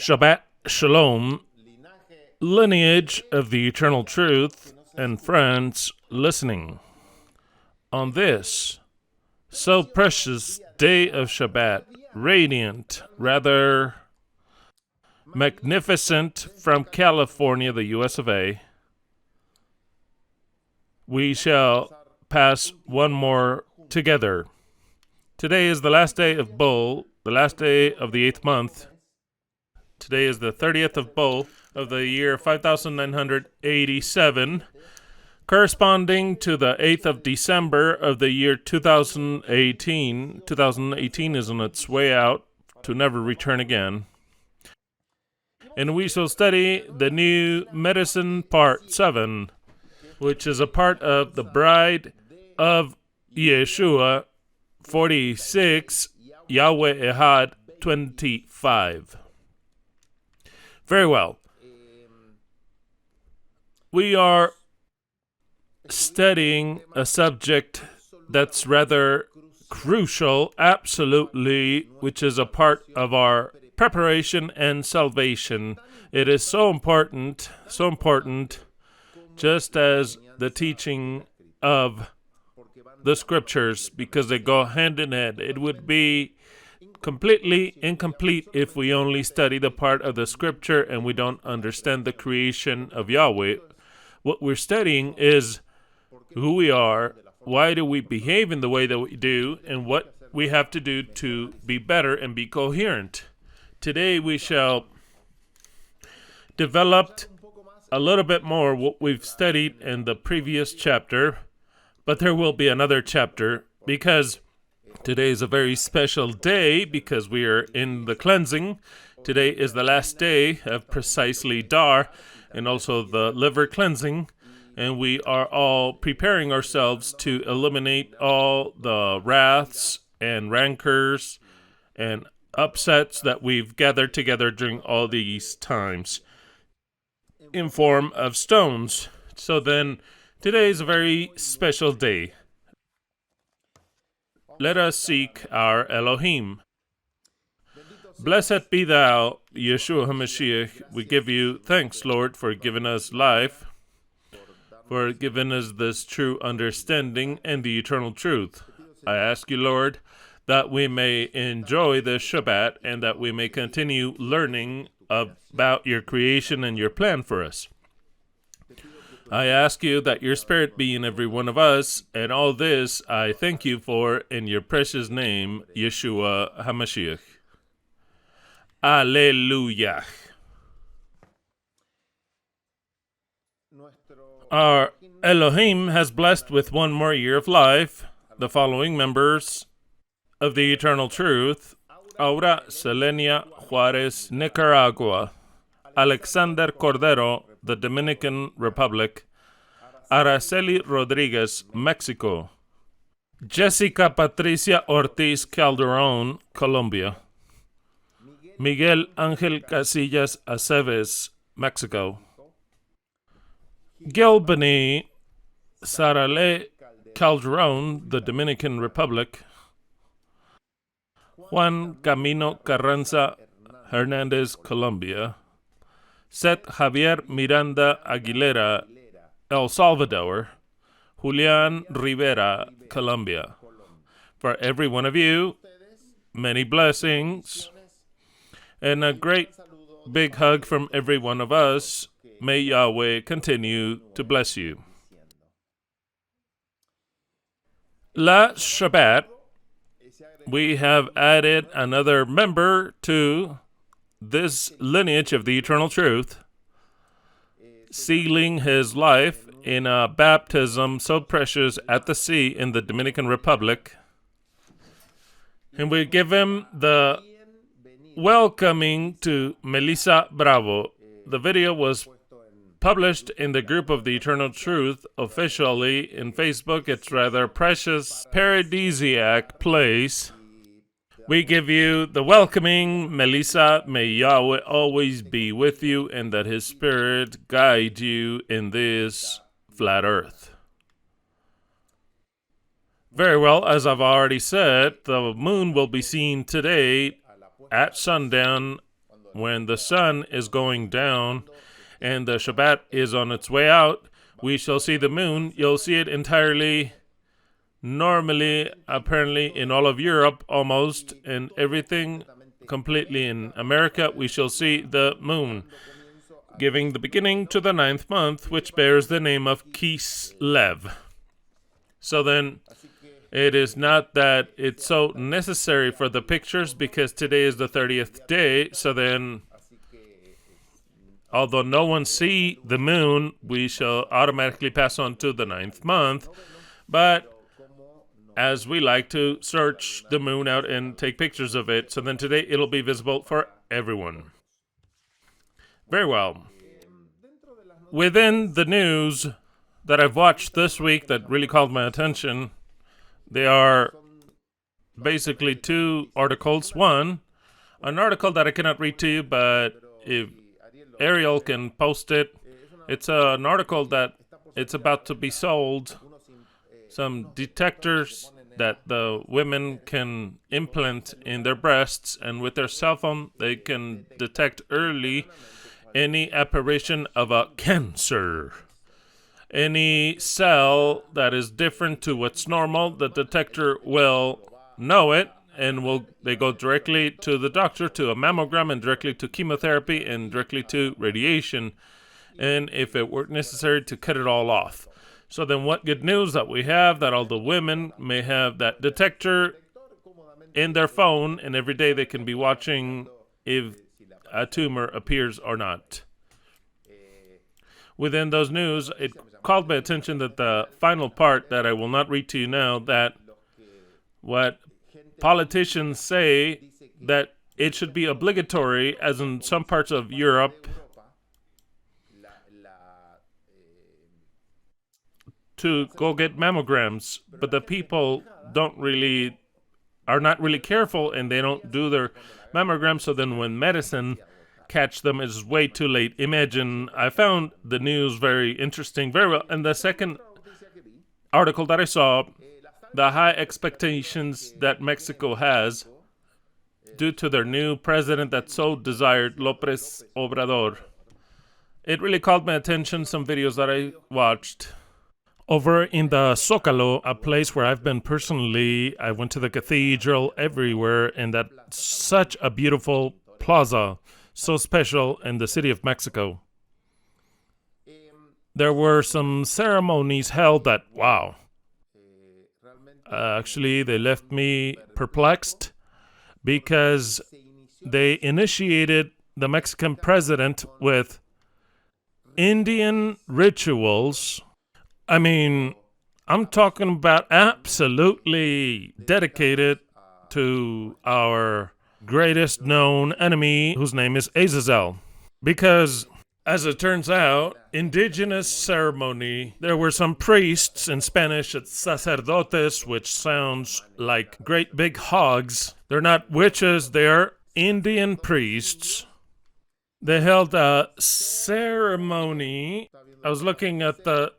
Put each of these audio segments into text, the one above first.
Shabbat Shalom, lineage of the eternal truth, and friends listening. On this so precious day of Shabbat, radiant, rather magnificent from California, the US of A, we shall pass one more together. Today is the last day of Bull, the last day of the 8th month. Today is the 30th of Bull of the year 5987, corresponding to the 8th of December of the year 2018. 2018 is on its way out to never return again. And we shall study the new medicine part 7, which is a part of the Bride of Yeshua 46, YHWH Ekhad 25. Very well. We are studying a subject that's rather crucial, absolutely, which is a part of our preparation and salvation. It is so important, just as the teaching of the scriptures, because they go hand in hand. It would be completely incomplete if we only study the part of the scripture and we don't understand the creation of Yahweh. What we're studying is who we are, why do we behave in the way that we do, and what we have to do to be better and be coherent. Today we shall develop a little bit more what we've studied in the previous chapter, but there will be another chapter because today is a very special day because we are in the cleansing. Today is the last day of precisely Dar and also the liver cleansing, and we are all preparing ourselves to eliminate all the wraths and rancors and upsets that we've gathered together during all these times in form of stones. So then, today is a very special day. Let us seek our Elohim. Blessed be thou, Yeshua HaMashiach. We give you thanks, Lord, for giving us life, for giving us this true understanding and the eternal truth. I ask you, Lord, that we may enjoy this Shabbat and that we may continue learning about your creation and your plan for us. I ask you that your spirit be in every one of us, and all this I thank you for in your precious name, Yeshua HaMashiach. Alleluia. Our Elohim has blessed with one more year of life the following members of the eternal truth: Aura Selenia Juarez, Nicaragua; Alexander Cordero, the Dominican Republic; Araceli Rodriguez, Mexico; Jessica Patricia Ortiz Calderon, Colombia; Miguel Ángel Casillas Aceves, Mexico; Gilbany Sarale Calderon, the Dominican Republic; Juan Camino Carranza Hernandez, Colombia; Seth Javier Miranda Aguilera, El Salvador; Julian Rivera, Colombia. For every one of you, many blessings, and a great big hug from every one of us. May Yahweh continue to bless you. Last Shabbat, we have added another member to this lineage of the eternal truth, sealing his life in a baptism so precious at the sea in the Dominican Republic. And we give him the welcoming to Melissa Bravo. The video was published in the group of the Eternal Truth officially in Facebook. It's rather precious, paradisiac place. We give you the welcoming, Melissa. May Yahweh always be with you and that his spirit guide you in this flat earth. Very well, as I've already said, the moon will be seen today at sundown when the sun is going down and the Shabbat is on its way out, we shall see the moon. You'll see it entirely normally, apparently, in all of Europe, almost, and everything completely in America. We shall see the moon, giving the beginning to the 9th month, which bears the name of Kislev. So then, it is not that it's so necessary for the pictures, because today is the 30th day. So then, although no one see the moon, we shall automatically pass on to the 9th month. But as we like to search the moon out and take pictures of it, so then today it'll be visible for everyone. Very well. Within the news that I've watched this week that really called my attention, they are basically 2 articles. One, an article that I cannot read to you, but if Ariel can post it, it's an article that it's about to be sold. Some detectors that the women can implant in their breasts, and with their cell phone, they can detect early any apparition of a cancer. Any cell that is different to what's normal, the detector will know it, and they go directly to the doctor, to a mammogram, and directly to chemotherapy, and directly to radiation, and if it were necessary, to cut it all off. So then what good news that we have, that all the women may have that detector in their phone, and every day they can be watching if a tumor appears or not. Within those news, it called my attention that the final part that I will not read to you now, that what politicians say that it should be obligatory, as in some parts of Europe, to go get mammograms, but the people are not really careful, and they don't do their mammograms, so then when medicine catch them, it's way too late. Imagine, I found the news very interesting, very well, and the second article that I saw, the high expectations that Mexico has due to their new president that's so desired, López Obrador. It really called my attention, some videos that I watched. Over in the Zócalo, a place where I've been personally, I went to the cathedral, everywhere, and that's such a beautiful plaza, so special in the city of Mexico. There were some ceremonies held that, wow. Actually, they left me perplexed, because they initiated the Mexican president with Indian rituals. I mean, I'm talking about absolutely dedicated to our greatest known enemy, whose name is Azazel. Because, as it turns out, indigenous ceremony, there were some priests, in Spanish it's sacerdotes, which sounds like great big hogs. They're not witches, they're Indian priests. They held a ceremony. I was looking at the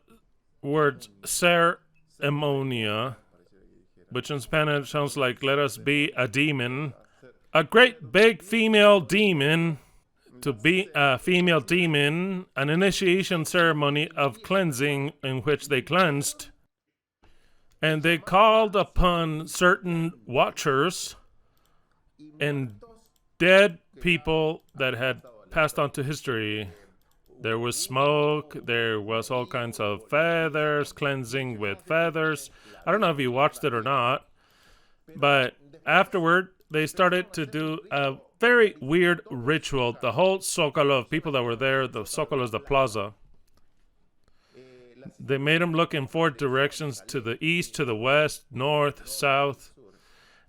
word ceremonia, which in Spanish sounds like let us be a demon. A great big female demon. To be a female demon, an initiation ceremony of cleansing in which they cleansed. And they called upon certain watchers and dead people that had passed on to history. There was smoke, there was all kinds of feathers, cleansing with feathers. I don't know if you watched it or not, but afterward, they started to do a very weird ritual. The whole Zócalo of people that were there, the Zócalo is the plaza. They made them look in 4 directions, to the east, to the west, north, south,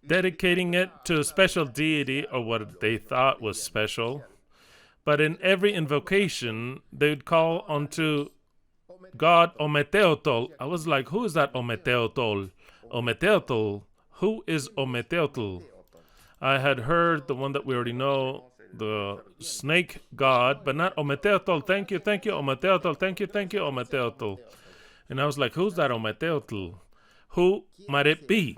dedicating it to a special deity, or what they thought was special. But in every invocation, they would call unto God Ometeotl. I was like, who is that Ometeotl? Ometeotl? Who is Ometeotl? I had heard the one that we already know, the snake god, but not Ometeotl. Thank you, Ometeotl. Thank you, Ometeotl. And I was like, who's that Ometeotl? Who might it be?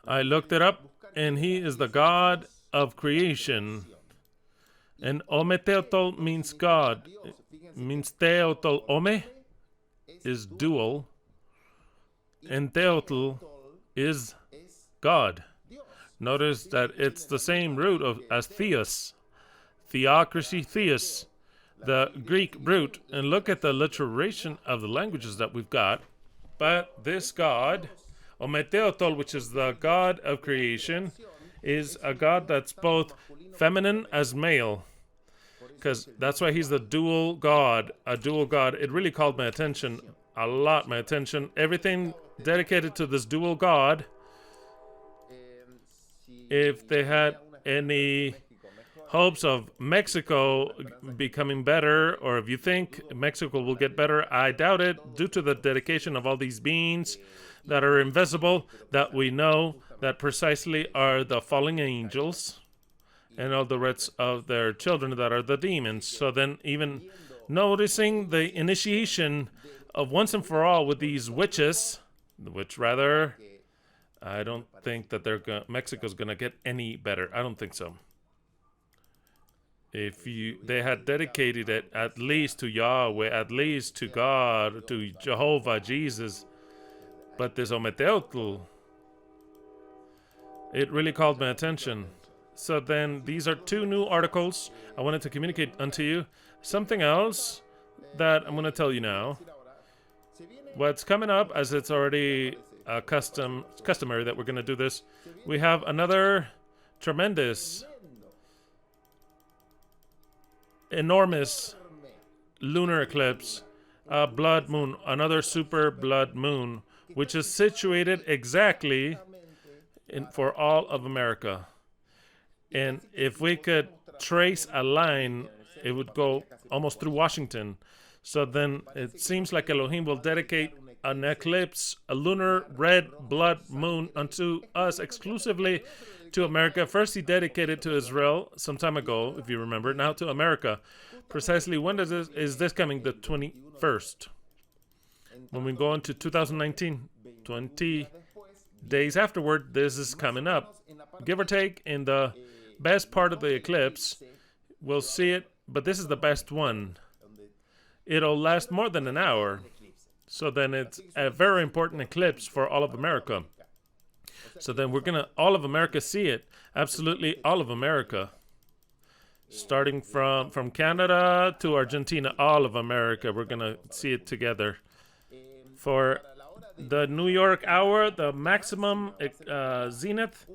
I looked it up, and he is the god of creation. And ometeotol means God. Means teotol. Ome is dual. And teotl is God. Notice that it's the same root as theos. Theocracy, theos. The Greek root. And look at the alliteration of the languages that we've got. But this God, ometeotol, which is the God of creation, is a God that's both feminine as male. Because that's why he's the dual God, a dual God. It really called my attention, a lot my attention. Everything dedicated to this dual God. If they had any hopes of Mexico becoming better, or if you think Mexico will get better, I doubt it, due to the dedication of all these beings that are invisible, that we know that precisely are the fallen angels and all the rest of their children that are the demons. So then even noticing the initiation of once and for all with these witches, which rather, I don't think that Mexico's going to get any better. I don't think so. If they had dedicated it at least to Yahweh, at least to God, to Jehovah, Jesus, but this ometeotl, it really called my attention. So then these are two new articles I wanted to communicate unto you. Something else that I'm going to tell you now. What's coming up, as it's already customary that we're going to do this, we have another tremendous, enormous lunar eclipse, a blood moon, another super blood moon, which is situated exactly for all of America. And if we could trace a line, it would go almost through Washington. So then it seems like Elohim will dedicate an eclipse, a lunar red blood moon, unto us exclusively to America. First he dedicated to Israel some time ago, if you remember, now to America. Precisely when is this coming? The 21st. When we go into 2019, 20 days afterward, this is coming up. Give or take, in the best part of the eclipse, we'll see it, but this is the best one. It'll last more than an hour. So then it's a very important eclipse for all of America. So then we're going to, all of America, see it. Absolutely all of America. Starting from Canada to Argentina, all of America, we're going to see it together. For the New York hour, the maximum zenith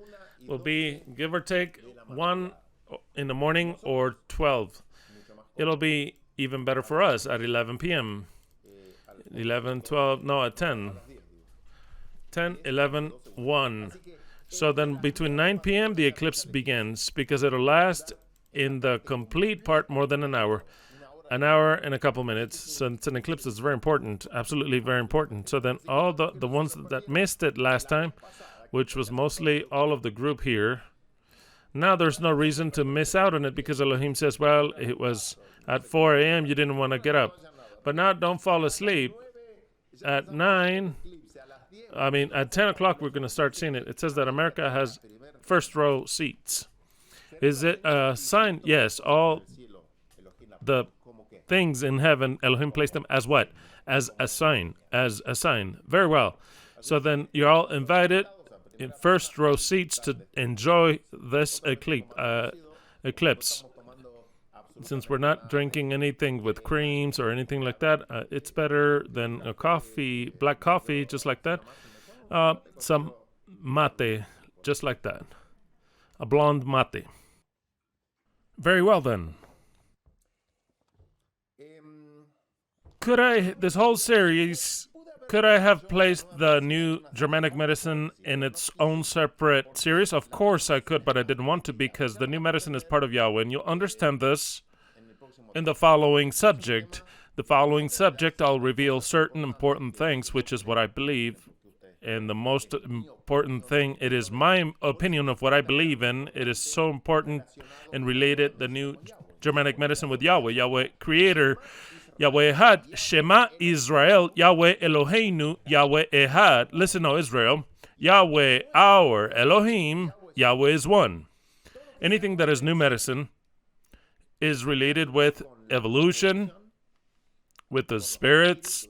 will be, give or take, 1 in the morning or 12. It'll be even better for us at 11 p.m. 11, 12, no, at 10. 10, 11, 1. So then between 9 p.m. the eclipse begins, because it'll last in the complete part more than an hour. An hour and a couple minutes. So it's an eclipse that's very important, absolutely very important. So then all the ones that missed it last time, which was mostly all of the group here, now there's no reason to miss out on it, because Elohim says, well, it was at 4 a.m. you didn't want to get up. But now don't fall asleep. At 10 o'clock we're going to start seeing it. It says that America has first row seats. Is it a sign? Yes, all the things in heaven, Elohim placed them as what? As a sign. As a sign. Very well. So then you're all invited in first row seats to enjoy this eclipse. Since we're not drinking anything with creams or anything like that, it's better than a coffee, black coffee, just like that. Some mate, just like that. A blonde mate. Very well then. This whole series, could I have placed the new Germanic medicine in its own separate series? Of course I could, but I didn't want to, because the new medicine is part of Yahweh, and you'll understand this in the following subject. The following subject, I'll reveal certain important things, which is what I believe. And the most important thing, it is my opinion of what I believe in. It is so important and related, the new Germanic medicine with Yahweh, Yahweh Creator, Yahweh Ekhad, Shemah Israel, Yahweh Eloheinu, Yahweh Ekhad. Listen, O Israel, Yahweh our Elohim, Yahweh is one. Anything that is new medicine is related with evolution, with the spirits,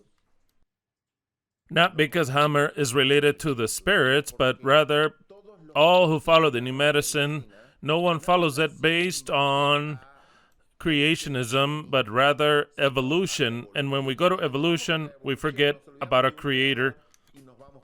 not because Hammer is related to the spirits, but rather all who follow the new medicine, no one follows it based on creationism, but rather evolution. And when we go to evolution, we forget about a creator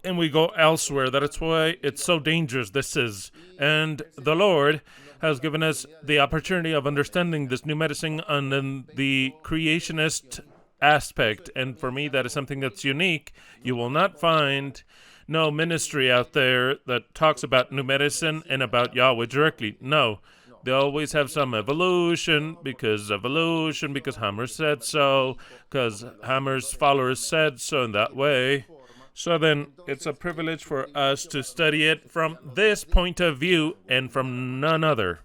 and we go elsewhere. That's why it's so dangerous, this is. And the Lord has given us the opportunity of understanding this new medicine and the creationist aspect. And for me, that is something that's unique. You will not find no ministry out there that talks about new medicine and about Yahweh directly. No. They always have some evolution, because Hammer said so, because Hammer's followers said so in that way. So then, it's a privilege for us to study it from this point of view and from none other.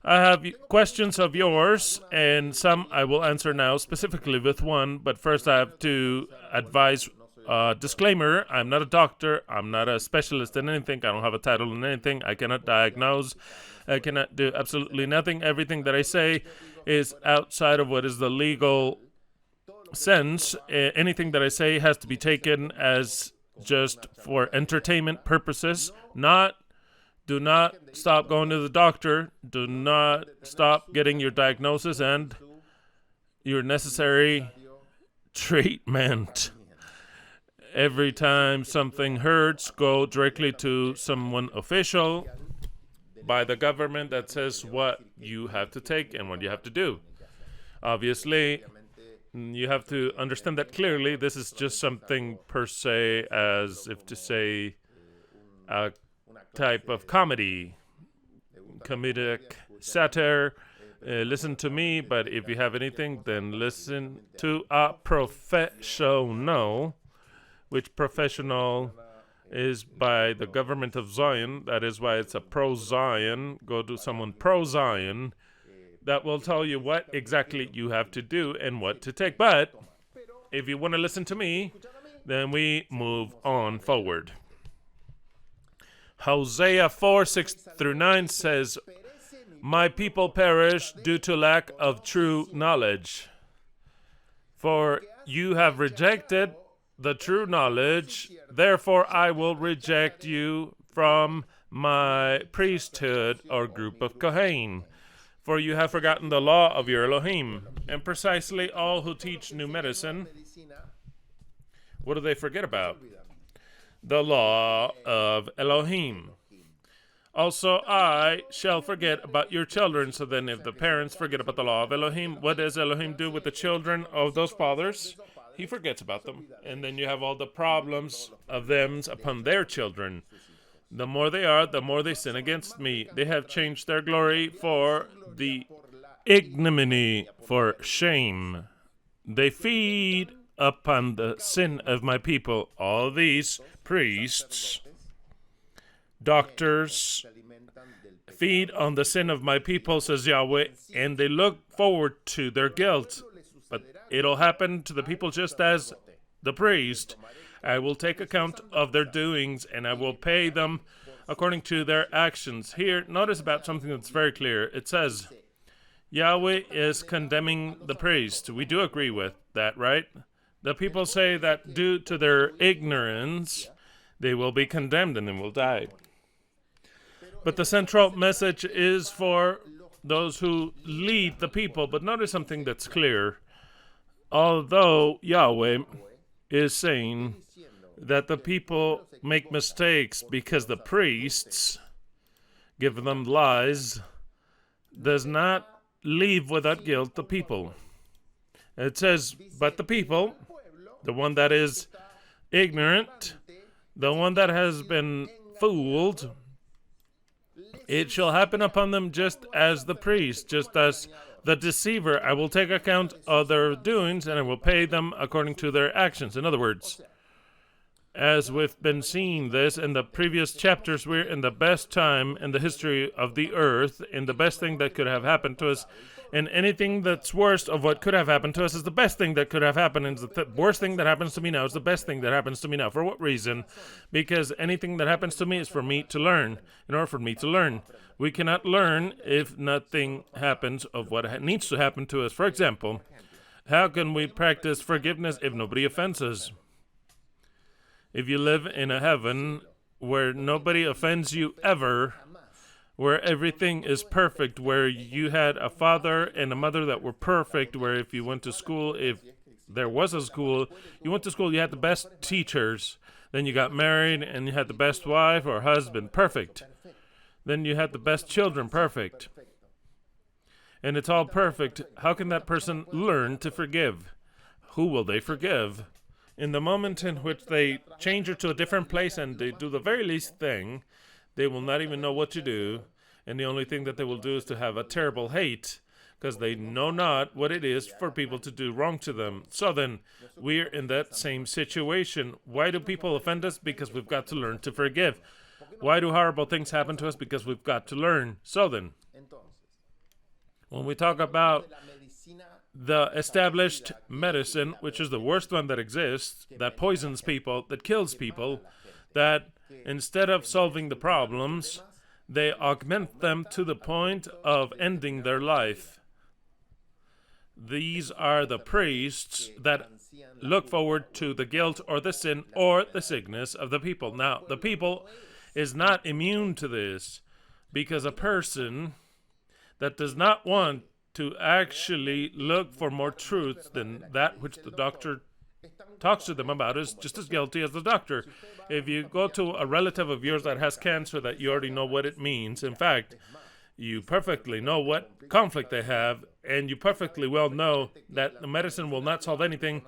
I have questions of yours, and some I will answer now, specifically with one, but first I have to advise. Disclaimer, I'm not a doctor, I'm not a specialist in anything, I don't have a title in anything, I cannot diagnose, I cannot do absolutely nothing. Everything that I say is outside of what is the legal sense. Anything that I say has to be taken as just for entertainment purposes. Do not stop going to the doctor, do not stop getting your diagnosis and your necessary treatment. Every time something hurts, go directly to someone official by the government that says what you have to take and what you have to do. Obviously, you have to understand that clearly. This is just something per se, as if to say a type of comedic satire. Listen to me, but if you have anything, then listen to a professional. Which professional is by the government of Zion. That is why it's a pro-Zion. Go to someone pro-Zion that will tell you what exactly you have to do and what to take. But if you want to listen to me, then we move on forward. Hosea 4:6-9 says, "My people perish due to lack of true knowledge. For you have rejected the true knowledge, therefore I will reject you from my priesthood or group of Kohen. For you have forgotten the law of your Elohim." And precisely all who teach new medicine, what do they forget about? The law of Elohim. "Also I shall forget about your children." So then if the parents forget about the law of Elohim, what does Elohim do with the children of those fathers? He forgets about them. And then you have all the problems of them upon their children. The more they are, the more they sin against me. They have changed their glory for the ignominy, for shame. They feed upon the sin of my people. All these priests, doctors, feed on the sin of my people, says Yahweh, and they look forward to their guilt. But it'll happen to the people just as the priest. I will take account of their doings, and I will pay them according to their actions. Here, notice about something that's very clear. It says, Yahweh is condemning the priest. We do agree with that, right? The people say that due to their ignorance, they will be condemned and they will die. But the central message is for those who lead the people. But notice something that's clear. Although Yahweh is saying that the people make mistakes because the priests give them lies, does not leave without guilt the people. It says, but the people, the one that is ignorant, the one that has been fooled, it shall happen upon them just as the priest, just as the deceiver. I will take account of their doings, and I will pay them according to their actions. In other words, As we've been seeing this in the previous chapters, we're in the best time in the history of the earth, in the best thing that could have happened to us. And anything that's worst of what could have happened to us is the best thing that could have happened. And the worst thing that happens to me now is the best thing that happens to me now. For what reason? Because anything that happens to me is for me to learn. In order for me to learn, we cannot learn if nothing happens of what needs to happen to us. For example, how can we practice forgiveness if nobody offends us? If you live in a heaven where nobody offends you ever, where everything is perfect, where you had a father and a mother that were perfect, where if you went to school, if there was a school, you went to school, you had the best teachers, then you got married and you had the best wife or husband, perfect. Then you had the best children, perfect. And it's all perfect. How can that person learn to forgive? Who will they forgive? In the moment in which they change her to a different place and they do the very least thing, they will not even know what to do. And the only thing that they will do is to have a terrible hate, because they know not what it is for people to do wrong to them. So then, we're in that same situation. Why do people offend us? Because we've got to learn to forgive. Why do horrible things happen to us? Because we've got to learn. So then, when we talk about the established medicine, which is the worst one that exists, that poisons people, that kills people, that instead of solving the problems, they augment them to the point of ending their life. These are the priests that look forward to the guilt or the sin or the sickness of the people. Now, the people is not immune to this, because a person that does not want to actually look for more truth than that which the doctor talks to them about is just as guilty as the doctor. If you go to a relative of yours that has cancer, that you already know what it means. In fact, you perfectly know what conflict they have, and you perfectly well know that the medicine will not solve anything,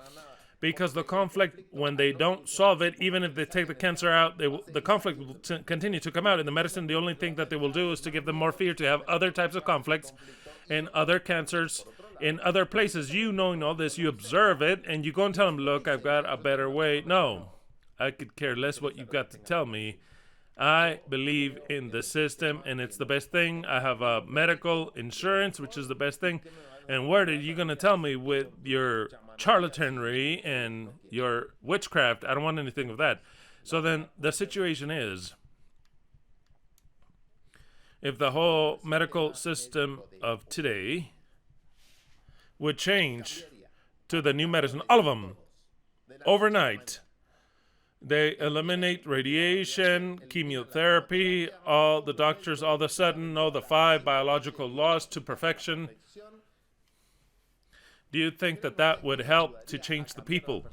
because the conflict, when they don't solve it, even if they take the cancer out, the conflict will continue to come out. In the medicine, the only thing that they will do is to give them more fear, to have other types of conflicts and other cancers in other places. You knowing all this, you observe it, and you go and tell them, look, I've got a better way. No, I could care less what you've got to tell me. I believe in the system, and it's the best thing. I have a medical insurance, which is the best thing. And what are you going to tell me with your charlatanry and your witchcraft? I don't want anything of that. So then the situation is, if the whole medical system of today would change to the new medicine, all of them, overnight, they eliminate radiation, chemotherapy, all the doctors all of a sudden know the 5 biological laws to perfection. Do you think that that would help to change the people?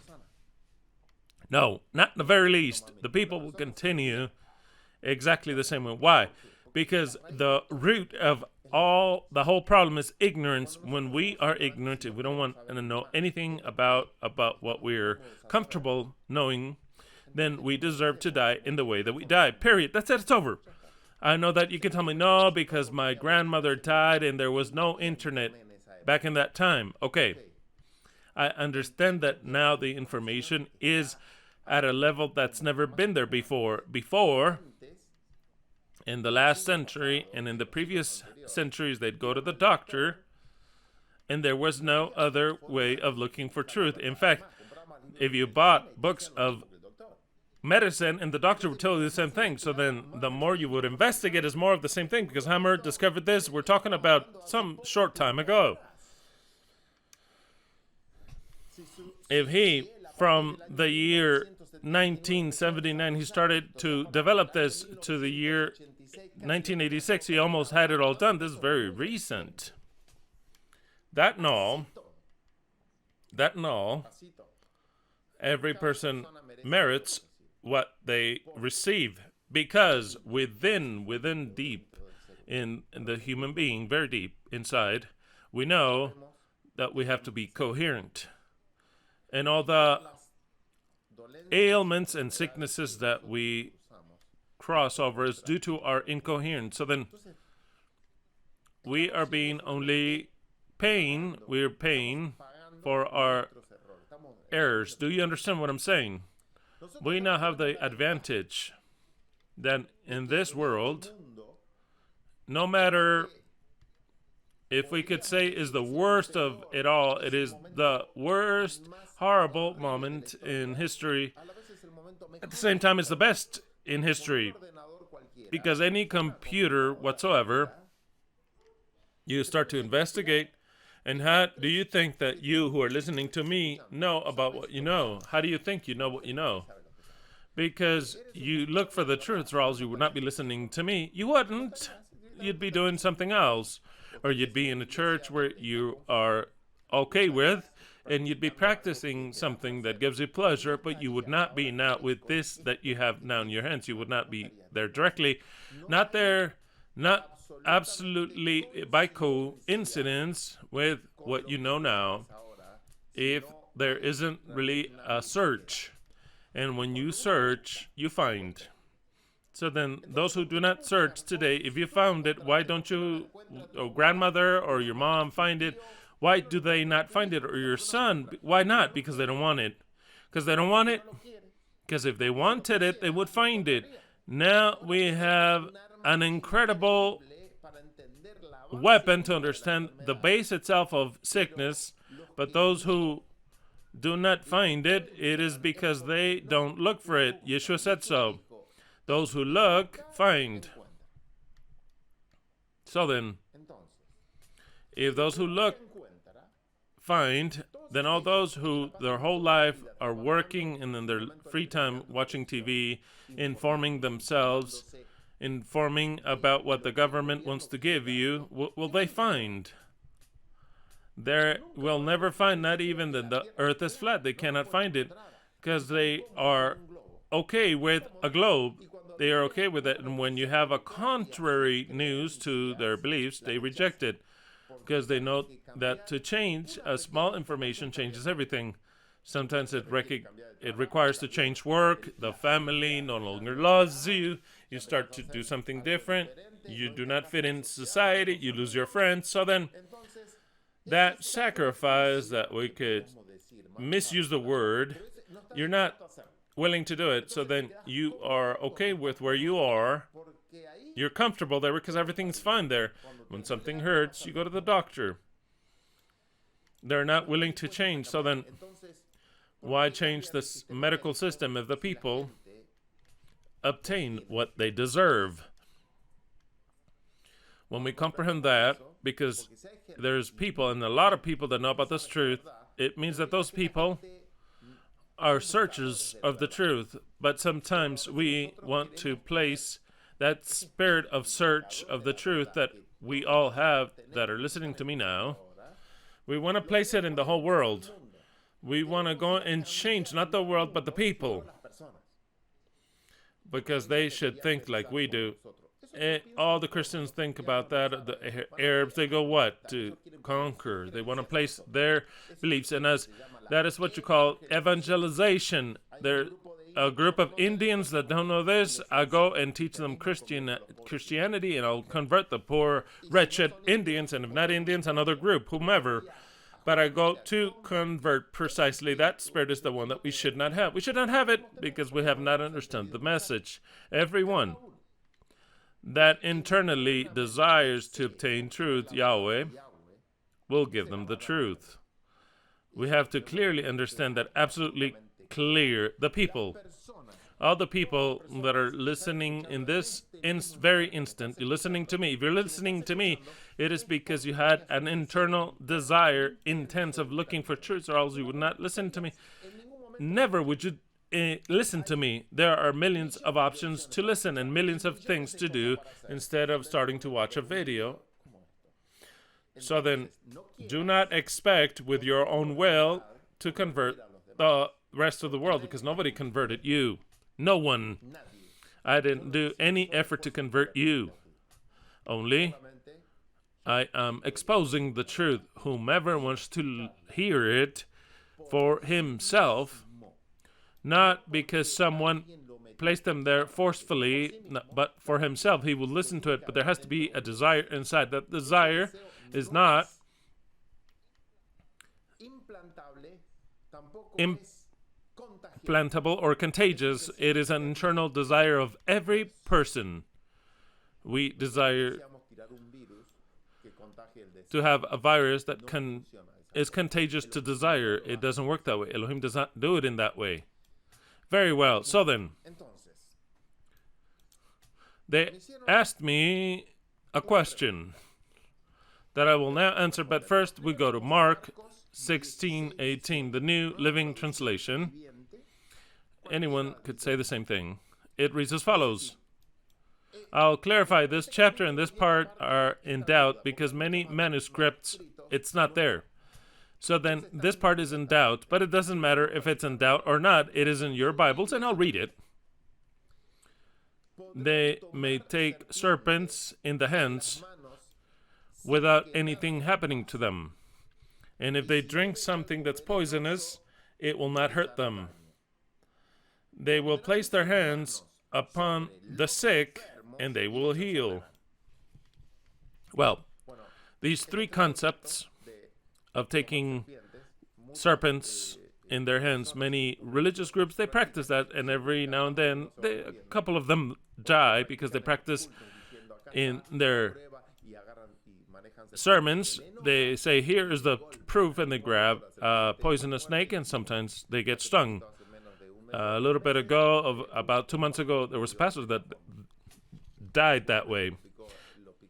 No, not in the very least. The people will continue exactly the same way. Why? Because the root of the whole problem is ignorance. When we are ignorant, if we don't want to know anything about what we're comfortable knowing, then we deserve to die in the way that we die. Period. That's it. It's over. I know that you can tell me, no, because my grandmother died and there was no internet back in that time. Okay. I understand that now the information is at a level that's never been there before. Before, in the last century and in the previous centuries, they'd go to the doctor, and there was no other way of looking for truth. In fact, if you bought books of medicine, and the doctor would tell you the same thing, so then the more you would investigate is more of the same thing, because Hammer discovered this. We're talking about some short time ago. If he, from the year 1979, he started to develop this to the year 1986, he almost had it all done. This is very recent. That and all, every person merits what they receive, because within deep in the human being, very deep inside, we know that we have to be coherent. And all the ailments and sicknesses that we cross over is due to our incoherence. So then we are being only we're paying for our errors. Do you understand what I'm saying? We now have the advantage that in this world, no matter if we could say is the worst of it all, it is the worst horrible moment in history. At the same time, it's the best in history, because any computer whatsoever, you start to investigate, and how do you think that you who are listening to me know about what you know? How do you think you know what you know? Because you look for the truth, or else you would not be listening to me. You wouldn't. You'd be doing something else. Or you'd be in a church where you are okay with, and you'd be practicing something that gives you pleasure, but you would not be now with this that you have now in your hands. You would not be there directly. Not there, not absolutely by coincidence with what you know now, if there isn't really a search. And when you search, you find. So then, those who do not search today, if you found it, why don't you, or grandmother or your mom find it? Why do they not find it? Or your son? Why not? Because they don't want it. Because they don't want it? Because if they wanted it, they would find it. Now we have an incredible weapon to understand the base itself of sickness, but those who do not find it, it is because they don't look for it. Yeshua said so. Those who look, find. So then, if those who look, find, then all those who their whole life are working and in their free time watching TV, informing themselves, informing about what the government wants to give you, will they find? They will never find, not even that the earth is flat. They cannot find it because they are okay with a globe. They are okay with it. And when you have a contrary news to their beliefs, they reject it because they know that to change a small information changes everything. Sometimes it requires to change work. The family no longer loves you. You start to do something different. You do not fit in society. You lose your friends. So then that sacrifice, that we could misuse the word, you're not willing to do it. So then you are okay with where you are. You're comfortable there because everything's fine there. When something hurts, you go to the doctor. They're not willing to change. So then why change this medical system if the people obtain what they deserve? When we comprehend that, because there's people, and a lot of people that know about this truth, it means that those people are searchers of the truth. But sometimes we want to place that spirit of search of the truth that we all have that are listening to me now. We want to place it in the whole world. We want to go and change not the world but the people, because they should think like we do. All the Christians think about that. The Arabs, they go what? To conquer. They want to place their beliefs. And as that is what you call evangelization. They're a group of Indians that don't know this. I go and teach them Christianity, and I'll convert the poor, wretched Indians, and if not Indians, another group, whomever. But I go to convert precisely. That spirit is the one that we should not have. We should not have it because we have not understood the message. Everyone that internally desires to obtain truth, Yahweh will give them the truth. We have to clearly understand that, absolutely clear. The people, all the people that are listening in this very instant, you're listening to me. If you're listening to me, it is because you had an internal desire, intense, of looking for truth, or else you would not listen to me. Never would you listen to me. There are millions of options to listen and millions of things to do instead of starting to watch a video. So then, do not expect with your own will to convert the rest of the world, because nobody converted you. No one. I didn't do any effort to convert you. Only I am exposing the truth. Whomever wants to hear it for himself, not because someone placed them there forcefully, but for himself, he will listen to it. But there has to be a desire inside. That desire is not plantable or contagious. It is an internal desire of every person. We desire to have a virus that is contagious to desire. It doesn't work that way. Elohim does not do it in that way. Very well. So then, they asked me a question that I will now answer, but first we go to Mark 16:18, the New Living Translation. Anyone could say the same thing. It reads as follows. I'll clarify, this chapter and this part are in doubt because many manuscripts, it's not there. So then this part is in doubt, but it doesn't matter if it's in doubt or not. It is in your Bibles, and I'll read it. They may take serpents in the hands without anything happening to them. And if they drink something that's poisonous, it will not hurt them. They will place their hands upon the sick, and they will heal. Well, these three concepts of taking serpents in their hands, many religious groups, they practice that, and every now and then, a couple of them die because they practice in their sermons. They say, here is the proof, and they grab a poisonous snake, and sometimes they get stung. A little bit ago, about 2 months ago, there was a pastor that died that way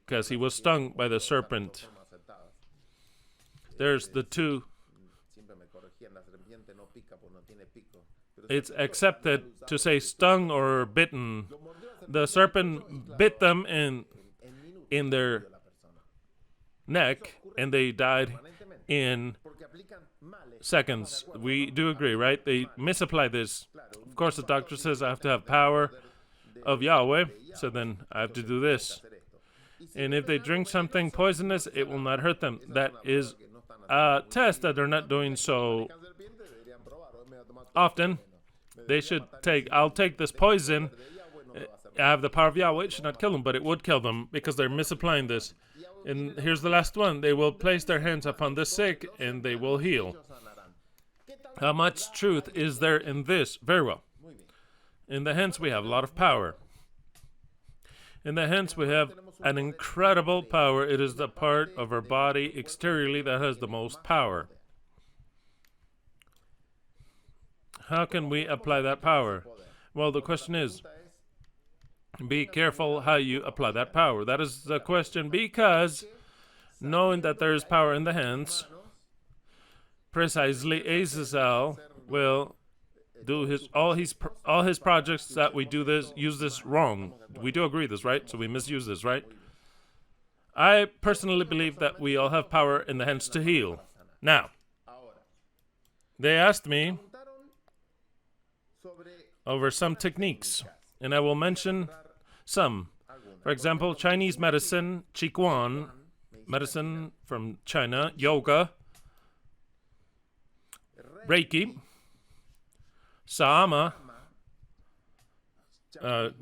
because he was stung by the serpent. There's the two. It's accepted to say stung or bitten. The serpent bit them in their neck, and they died in seconds. We do agree, right? They misapply this. Of course, the doctor says I have to have power of Yahweh, so then I have to do this. And if they drink something poisonous, it will not hurt them. That is a test that they're not doing so often. They should I'll take this poison. I have the power of Yahweh. It should not kill them, but it would kill them because they're misapplying this. And here's the last one. They will place their hands upon the sick, and they will heal. How much truth is there in this? Very well. In the hands, we have a lot of power. In the hands, we have an incredible power. It is the part of our body exteriorly that has the most power. How can we apply that power? Well, the question is, be careful how you apply that power. That is the question, because knowing that there is power in the hands, precisely Azazel will do all his projects that we use this wrong. We do agree this, right? So we misuse this, right? I personally believe that we all have power in the hands to heal. Now, they asked me over some techniques, and I will mention some. For example, Chinese medicine, Qigong, medicine from China, yoga, Reiki, Sama, a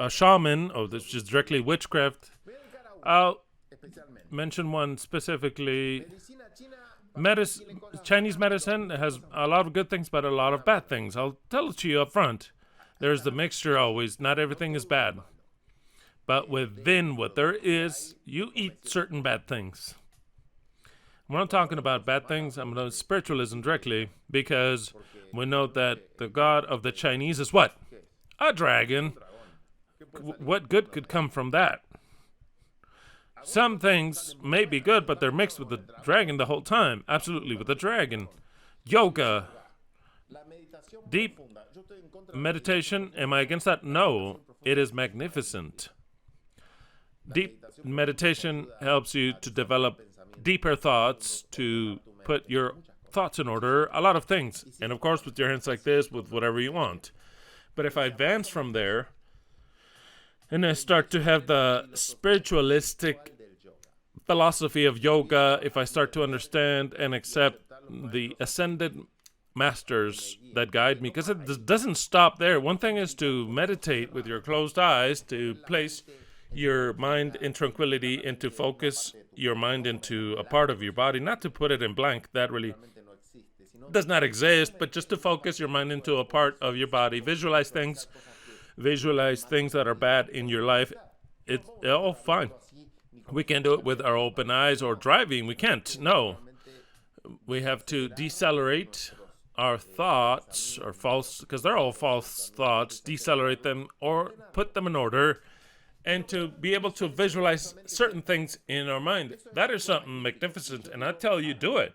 shaman, this is directly witchcraft. I'll mention one specifically. Chinese medicine has a lot of good things, but a lot of bad things. I'll tell it to you up front. There's the mixture always. Not everything is bad. But within what there is, you eat certain bad things. When I'm talking about bad things, I'm going to spiritualism directly, because we know that the god of the Chinese is what? A dragon. What good could come from that? Some things may be good, but they're mixed with the dragon the whole time. Absolutely, with the dragon. Yoga. Deep meditation. Am I against that? No. It is magnificent. Deep meditation helps you to develop deeper thoughts, to put your thoughts in order, a lot of things. And of course, with your hands like this, with whatever you want. But if I advance from there, and I start to have the spiritualistic philosophy of yoga, if I start to understand and accept the ascended masters that guide me, because it doesn't stop there. One thing is to meditate with your closed eyes, to place your mind in tranquility and to focus your mind into a part of your body, not to put it in blank. That really does not exist, but just to focus your mind into a part of your body. Visualize things that are bad in your life. It's all fine. We can't do it with our open eyes or driving. We can't. No. We have to decelerate our thoughts, or false, because they're all false thoughts, decelerate them or put them in order, and to be able to visualize certain things in our mind. That is something magnificent, and I tell you, do it.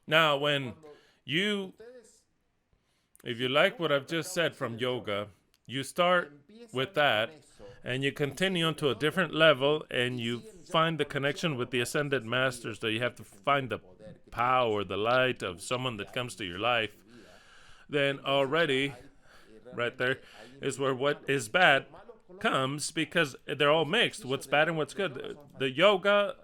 Now, if you like what I've just said from yoga, you start with that, and you continue on to a different level, and you find the connection with the ascended masters, that you have to find the power, the light of someone that comes to your life, then already, right there, is where what is bad comes, because they're all mixed, what's bad and what's good. The yoga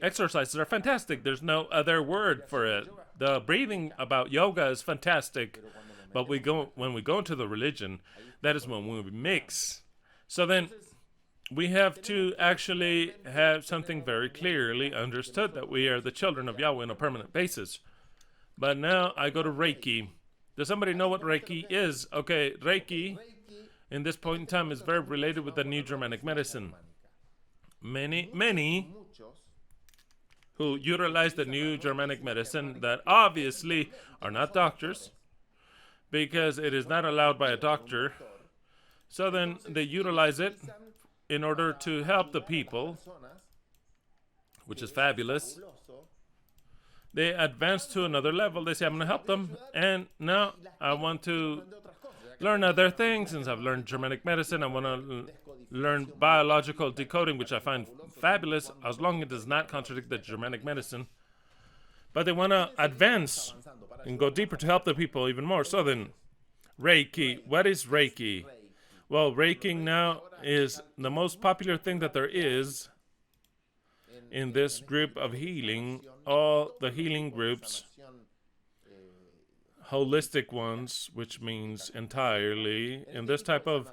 exercises are fantastic. There's no other word for it. The breathing about yoga is fantastic, but when we go into the religion, that is when we mix. So then we have to actually have something very clearly understood, that we are the children of Yahweh on a permanent basis. But now I go to Reiki. Does somebody know what Reiki is? Okay, Reiki, in this point in time, is very related with the New Germanic medicine. Many who utilize the New Germanic medicine that obviously are not doctors, because it is not allowed by a doctor. So then they utilize it in order to help the people, which is fabulous. They advance to another level. They say, I'm going to help them, and now I want to learn other things. Since I've learned Germanic medicine, I want to learn biological decoding, which I find fabulous, as long as it does not contradict the Germanic medicine. But they want to advance and go deeper to help the people even more. So then, Reiki. What is Reiki? Well, Reiki now is the most popular thing that there is in this group of healing. All the healing groups, holistic ones, which means entirely, in this type of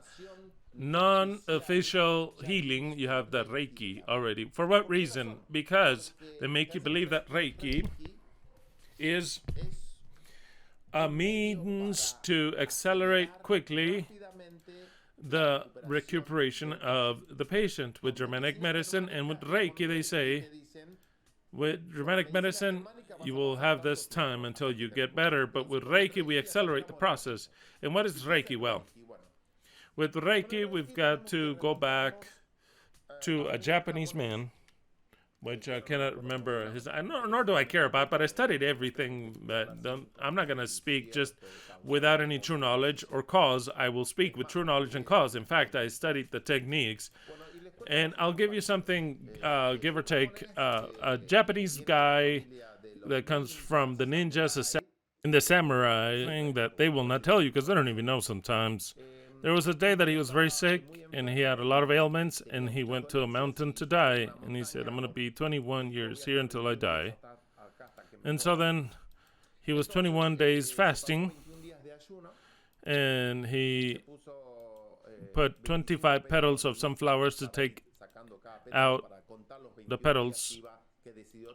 non-official healing, you have the Reiki already. For what reason? Because they make you believe that Reiki is a means to accelerate quickly the recuperation of the patient. With Germanic medicine and with Reiki, they say, with Germanic medicine, you will have this time until you get better, but with Reiki, we accelerate the process. And what is Reiki? Well, with Reiki, we've got to go back to a Japanese man, which I cannot remember his, nor do I care about, but I studied everything. But I'm not going to speak just without any true knowledge or cause. I will speak with true knowledge and cause. In fact, I studied the techniques. And I'll give you something, give or take, a Japanese guy that comes from the ninjas and the samurai, thing that they will not tell you because they don't even know sometimes. There was a day that he was very sick, and he had a lot of ailments, and he went to a mountain to die. And he said, I'm going to be 21 years here until I die. And so then he was 21 days fasting, and he put 25 petals of sunflowers to take out the petals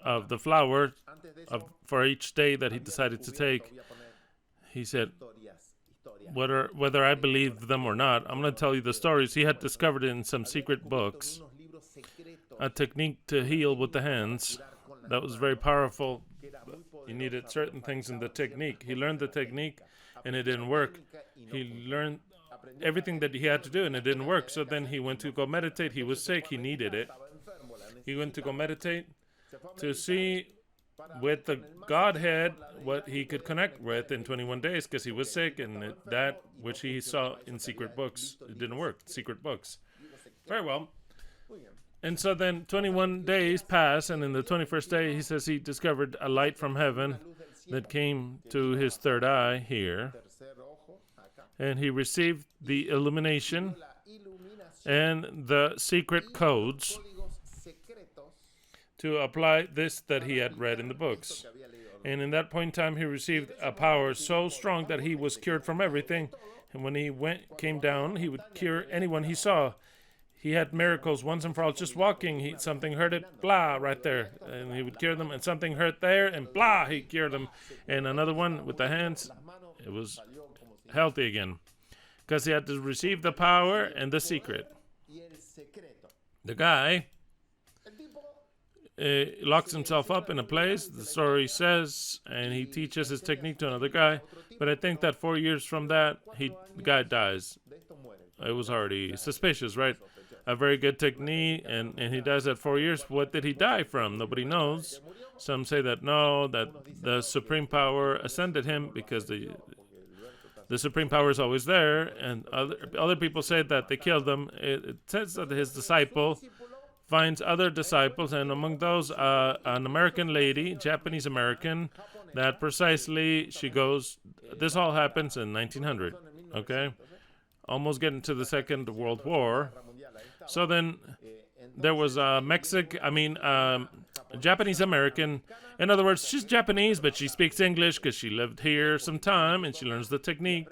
of the flower for each day that he decided to take. He said, whether I believe them or not, I'm going to tell you the stories. He had discovered in some secret books a technique to heal with the hands that was very powerful. He needed certain things in the technique. He learned the technique, and it didn't work. He learned everything that he had to do, and it didn't work. So then he went to go meditate. He was sick. He needed it. He went to go meditate to see with the Godhead what he could connect with in 21 days, because he was sick, and that which he saw in secret books, it didn't work. Secret books. Very well. And so then 21 days pass, and in the 21st day, he says he discovered a light from heaven that came to his third eye here. And he received the illumination and the secret codes to apply this that he had read in the books. And in that point in time, he received a power so strong that he was cured from everything. And when he came down, he would cure anyone he saw. he had miracles once and for all. Just walking, something hurt it, blah, right there. And he would cure them. And something hurt there, and blah, he cured them. And another one with the hands, it was healthy again. Because he had to receive the power and the secret. The guy locks himself up in a place, the story says, and he teaches his technique to another guy. But I think that 4 years from that, the guy dies. It was already suspicious, right? A very good technique, and he dies at 4 years. What did he die from? Nobody knows. Some say that no, that the supreme power ascended him because the supreme power is always there, and other people say that they killed him. It says that his disciple finds other disciples, and among those, an American lady, Japanese American, that precisely she goes. This all happens in 1900. Okay, almost getting to the Second World War. So then there was a Japanese American. In other words, she's Japanese, but she speaks English because she lived here some time, and she learns the technique.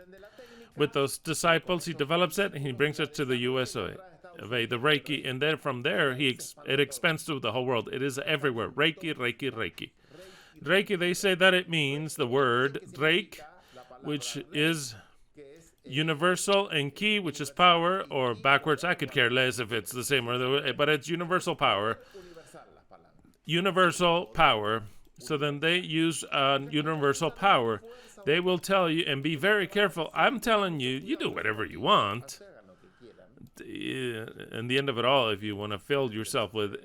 With those disciples, he develops it, and he brings it to the USA, the Reiki, and then from there, it expands to the whole world. It is everywhere. Reiki, Reiki, Reiki. Reiki, they say that it means the word Reik, which is universal, and Ki, which is power, or backwards, I could care less if it's the same or the way, but it's universal power. Universal power. So then they use universal power. They will tell you, and be very careful. I'm telling you, you do whatever you want. In the end of it all, if you want to fill yourself with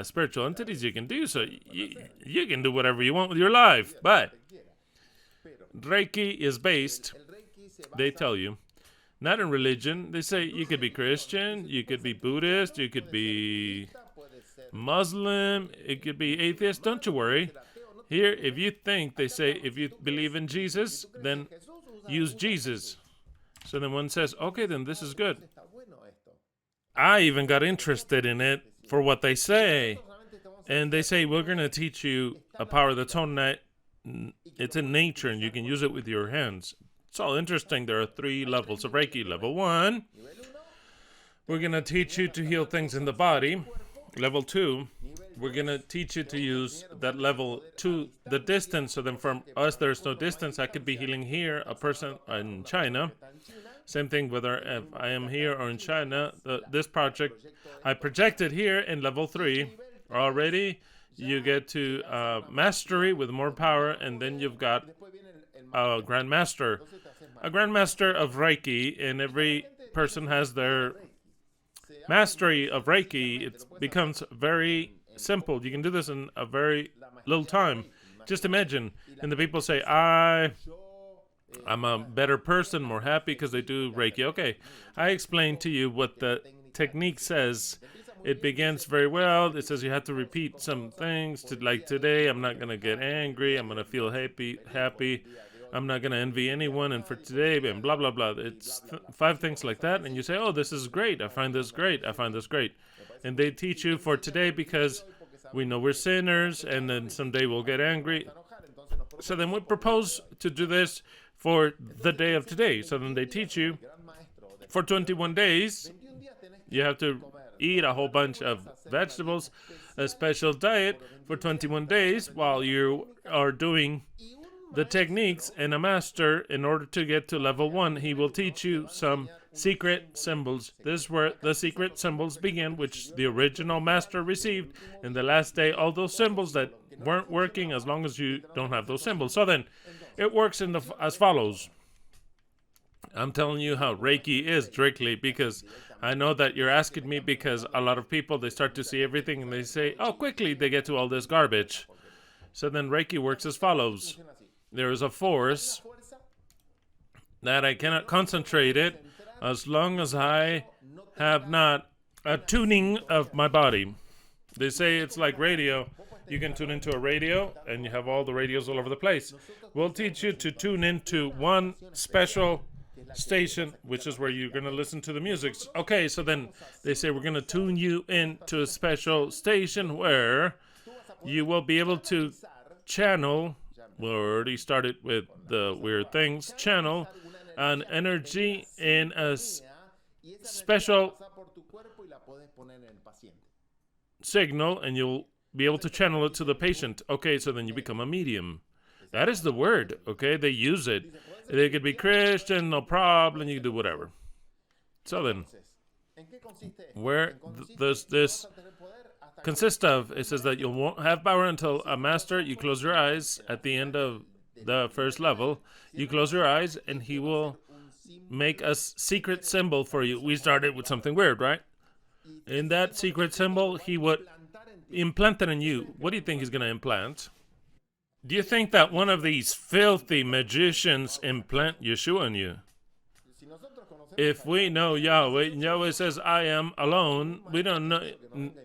spiritual entities, you can do so. You can do whatever you want with your life. But Reiki is based, they tell you, not in religion. They say you could be Christian, you could be Buddhist, you could be Muslim, it could be atheist. Don't you worry. Here, if you think, they say, if you believe in Jesus, then use Jesus. So then one says, okay, then this is good. I even got interested in it for what they say. And they say, we're going to teach you a power that's it's in nature, and you can use it with your hands. It's all interesting. There are 3 levels of Reiki. Level 1, we're going to teach you to heal things in the body. Level 2, we're going to teach you to use that level 2, the distance. So then from us, there's no distance. I could be healing here, a person in China. Same thing whether if I am here or in China. This project, I projected here in level 3. Already, you get to mastery with more power, and then you've got a grandmaster. A grandmaster of Reiki, and every person has their mastery of Reiki. It becomes very simple. You can do this in a very little time. Just imagine, and the people say, I'm a better person, more happy because they do Reiki. Okay, I explained to you what the technique says. It begins very well. It says you have to repeat some things to, like today, I'm not going to get angry. I'm going to feel happy. I'm not going to envy anyone. And for today, and blah, blah, blah. It's 5 things like that. And you say, oh, this is great. I find this great. I find this great. And they teach you for today because we know we're sinners, and then someday we'll get angry. So then we propose to do this for the day of today. So then they teach you for 21 days, you have to eat a whole bunch of vegetables, a special diet for 21 days while you are doing the techniques. And a master, in order to get to level 1, he will teach you some secret symbols. This is where the secret symbols begin, which the original master received. In the last day, all those symbols that weren't working, as long as you don't have those symbols. So then, it works as follows. I'm telling you how Reiki is strictly, because I know that you're asking me, because a lot of people, they start to see everything and they say, oh, quickly they get to all this garbage. So then Reiki works as follows. There is a force that I cannot concentrate it as long as I have not a tuning of my body. They say it's like radio. You can tune into a radio, and you have all the radios all over the place. We'll teach you to tune into one special station, which is where you're going to listen to the music. Okay, so then they say we're going to tune you into a special station where you will be able to channel, we already started with the weird things, channel an energy in a special signal and you'll be able to channel it to the patient. Okay, so then you become a medium. That is the word, okay? They use it. They could be Christian, no problem, you can do whatever. So then, where does this consist of? It says that you won't have power until a master, you close your eyes at the end of the first level. You close your eyes and he will make a secret symbol for you. We started with something weird, right? In that secret symbol, he would implant it in you. What do you think he's going to implant? Do you think that one of these filthy magicians implant Yeshua in you? If we know Yahweh, Yahweh says, I am alone, we don't know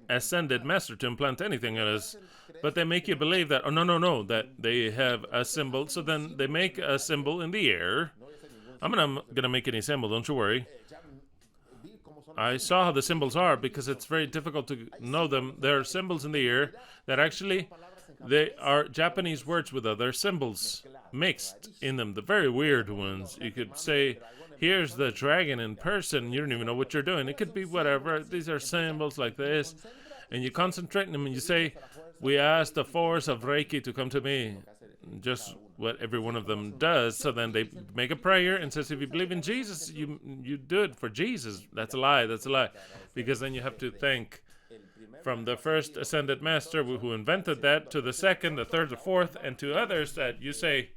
ascended master to implant anything in us. But they make you believe that, oh, no, that they have a symbol. So then they make a symbol in the air. I'm not going to make any symbol, don't you worry. I saw how the symbols are because it's very difficult to know them. There are symbols in the air that actually, they are Japanese words with other symbols mixed in them. The very weird ones. You could say, here's the dragon in person. You don't even know what you're doing. It could be whatever. These are symbols like this. And you concentrate on them and you say, we ask the force of Reiki to come to me. Just what every one of them does. So then they make a prayer and says, if you believe in Jesus, you do it for Jesus. That's a lie. That's a lie. Because then you have to thank from the first ascended master who invented that to the second, the third, the fourth, and to others that you say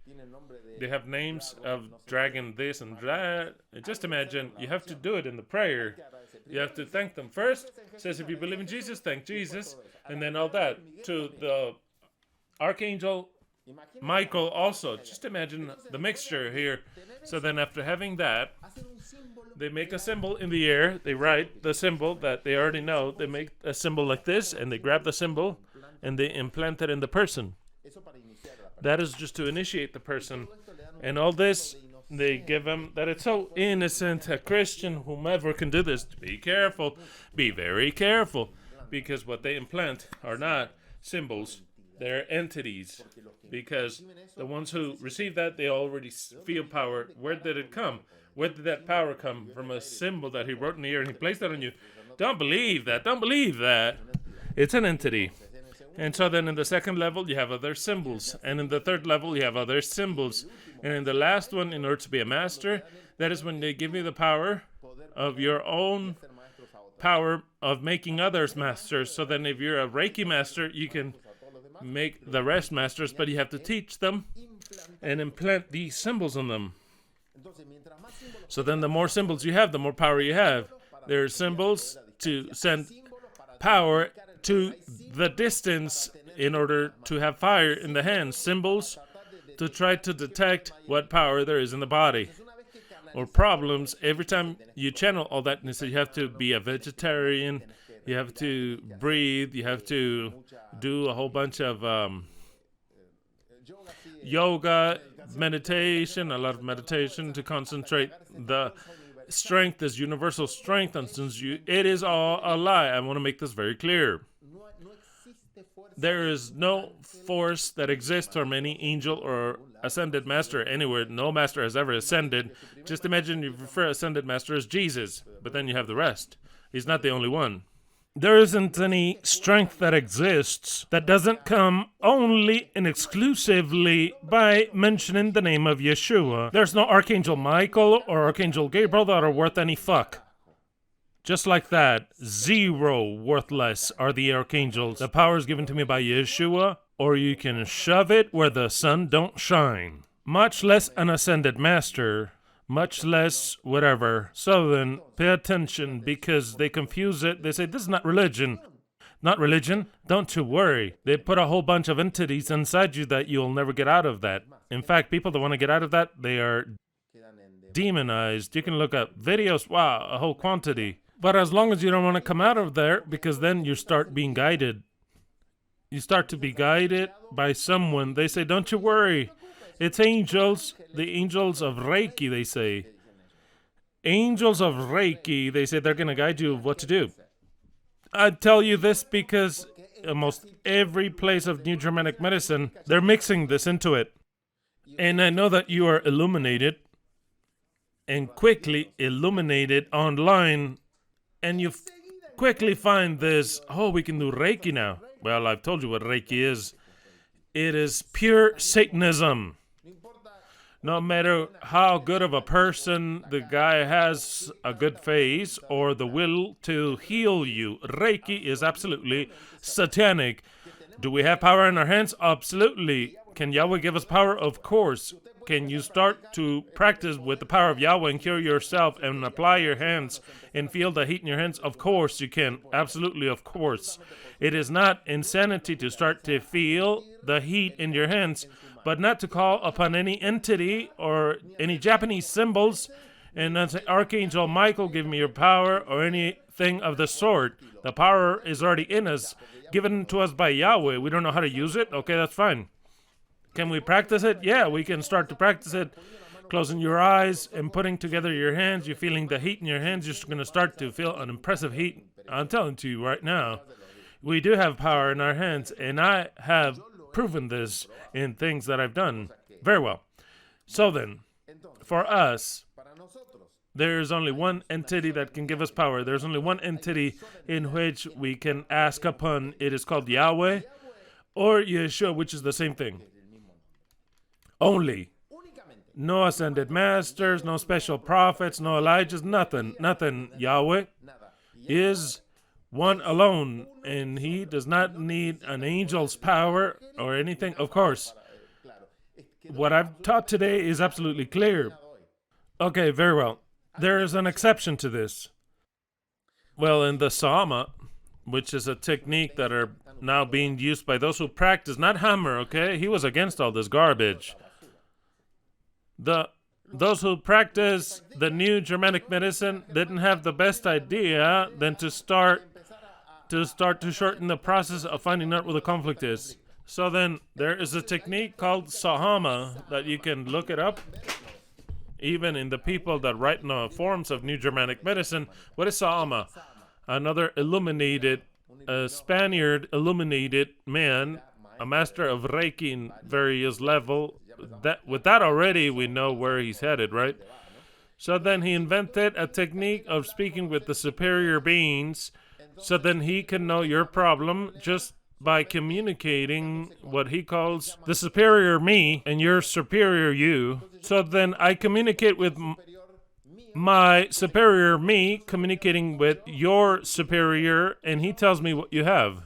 they have names of dragon this and that. Just imagine you have to do it in the prayer. You have to thank them first. It says if you believe in Jesus, thank Jesus, and then all that to the archangel Michael also. Just imagine the mixture here. So then after having that, they make a symbol in the air. They write the symbol that they already know. They make a symbol like this, and they grab the symbol, and they implant it in the person. That is just to initiate the person. And all this, they give them that it's so innocent. A Christian, whomever can do this, be careful. Be very careful. Because what they implant are not symbols. They're entities. Because the ones who receive that, they already feel power. Where did it come? Where did that power come? From a symbol that he wrote in the air and he placed that on you. Don't believe that. Don't believe that. It's an entity. And so then in the second level, you have other symbols. And in the third level, you have other symbols. And in the last one, in order to be a master, that is when they give you the power of your own power of making others masters. So then if you're a Reiki master, you can make the rest masters, but you have to teach them and implant these symbols on them. So then the more symbols you have, the more power you have. There are symbols to send power to the distance in order to have fire in the hands. Symbols to try to detect what power there is in the body. Or problems. Every time you channel all that, so you have to be a vegetarian, you have to breathe, you have to do a whole bunch of yoga, meditation, a lot of meditation to concentrate. The strength is universal strength, and since it is all a lie. I want to make this very clear. There is no force that exists from any angel or ascended master anywhere. No master has ever ascended. Just imagine you refer ascended master as Jesus, but then you have the rest. He's not the only one. There isn't any strength that exists that doesn't come only and exclusively by mentioning the name of Yeshua. There's no Archangel Michael or Archangel Gabriel that are worth any fuck. Just like that, zero worthless are the archangels. The power is given to me by Yeshua, or you can shove it where the sun don't shine. Much less an ascended master, much less whatever. So then, pay attention, because they confuse it. They say, this is not religion. Not religion? Don't you worry. They put a whole bunch of entities inside you that you'll never get out of that. In fact, people that want to get out of that, they are demonized. You can look up videos, wow, a whole quantity. But as long as you don't want to come out of there, because then you start being guided. You start to be guided by someone. They say, don't you worry. It's angels, the angels of Reiki, they say. Angels of Reiki, they say they're going to guide you of what to do. I tell you this because almost every place of New Germanic medicine, they're mixing this into it. And I know that you are illuminated and quickly illuminated online, and you quickly find this, we can do Reiki now. Well, I've told you what Reiki is. It is pure Satanism. No matter how good of a person the guy has a good face or the will to heal you, Reiki is absolutely satanic. Do we have power in our hands? Absolutely. Can Yahweh give us power? Of course. Can you start to practice with the power of Yahweh and cure yourself and apply your hands and feel the heat in your hands? Of course you can. Absolutely, of course. It is not insanity to start to feel the heat in your hands, but not to call upon any entity or any Japanese symbols and not say, Archangel Michael, give me your power, or anything of the sort. The power is already in us, given to us by Yahweh. We don't know how to use it? Okay, that's fine. Can we practice it? Yeah, we can start to practice it. Closing your eyes and putting together your hands. You're feeling the heat in your hands. You're going to start to feel an impressive heat. I'm telling to you right now, we do have power in our hands, and I have proven this in things that I've done. Very well. So then, for us, there is only one entity that can give us power. There's only one entity in which we can ask upon. It is called Yahweh or Yeshua, which is the same thing. Only. No ascended masters, no special prophets, no Elijahs, nothing. Yahweh is one alone, and he does not need an angel's power or anything. Of course, what I've taught today is absolutely clear. Okay, very well. There is an exception to this. Well, in the Shemah, which is a technique that are now being used by those who practice, not Hammer, okay? He was against all this garbage. Those who practice the new Germanic medicine didn't have the best idea than to start to shorten the process of finding out where the conflict is. So then there is a technique called Shemah that you can look it up. Even in the people that write in the forms of New Germanic medicine, what is Shemah? Another illuminated, Spaniard illuminated man, a master of Reiki in various level. With that already, we know where he's headed, right? So then he invented a technique of speaking with the superior beings, so then he can know your problem just by communicating what he calls the superior me and your superior you. So then I communicate with my superior me, communicating with your superior, and he tells me what you have.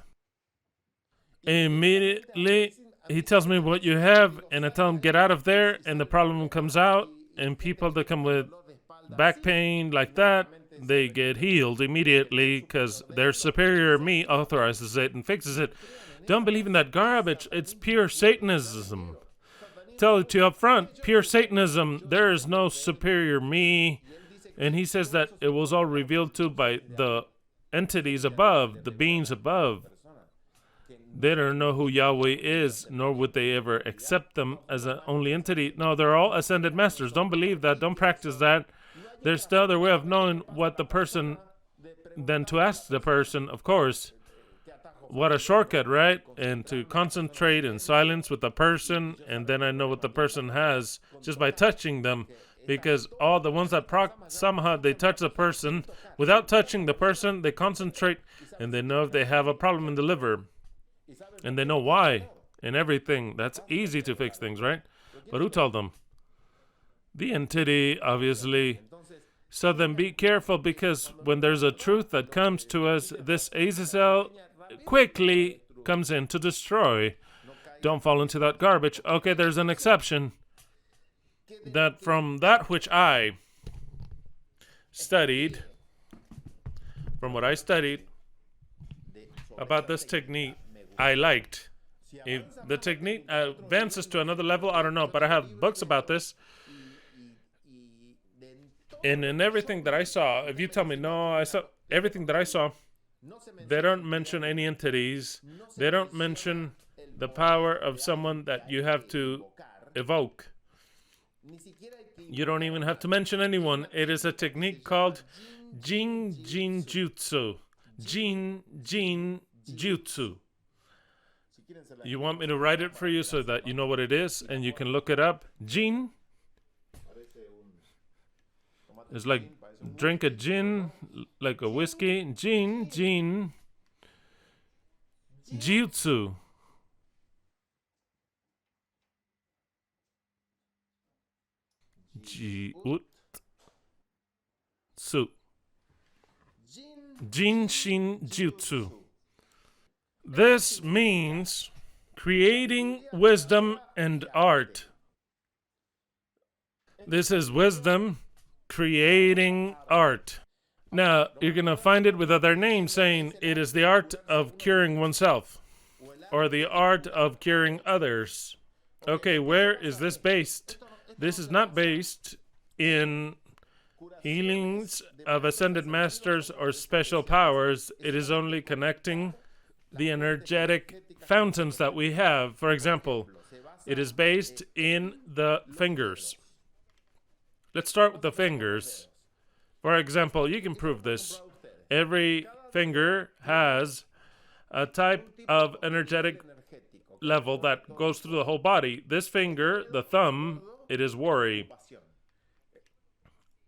Immediately, he tells me what you have, and I tell him, get out of there, and the problem comes out, and people that come with back pain like that, they get healed immediately because their superior me authorizes it and fixes it. Don't believe in that garbage. It's pure Satanism. Tell it to you up front. Pure Satanism. There is no superior me. And he says that it was all revealed to by the entities above, the beings above. They don't know who Yahweh is, nor would they ever accept them as an only entity. No, they're all ascended masters. Don't believe that. Don't practice that. There's still other way of knowing what the person, than to ask the person, of course. What a shortcut, right? And to concentrate in silence with the person, and then I know what the person has just by touching them. Because all the ones that somehow they touch the person, without touching the person, they concentrate, and they know if they have a problem in the liver. And they know why, and everything. That's easy to fix things, right? But who told them? The entity, obviously. So then be careful, because when there's a truth that comes to us, this Azazel quickly comes in to destroy. Don't fall into that garbage. Okay, there's an exception. That from that which I studied, from what I studied about this technique, I liked. If the technique advances to another level, I don't know, but I have books about this. And in everything that I saw, if you tell me, no, I saw everything that I saw, they don't mention any entities. They don't mention the power of someone that you have to evoke. You don't even have to mention anyone. It is a technique called Jin Jutsu. Jin Jutsu. You want me to write it for you so that you know what it is and you can look it up? Jin. It's like drink a gin, like a whiskey. Gin, jiutsu. Jiutsu. Jin Shin Jutsu. This means creating wisdom and art. This is wisdom creating art. Now, you're going to find it with other names saying it is the art of curing oneself or the art of curing others. Okay, where is this based? This is not based in healings of ascended masters or special powers. It is only connecting the energetic fountains that we have. For example, it is based in the fingers. Let's start with the fingers. For example, you can prove this. Every finger has a type of energetic level that goes through the whole body. This finger, the thumb, it is worry.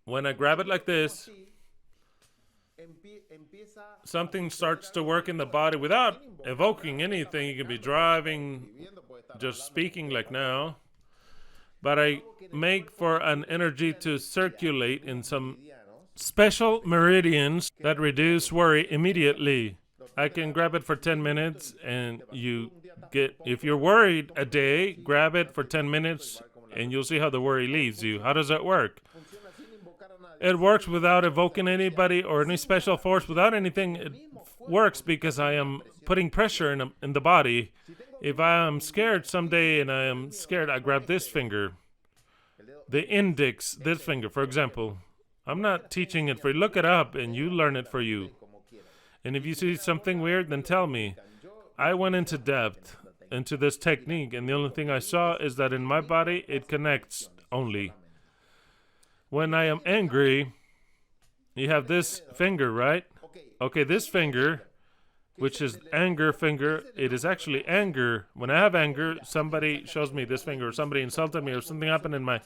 When I grab it like this, something starts to work in the body without evoking anything. You can be driving, just speaking like now. But I make for an energy to circulate in some special meridians that reduce worry immediately. I can grab it for 10 minutes and you get, if you're worried a day, grab it for 10 minutes and you'll see how the worry leaves you. How does that work? It works without evoking anybody or any special force, without anything. It works because I am putting pressure in the body. If I am scared someday and I am scared, I grab this finger. The index, this finger, for example. I'm not teaching it for you. Look it up and you learn it for you. And if you see something weird, then tell me. I went into depth into this technique, and the only thing I saw is that in my body, it connects only. When I am angry, you have this finger, right? Okay, this finger, which is anger finger, it is actually anger. When I have anger, somebody shows me this finger, or somebody insulted me, or something happened in my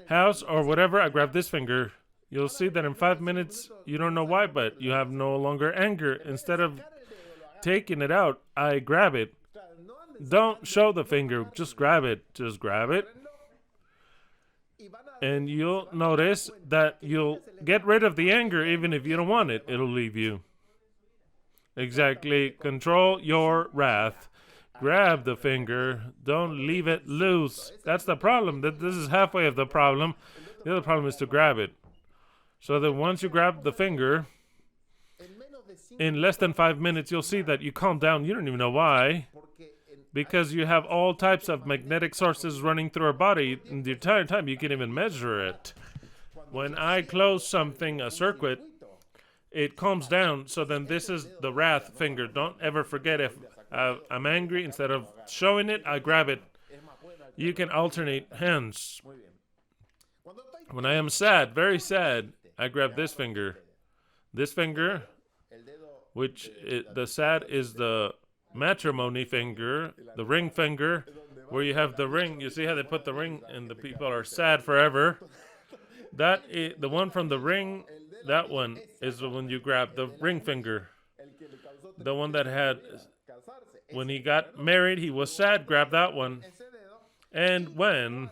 house, or whatever, I grab this finger. You'll see that in 5 minutes, you don't know why, but you have no longer anger. Instead of taking it out, I grab it. Don't show the finger, just grab it. Just grab it. And you'll notice that you'll get rid of the anger even if you don't want it. It'll leave you. Exactly. Control your wrath. Grab the finger. Don't leave it loose. That's the problem. This is halfway of the problem. The other problem is to grab it. So that once you grab the finger, in less than 5 minutes, you'll see that you calm down. You don't even know why. Because you have all types of magnetic sources running through our body. And the entire time, you can even measure it. When I close something, a circuit, it calms down. So then this is the wrath finger. Don't ever forget, if I'm angry, instead of showing it, I grab it. You can alternate hands. When I am sad, very sad, I grab this finger. This finger, which the sad is the matrimony finger, the ring finger, where you have the ring. You see how they put the ring and the people are sad forever. That is, the one from the ring, that one is the one you grab, the ring finger. The one that had, when he got married, he was sad, grab that one. And when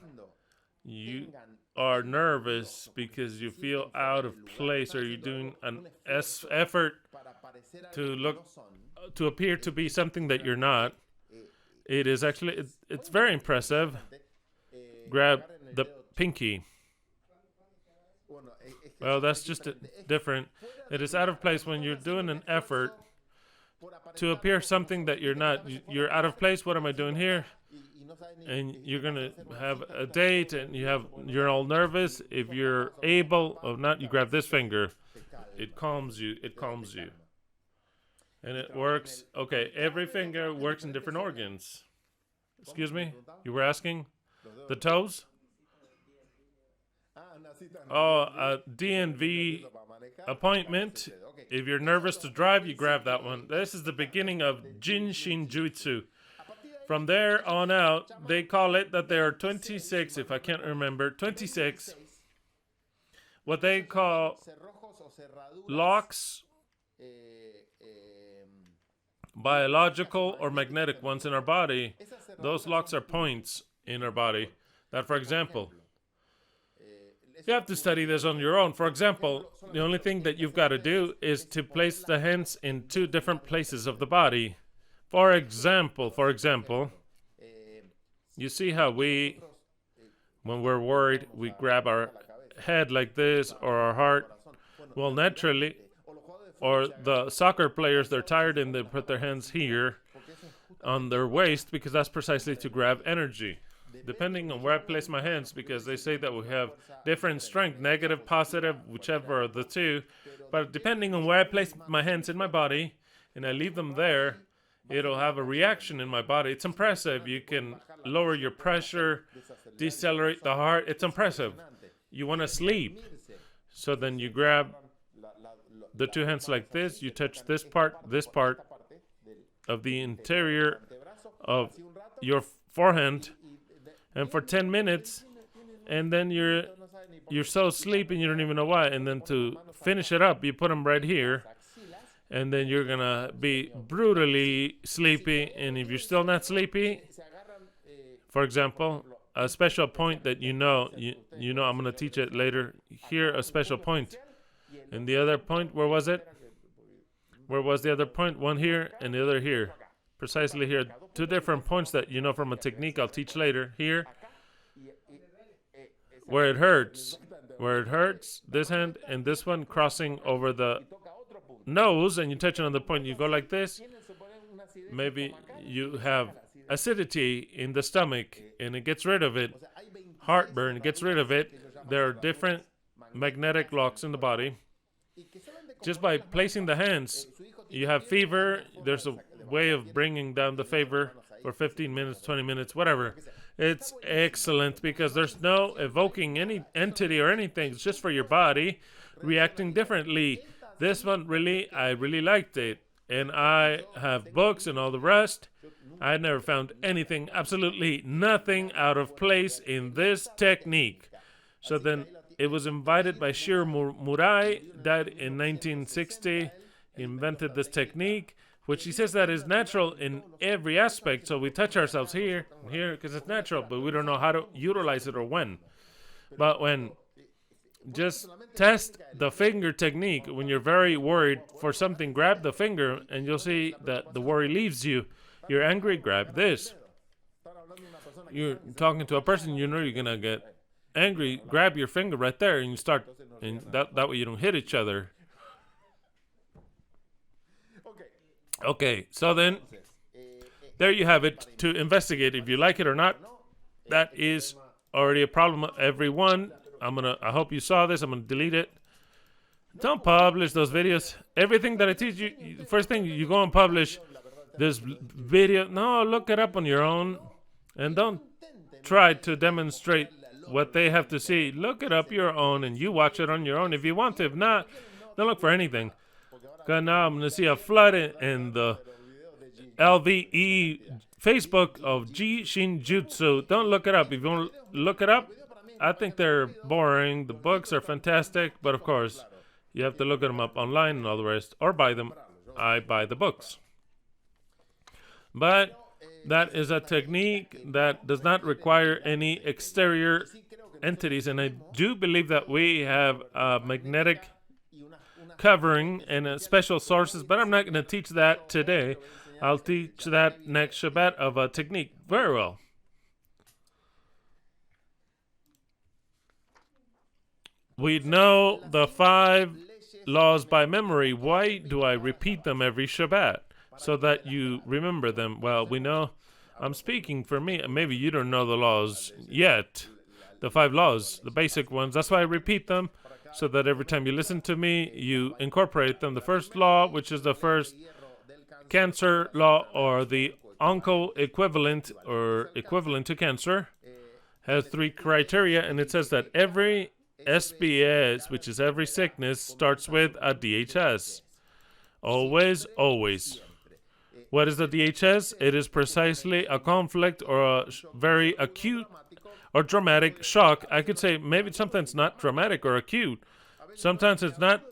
you are nervous because you feel out of place, or you're doing an effort to appear to be something that you're not, it is actually, it's very impressive. Grab the pinky. Well, that's just different. It is out of place when you're doing an effort to appear something that you're not. You're out of place. What am I doing here? And you're going to have a date and you're all nervous. If you're able or not, you grab this finger. It calms you. It calms you. And it works. Okay, every finger works in different organs. Excuse me? You were asking? The toes? Oh, a DNV appointment. If you're nervous to drive, you grab that one. This is the beginning of Jin Shin Jutsu. From there on out, they call it that there are 26, if I can't remember, 26 what they call locks, biological or magnetic ones in our body. Those locks are points in our body that, for example, you have to study this on your own. For example, the only thing that you've got to do is to place the hands in two different places of the body. For example, you see how when we're worried, we grab our head like this or our heart. Well, naturally, or the soccer players, they're tired and they put their hands here on their waist because that's precisely to grab energy. Depending on where I place my hands, because they say that we have different strength, negative, positive, whichever of the two. But depending on where I place my hands in my body and I leave them there, it'll have a reaction in my body. It's impressive. You can lower your pressure, decelerate the heart. It's impressive. You want to sleep. So then you grab the two hands like this. You touch this part of the interior of your forehand, and for 10 minutes, and then you're so sleepy you don't even know why. And then to finish it up, you put them right here, and then you're gonna be brutally sleepy. And if you're still not sleepy, for example, a special point that you know I'm gonna teach it later. Here, a special point, and the other point, where was it? Where was the other point? One here and the other here. Precisely here. Two different points that you know from a technique I'll teach later. Here, where it hurts. Where it hurts, this hand and this one crossing over the nose, and you touch another point. You go like this. Maybe you have acidity in the stomach, and it gets rid of it. Heartburn, gets rid of it. There are different magnetic locks in the body. Just by placing the hands, you have fever. There's a way of bringing down the fever for 15 minutes, 20 minutes, whatever. It's excellent because there's no evoking any entity or anything. It's just for your body reacting differently. This one, I really liked it. And I have books and all the rest. I never found anything, absolutely nothing out of place in this technique. So then it was invited by Shiro Murai, died in 1960. He invented this technique, which he says that is natural in every aspect. So we touch ourselves here, because it's natural, but we don't know how to utilize it or when. But when just test the finger technique. When you're very worried for something, grab the finger and you'll see that the worry leaves you. You're angry, grab this. You're talking to a person, you know you're going to get angry, grab your finger right there and you start, and that way you don't hit each other. Okay, so then there you have it to investigate if you like it or not. That is already a problem of everyone. I hope you saw this. I'm gonna delete it. Don't publish those videos. Everything that I teach you, first thing you go and publish this video. No, look it up on your own, and don't try to demonstrate what they have to see. Look it up your own, and you watch it on your own if you want to. If not, don't look for anything. Because now I'm gonna see a flood in the LVE Facebook of Ji Shinjutsu. Don't look it up. If you want to look it up, I think they're boring. The books are fantastic, but of course, you have to look them up online and all the rest, or buy them. I buy the books. But that is a technique that does not require any exterior entities, and I do believe that we have a magnetic covering and special sources, but I'm not going to teach that today. I'll teach that next Shabbat of a technique. Very well. We know the 5 laws by memory. Why do I repeat them every Shabbat? So that you remember them. Well, we know, I'm speaking for me. Maybe you don't know the laws yet. The 5 laws, the basic ones. That's why I repeat them, so that every time you listen to me, you incorporate them. The first law, which is the first cancer law, or the onco equivalent, or equivalent to cancer, has 3 criteria, and it says that every SBS, which is every sickness, starts with a DHS. Always, always. What is the DHS? It is precisely a conflict or a very acute or dramatic shock. I could say maybe something's not dramatic or acute. Sometimes it's not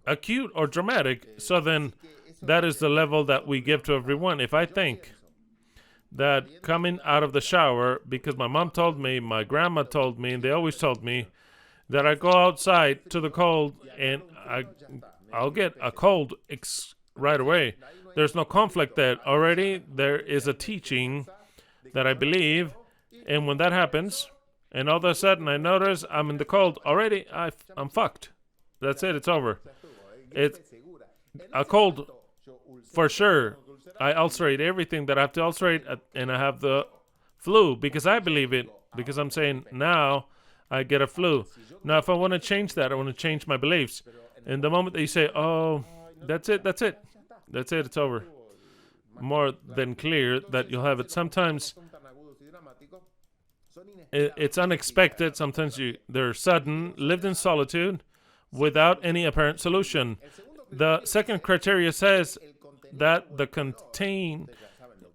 acute or dramatic. So then that is the level that we give to everyone. If I think that coming out of the shower, because my mom told me, my grandma told me, and they always told me that I go outside to the cold and I'll get a cold right away. There's no conflict there. Already there is a teaching that I believe, and when that happens, and all of a sudden I notice I'm in the cold, already I'm fucked. That's it, it's over. It's a cold for sure. I ulcerate everything that I have to ulcerate, and I have the flu because I believe it, because I'm saying now I get a flu. Now if I want to change that, I want to change my beliefs. And the moment that you say, oh, that's it, it's over. More than clear that you'll have it. Sometimes it's unexpected. Sometimes they're sudden, lived in solitude, without any apparent solution. The second criteria says that the contain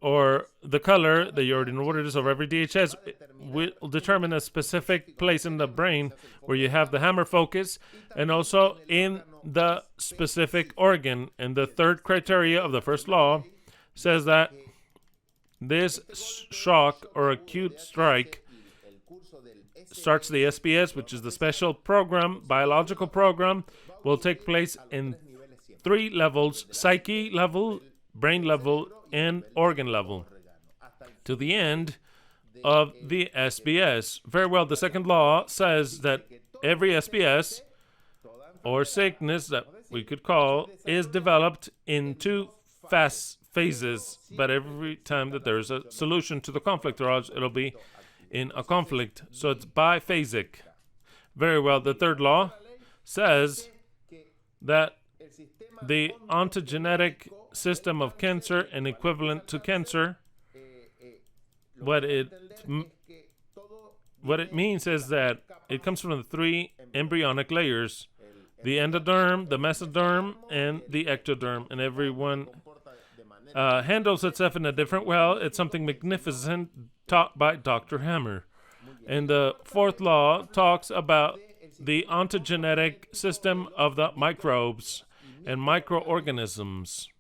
or the color, that you already know what it is, of every DHS will determine a specific place in the brain where you have the hammer focus, and also in the specific organ. And the third criteria of the first law says that this shock or acute strike starts the SBS, which is the special program, biological program, will take place in 3 levels: psyche level, brain level, and organ level, to the end of the SBS. Very well, the second law says that every SBS, or sickness that we could call, is developed in 2 fast phases, but every time that there's a solution to the conflict, or else it'll be in a conflict. So it's biphasic. Very well, the third law says that the ontogenetic system of cancer and equivalent to cancer, what it means is that it comes from the 3 embryonic layers: the endoderm, the mesoderm, and the ectoderm. And everyone handles itself in a different way. It's something magnificent taught by Dr. Hammer. And the fourth law talks about the ontogenetic system of the microbes and microorganisms.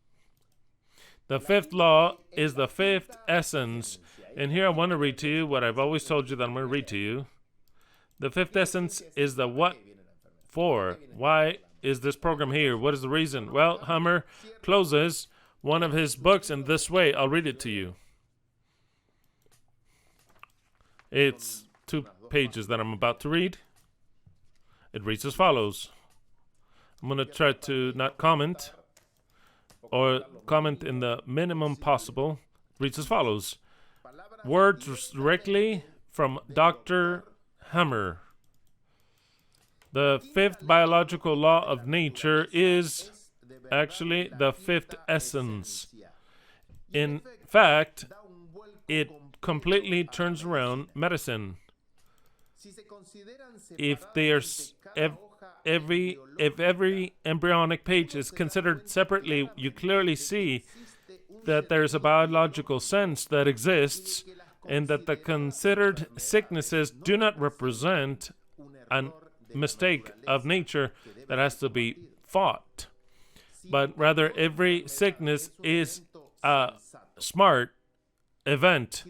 The fifth law is the fifth essence. And here I want to read to you what I've always told you that I'm going to read to you. The fifth essence is the what for. Why is this program here? What is the reason? Well, Hammer closes one of his books in this way. I'll read it to you. It's 2 pages that I'm about to read. It reads as follows. I'm going to try to not comment, or comment in the minimum possible. It reads as follows. Words directly from Dr. Hammer. The fifth biological law of nature is actually the fifth essence. In fact, it completely turns around medicine. If every embryonic page is considered separately, you clearly see that there's a biological sense that exists, and that the considered sicknesses do not represent a mistake of nature that has to be fought, but rather every sickness is a smart event.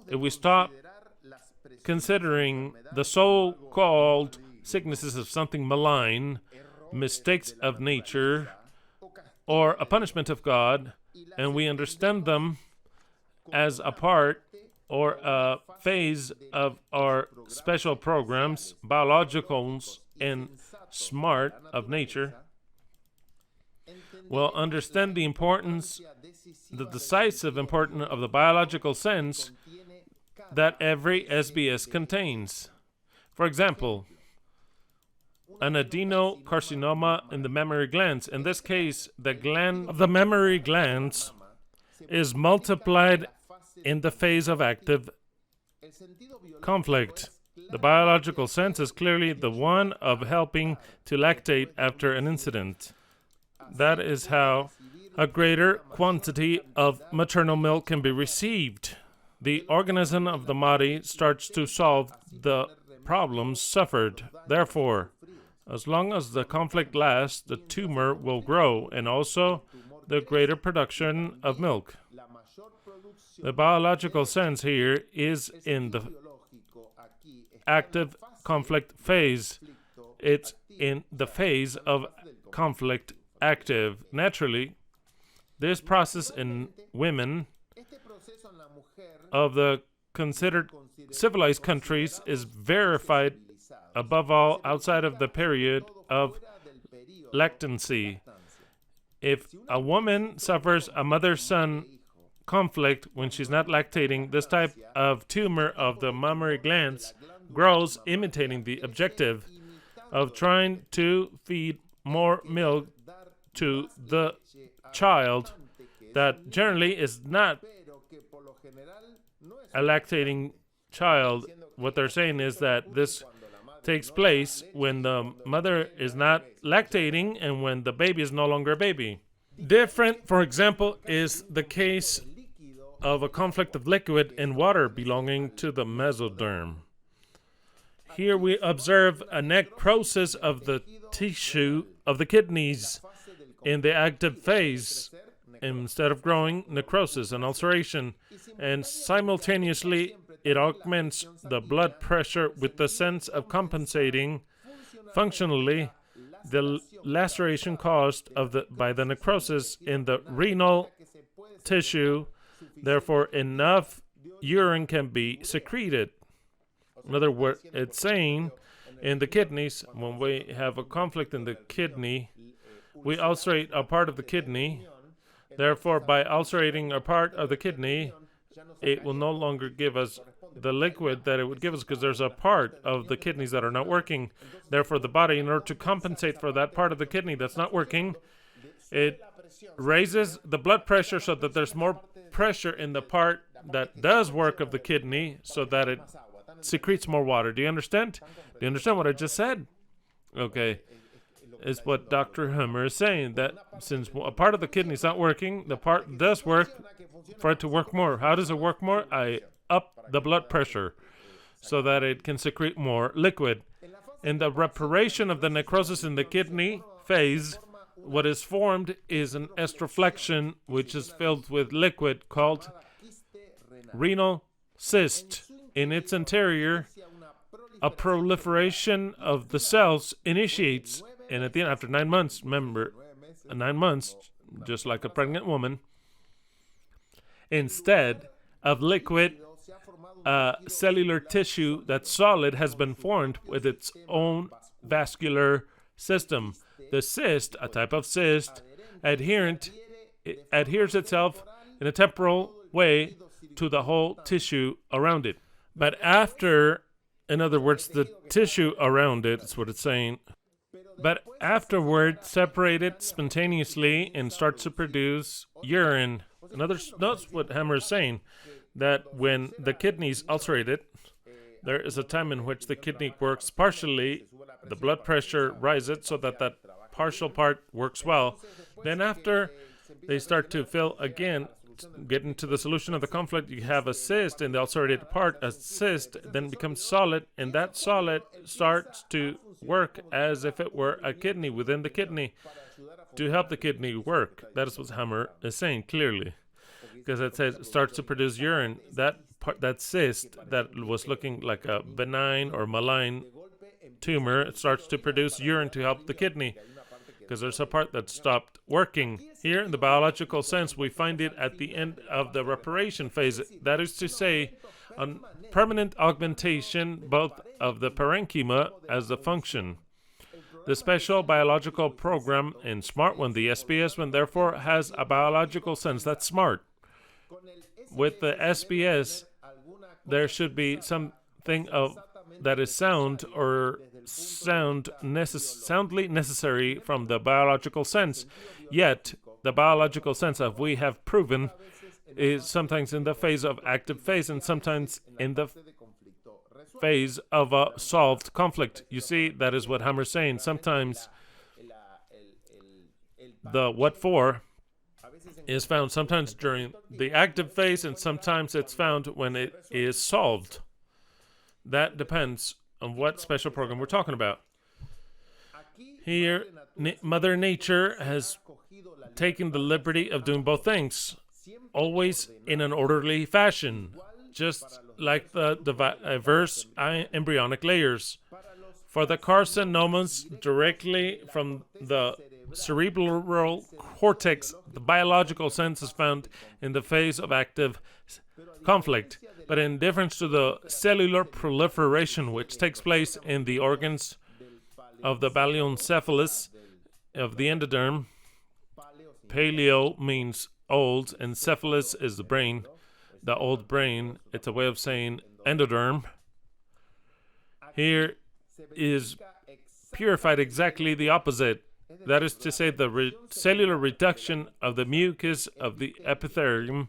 If we stop considering the so-called sicknesses of something malign, mistakes of nature, or a punishment of God, and we understand them as a part or a phase of our special programs, biologicals and smart of nature, we'll understand the importance, the decisive importance of the biological sense that every SBS contains. For example, an adenocarcinoma in the mammary glands. In this case, the gland of the mammary glands is multiplied in the phase of active conflict. The biological sense is clearly the one of helping to lactate after an incident. That is how a greater quantity of maternal milk can be received. the organism of the body starts to solve the problems suffered. Therefore, as long as the conflict lasts, the tumor will grow and also the greater production of milk. The biological sense here is in the active conflict phase. It's in the phase of conflict active. Naturally, this process in women of the considered civilized countries is verified above all outside of the period of lactancy. If a woman suffers a mother-son conflict when she's not lactating, this type of tumor of the mammary glands grows, imitating the objective of trying to feed more milk to the child that generally is not a lactating child. What they're saying is that this takes place when the mother is not lactating and when the baby is no longer a baby. Different, for example, is the case of a conflict of liquid and water belonging to the mesoderm. Here we observe a necrosis of the tissue of the kidneys in the active phase. Instead of growing, necrosis and ulceration, and simultaneously it augments the blood pressure with the sense of compensating functionally the laceration caused by the necrosis in the renal tissue. Therefore, enough urine can be secreted. In other words, it's saying in the kidneys, when we have a conflict in the kidney, we ulcerate a part of the kidney. Therefore, by ulcerating a part of the kidney, it will no longer give us the liquid that it would give us because there's a part of the kidneys that are not working. Therefore, the body, in order to compensate for that part of the kidney that's not working, it raises the blood pressure so that there's more pressure in the part that does work of the kidney so that it secretes more water. Do you understand? Do you understand what I just said? Okay. Is what Dr. Hammer is saying, that since a part of the kidney is not working, the part does work for it to work more. How does it work more? I up the blood pressure so that it can secrete more liquid. In the reparation of the necrosis in the kidney phase, what is formed is an estroflexion, which is filled with liquid called renal cyst. In its interior, a proliferation of the cells initiates. And at the end, after 9 months, remember, 9 months, just like a pregnant woman, instead of liquid, cellular tissue that's solid has been formed with its own vascular system. The cyst, a type of cyst, adheres itself in a temporal way to the whole tissue around it. But after, in other words, the tissue around it, that's what it's saying, but afterward separated spontaneously and starts to produce urine. That's what Hammer is saying, that when the kidney is ulcerated, there is a time in which the kidney works partially, the blood pressure rises so that that partial part works well. Then after they start to fill again, get into the solution of the conflict, you have a cyst in the ulcerated part. A cyst then becomes solid, and that solid starts to work as if it were a kidney within the kidney to help the kidney work. That is what Hammer is saying clearly, because it says it starts to produce urine. That cyst that was looking like a benign or malign tumor, it starts to produce urine to help the kidney, because there's a part that stopped working. Here, in the biological sense, we find it at the end of the reparation phase. That is to say, a permanent augmentation both of the parenchyma as the function. The special biological program in SMART one, the SBS one, therefore has a biological sense. That's SMART. With the SBS, there should be something that is sound or soundly necessary from the biological sense. Yet, the biological sense, as we have proven, is sometimes in the phase of active phase and sometimes in the phase of a solved conflict. You see, that is what Hammer's saying. Sometimes the what for is found sometimes during the active phase, and sometimes it's found when it is solved. That depends on what special program we're talking about. Here, Mother Nature has taken the liberty of doing both things, always in an orderly fashion, just like the diverse embryonic layers. For the carcinomas directly from the cerebral cortex, the biological sense is found in the phase of active conflict. But in difference to the cellular proliferation, which takes place in the organs of the baliocephalus of the endoderm, paleo means old, and cephalus is the brain, the old brain. It's a way of saying endoderm. Here is purified exactly the opposite. That is to say, the cellular reduction of the mucus of the epithelium,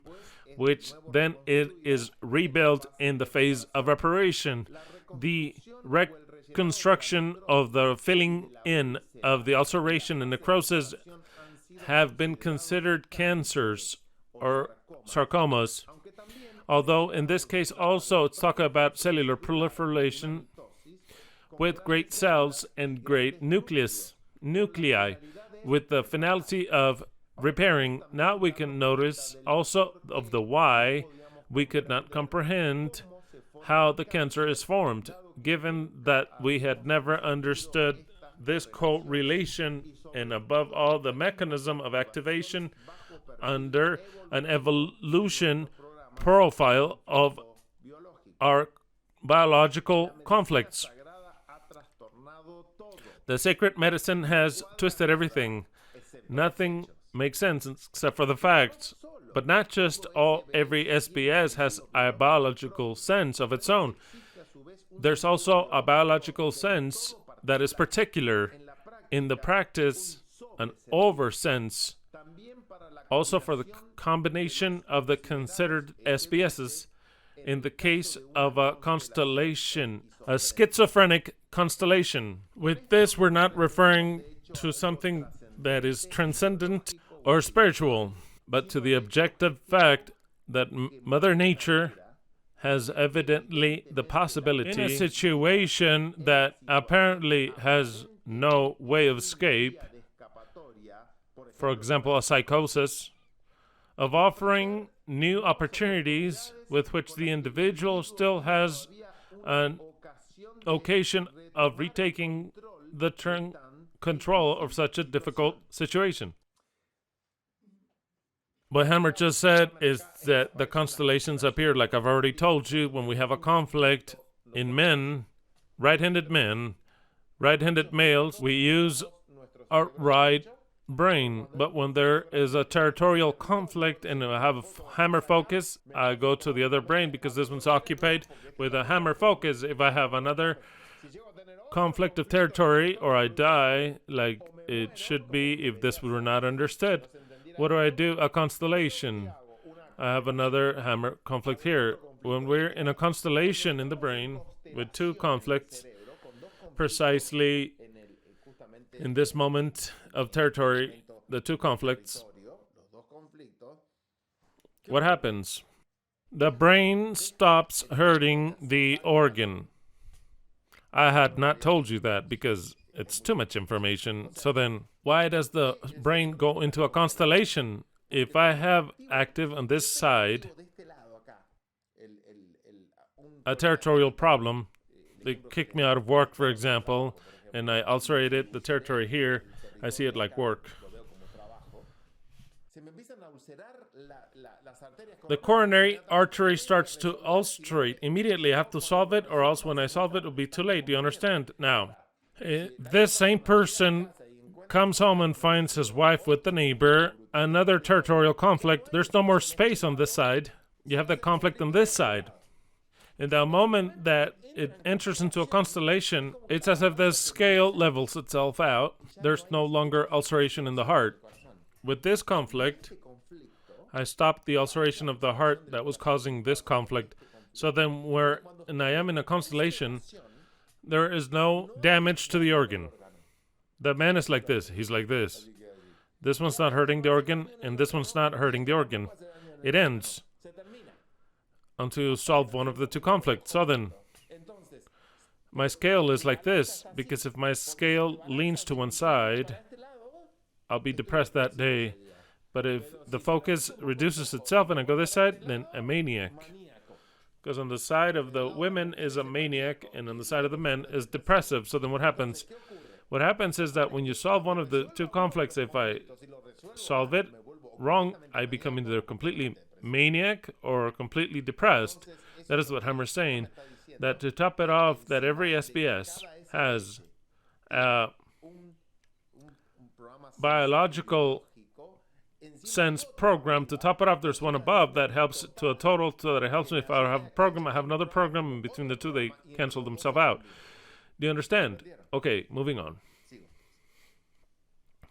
which then it is rebuilt in the phase of reparation. The reconstruction of the filling in of the ulceration and necrosis have been considered cancers or sarcomas. Although in this case also it's talking about cellular proliferation with great cells and great nuclei, with the finality of repairing. Now we can notice also of the why we could not comprehend how the cancer is formed, given that we had never understood this correlation and above all the mechanism of activation under an evolution profile of our biological conflicts. The sacred medicine has twisted everything. Nothing makes sense except for the facts. But not just every SBS has a biological sense of its own. There's also a biological sense that is particular. In the practice, an over-sense. Also for the combination of the considered SBSs. In the case of a constellation, a schizophrenic constellation. With this, we're not referring to something that is transcendent or spiritual, but to the objective fact that Mother Nature has evidently the possibility, in a situation that apparently has no way of escape, for example, a psychosis, of offering new opportunities with which the individual still has an occasion of retaking the control of such a difficult situation. What Hammer just said is that the constellations appear, like I've already told you, when we have a conflict in men, right-handed males, we use our right brain. But when there is a territorial conflict and I have a hammer focus, I go to the other brain because this one's occupied with a hammer focus. If I have another conflict of territory or I die, like it should be if this were not understood, what do? A constellation. I have another hammer conflict here. When we're in a constellation in the brain with two conflicts, precisely in this moment of territory, the two conflicts, what happens? The brain stops hurting the organ. I had not told you that because it's too much information. So then, why does the brain go into a constellation? If I have active on this side a territorial problem, they kick me out of work, for example, and I ulcerated the territory here, I see it like work. The coronary artery starts to ulcerate. Immediately I have to solve it, or else when I solve it, it'll be too late. Do you understand? Now, this same person comes home and finds his wife with the neighbor, another territorial conflict. There's no more space on this side. You have the conflict on this side. In the moment that it enters into a constellation, it's as if the scale levels itself out. There's no longer ulceration in the heart. With this conflict, I stopped the ulceration of the heart that was causing this conflict. So then when I am in a constellation, there is no damage to the organ. The man is like this. He's like this. This one's not hurting the organ, and this one's not hurting the organ. It ends until you solve one of the two conflicts. So then, my scale is like this, because if my scale leans to one side, I'll be depressed that day. But if the focus reduces itself and I go this side, then a maniac. Because on the side of the women is a maniac, and on the side of the men is depressive. So then what happens? What happens is that when you solve one of the two conflicts, if I solve it wrong, I become either completely maniac or completely depressed. That is what Hammer's saying. That to top it off, that every SBS has a biological sense program. To top it off, there's one above that helps to a total, so that it helps me if I have a program, I have another program, and between the two, they cancel themselves out. Do you understand? Okay, moving on.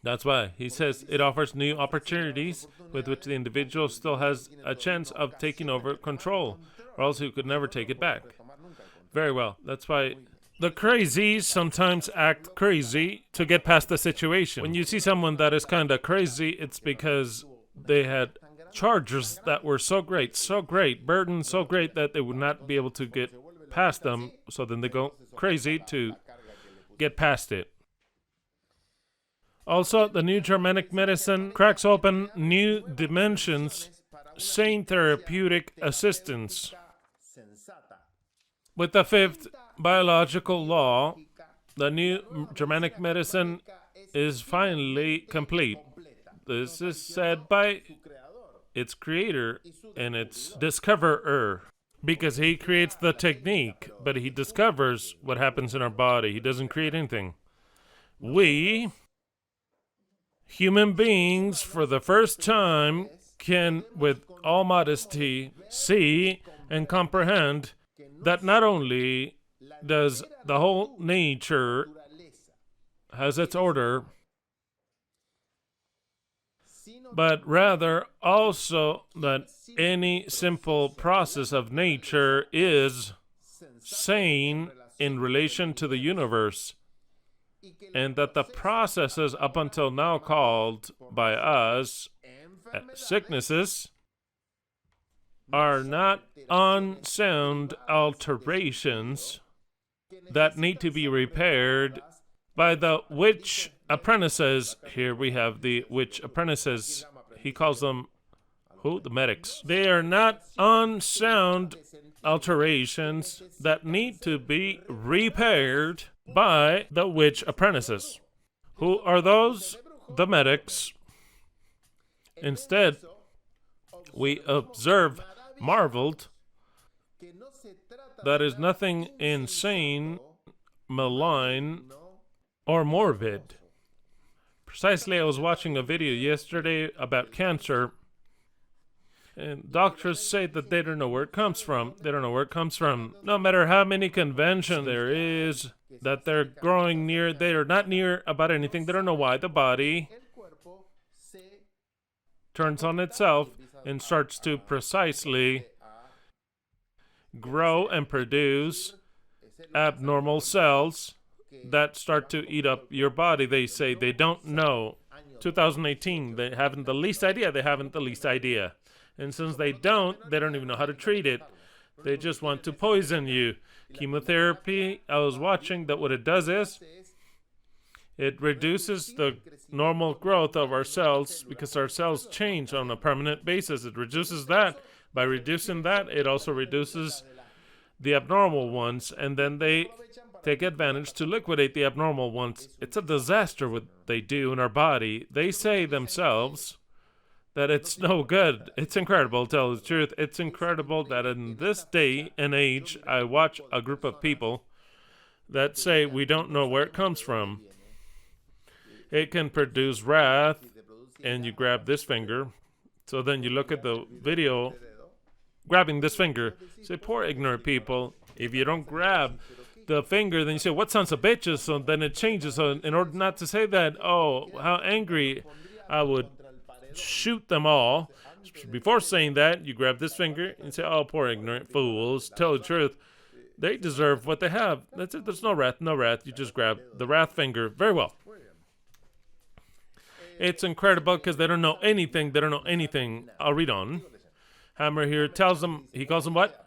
That's why he says it offers new opportunities with which the individual still has a chance of taking over control, or else he could never take it back. Very well. That's why the crazies sometimes act crazy to get past the situation. When you see someone that is kind of crazy, it's because they had charges that were so great, burden so great that they would not be able to get past them, so then they go crazy to get past it. Also, the new Germanic medicine cracks open new dimensions, sane therapeutic assistance. With the fifth biological law, the new Germanic medicine is finally complete. This is said by its creator and its discoverer, because he creates the technique, but he discovers what happens in our body. He doesn't create anything. We, human beings, for the first time, can, with all modesty, see and comprehend that not only does the whole nature has its order, but rather also that any simple process of nature is sane in relation to the universe, and that the processes up until now called by us sicknesses are not unsound alterations that need to be repaired by the witch apprentices. Here we have the witch apprentices. He calls them, who? The medics. They are not unsound alterations that need to be repaired by the witch apprentices. Who are those? The medics. Instead, we observe, marveled, that is nothing insane, malign, or morbid. Precisely, I was watching a video yesterday about cancer, and doctors say that they don't know where it comes from. They don't know where it comes from. No matter how many conventions there is that they're growing near, they are not near about anything. They don't know why the body turns on itself and starts to precisely grow and produce abnormal cells that start to eat up your body. They say they don't know. 2018, they haven't the least idea. They haven't the least idea. And since they don't even know how to treat it. They just want to poison you. Chemotherapy, I was watching that what it does is it reduces the normal growth of our cells because our cells change on a permanent basis. It reduces that. By reducing that, it also reduces the abnormal ones, and then they take advantage to liquidate the abnormal ones. It's a disaster what they do in our body. They say themselves that it's no good. It's incredible, to tell the truth. It's incredible that in this day and age, I watch a group of people that say we don't know where it comes from. It can produce wrath, and you grab this finger. So then you look at the video, grabbing this finger. Say, poor ignorant people. If you don't grab the finger, then you say, what sons of bitches? So then it changes. So in order not to say that, oh, how angry, I would shoot them all. Before saying that, you grab this finger and say, oh, poor ignorant fools. Tell the truth. They deserve what they have. That's it. There's no wrath, no wrath. You just grab the wrath finger. Very well. It's incredible because they don't know anything. They don't know anything. I'll read on. Hammer here tells them, he calls them what?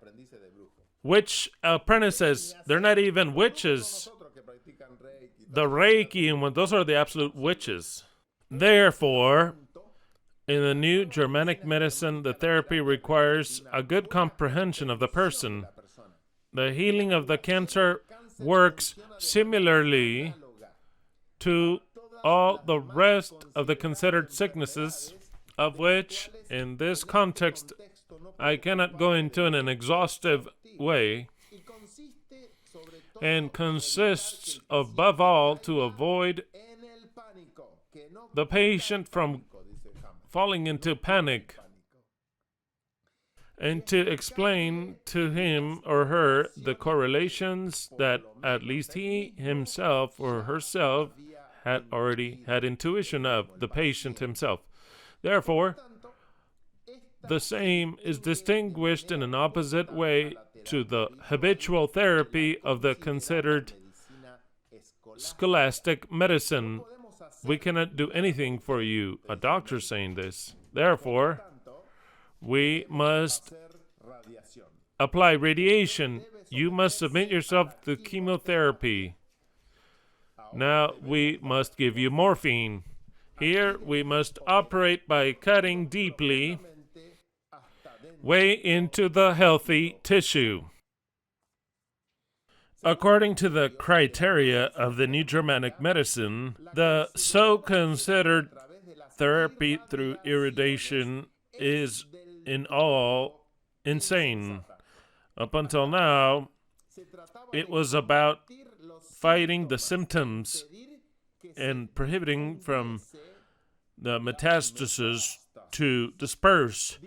Witch apprentices. They're not even witches. The Reiki and what, those are the absolute witches. Therefore, in the new Germanic medicine, the therapy requires a good comprehension of the person. The healing of the cancer works similarly to all the rest of the considered sicknesses, of which, in this context, I cannot go into in an exhaustive way, and consists above all to avoid the patient from falling into panic, and to explain to him or her the correlations that at least he himself or herself had already had intuition of, the patient himself. Therefore, the same is distinguished in an opposite way to the habitual therapy of the considered scholastic medicine. We cannot do anything for you. A doctor saying this. Therefore, we must apply radiation. You must submit yourself to chemotherapy. Now we must give you morphine. Here we must operate by cutting deeply way into the healthy tissue. According to the criteria of the New Germanic medicine, the so-considered therapy through irradiation is in all insane. Up until now, it was about fighting the symptoms and prohibiting from the metastasis to disperse,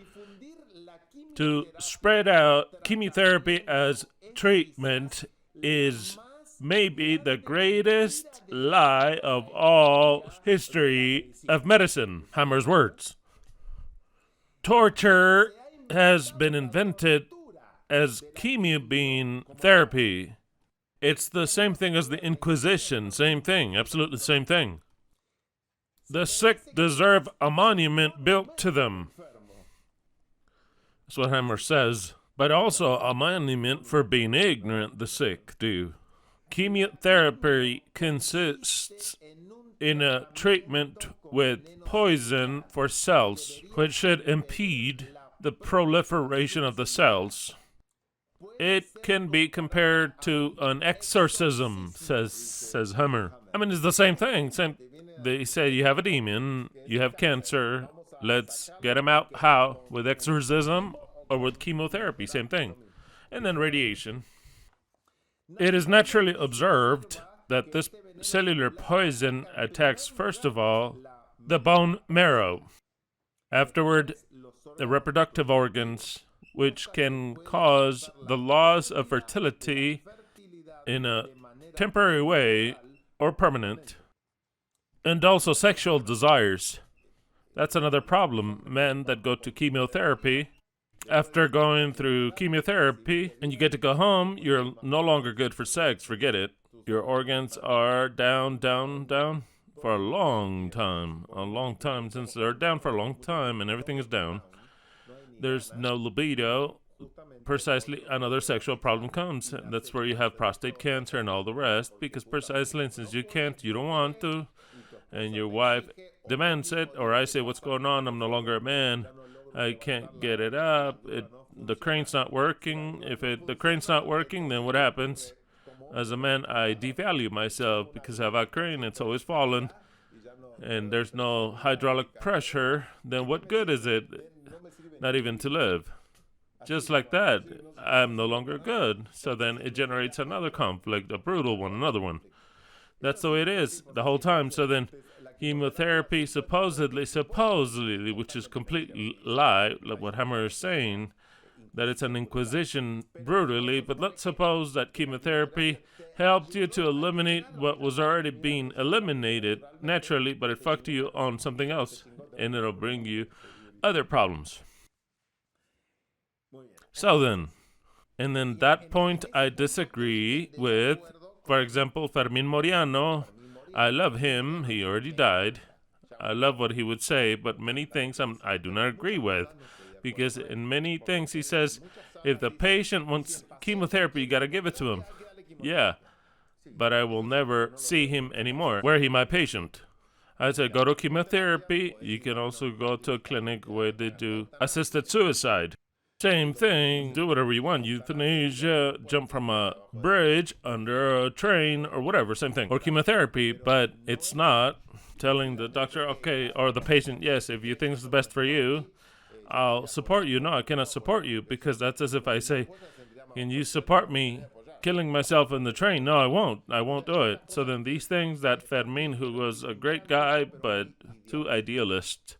to spread out. Chemotherapy as treatment is maybe the greatest lie of all history of medicine. Hammer's words. Torture has been invented as chemo being therapy. It's the same thing as the Inquisition. Same thing. Absolutely the same thing. The sick deserve a monument built to them. That's what Hammer says. But also a monument for being ignorant, the sick do. Chemotherapy consists in a treatment with poison for cells, which should impede the proliferation of the cells. It can be compared to an exorcism, says Hammer. I mean, it's the same thing. They say you have a demon, you have cancer, let's get him out. How? With exorcism or with chemotherapy? Same thing. And then radiation. It is naturally observed that this cellular poison attacks, first of all, the bone marrow. Afterward, the reproductive organs, which can cause the loss of fertility in a temporary way or permanent, and also sexual desires. That's another problem. Men that go to chemotherapy, after going through chemotherapy, and you get to go home, you're no longer good for sex. Forget it. Your organs are down for a long time. A long time. Since they're down for a long time and everything is down, there's no libido. Precisely, another sexual problem comes. That's where you have prostate cancer and all the rest, because precisely since you don't want to, and your wife demands it, or I say, what's going on? I'm no longer a man. I can't get it up. The crane's not working. If the crane's not working, then what happens? As a man, I devalue myself because I have a crane. It's always fallen, and there's no hydraulic pressure. Then what good is it? Not even to live. Just like that, I'm no longer good. So then it generates another conflict, a brutal one, another one. That's the way it is the whole time. So then chemotherapy supposedly, which is complete lie, like what Hammer is saying, that it's an inquisition brutally, but let's suppose that chemotherapy helped you to eliminate what was already being eliminated naturally, but it fucked you on something else, and it'll bring you other problems. So then, and then that point I disagree with, for example, Fermin Moriano. I love him. He already died. I love what he would say, but many things I do not agree with. Because in many things he says, if the patient wants chemotherapy, you got to give it to him. Yeah, but I will never see him anymore. Were he my patient? I said, go to chemotherapy. You can also go to a clinic where they do assisted suicide. Same thing. Do whatever you want. Euthanasia, jump from a bridge, under a train, or whatever. Same thing. Or chemotherapy, but it's not telling the doctor, okay, or the patient, yes, if you think it's the best for you, I'll support you. No, I cannot support you, because that's as if I say, can you support me killing myself in the train? No, I won't. I won't do it. So then these things that Fermin, who was a great guy, but too idealist,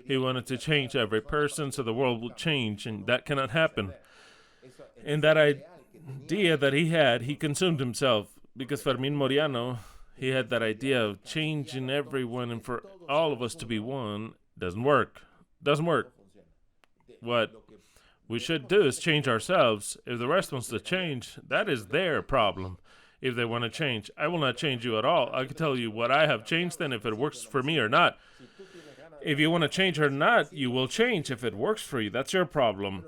he wanted to change every person so the world would change, and that cannot happen. And that idea that he had, he consumed himself, because Fermin Moriano, he had that idea of changing everyone and for all of us to be one. Doesn't work. Doesn't work. What we should do is change ourselves. If the rest wants to change, that is their problem. If they want to change, I will not change you at all. I can tell you what I have changed, then if it works for me or not. If you want to change or not, you will change if it works for you. That's your problem.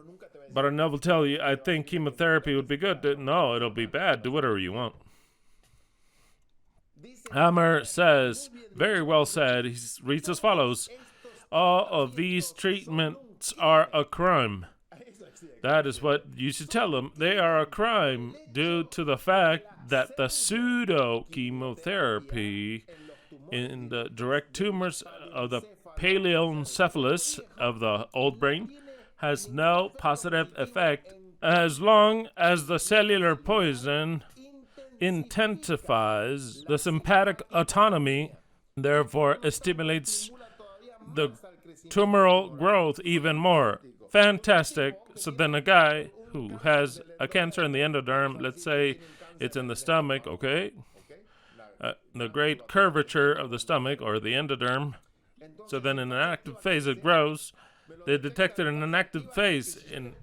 But I never tell you, I think chemotherapy would be good. No, it'll be bad. Do whatever you want. Hammer says, very well said, he reads as follows: all of these treatments are a crime. That is what you should tell them. They are a crime due to the fact that the pseudo-chemotherapy in the direct tumors of the paleoencephalus of the old brain has no positive effect as long as the cellular poison intensifies the sympathetic autonomy, therefore it stimulates the tumoral growth even more. Fantastic. So then a guy who has a cancer in the endoderm, let's say it's in the stomach, okay? The great curvature of the stomach or the endoderm. So then in an active phase it grows. They detect it in an active phase. And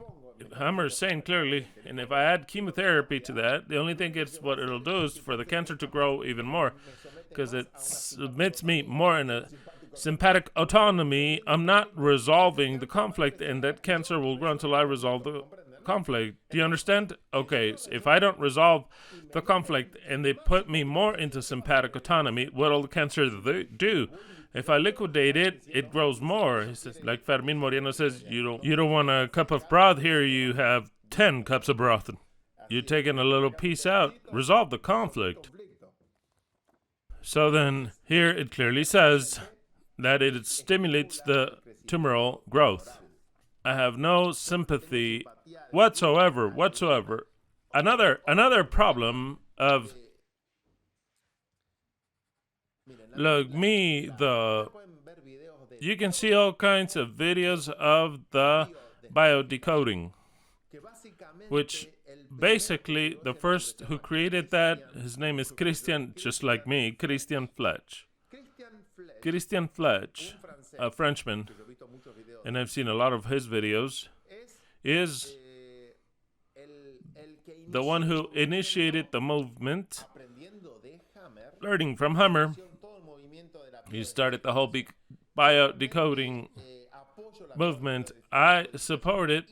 Hammer is saying clearly, and if I add chemotherapy to that, the only thing it's what it'll do is for the cancer to grow even more, because it submits me more in a sympathetic autonomy. I'm not resolving the conflict, and that cancer will grow until I resolve the conflict. Do you understand? Okay, so if I don't resolve the conflict and they put me more into sympathetic autonomy, what'll the cancer do? If I liquidate it, it grows more. He says, like Fermin Moreno says, you don't want a cup of broth here, you have 10 cups of broth. You're taking a little piece out. Resolve the conflict. So then, here it clearly says that it stimulates the tumoral growth. I have no sympathy whatsoever. Another problem of look, you can see all kinds of videos of the biodecoding, which basically the first who created that, his name is Christian, just like me, Christian Fletch. Christian Fletch, a Frenchman, and I've seen a lot of his videos, is the one who initiated the movement, learning from Hammer. He started the whole biodecoding movement. I support it,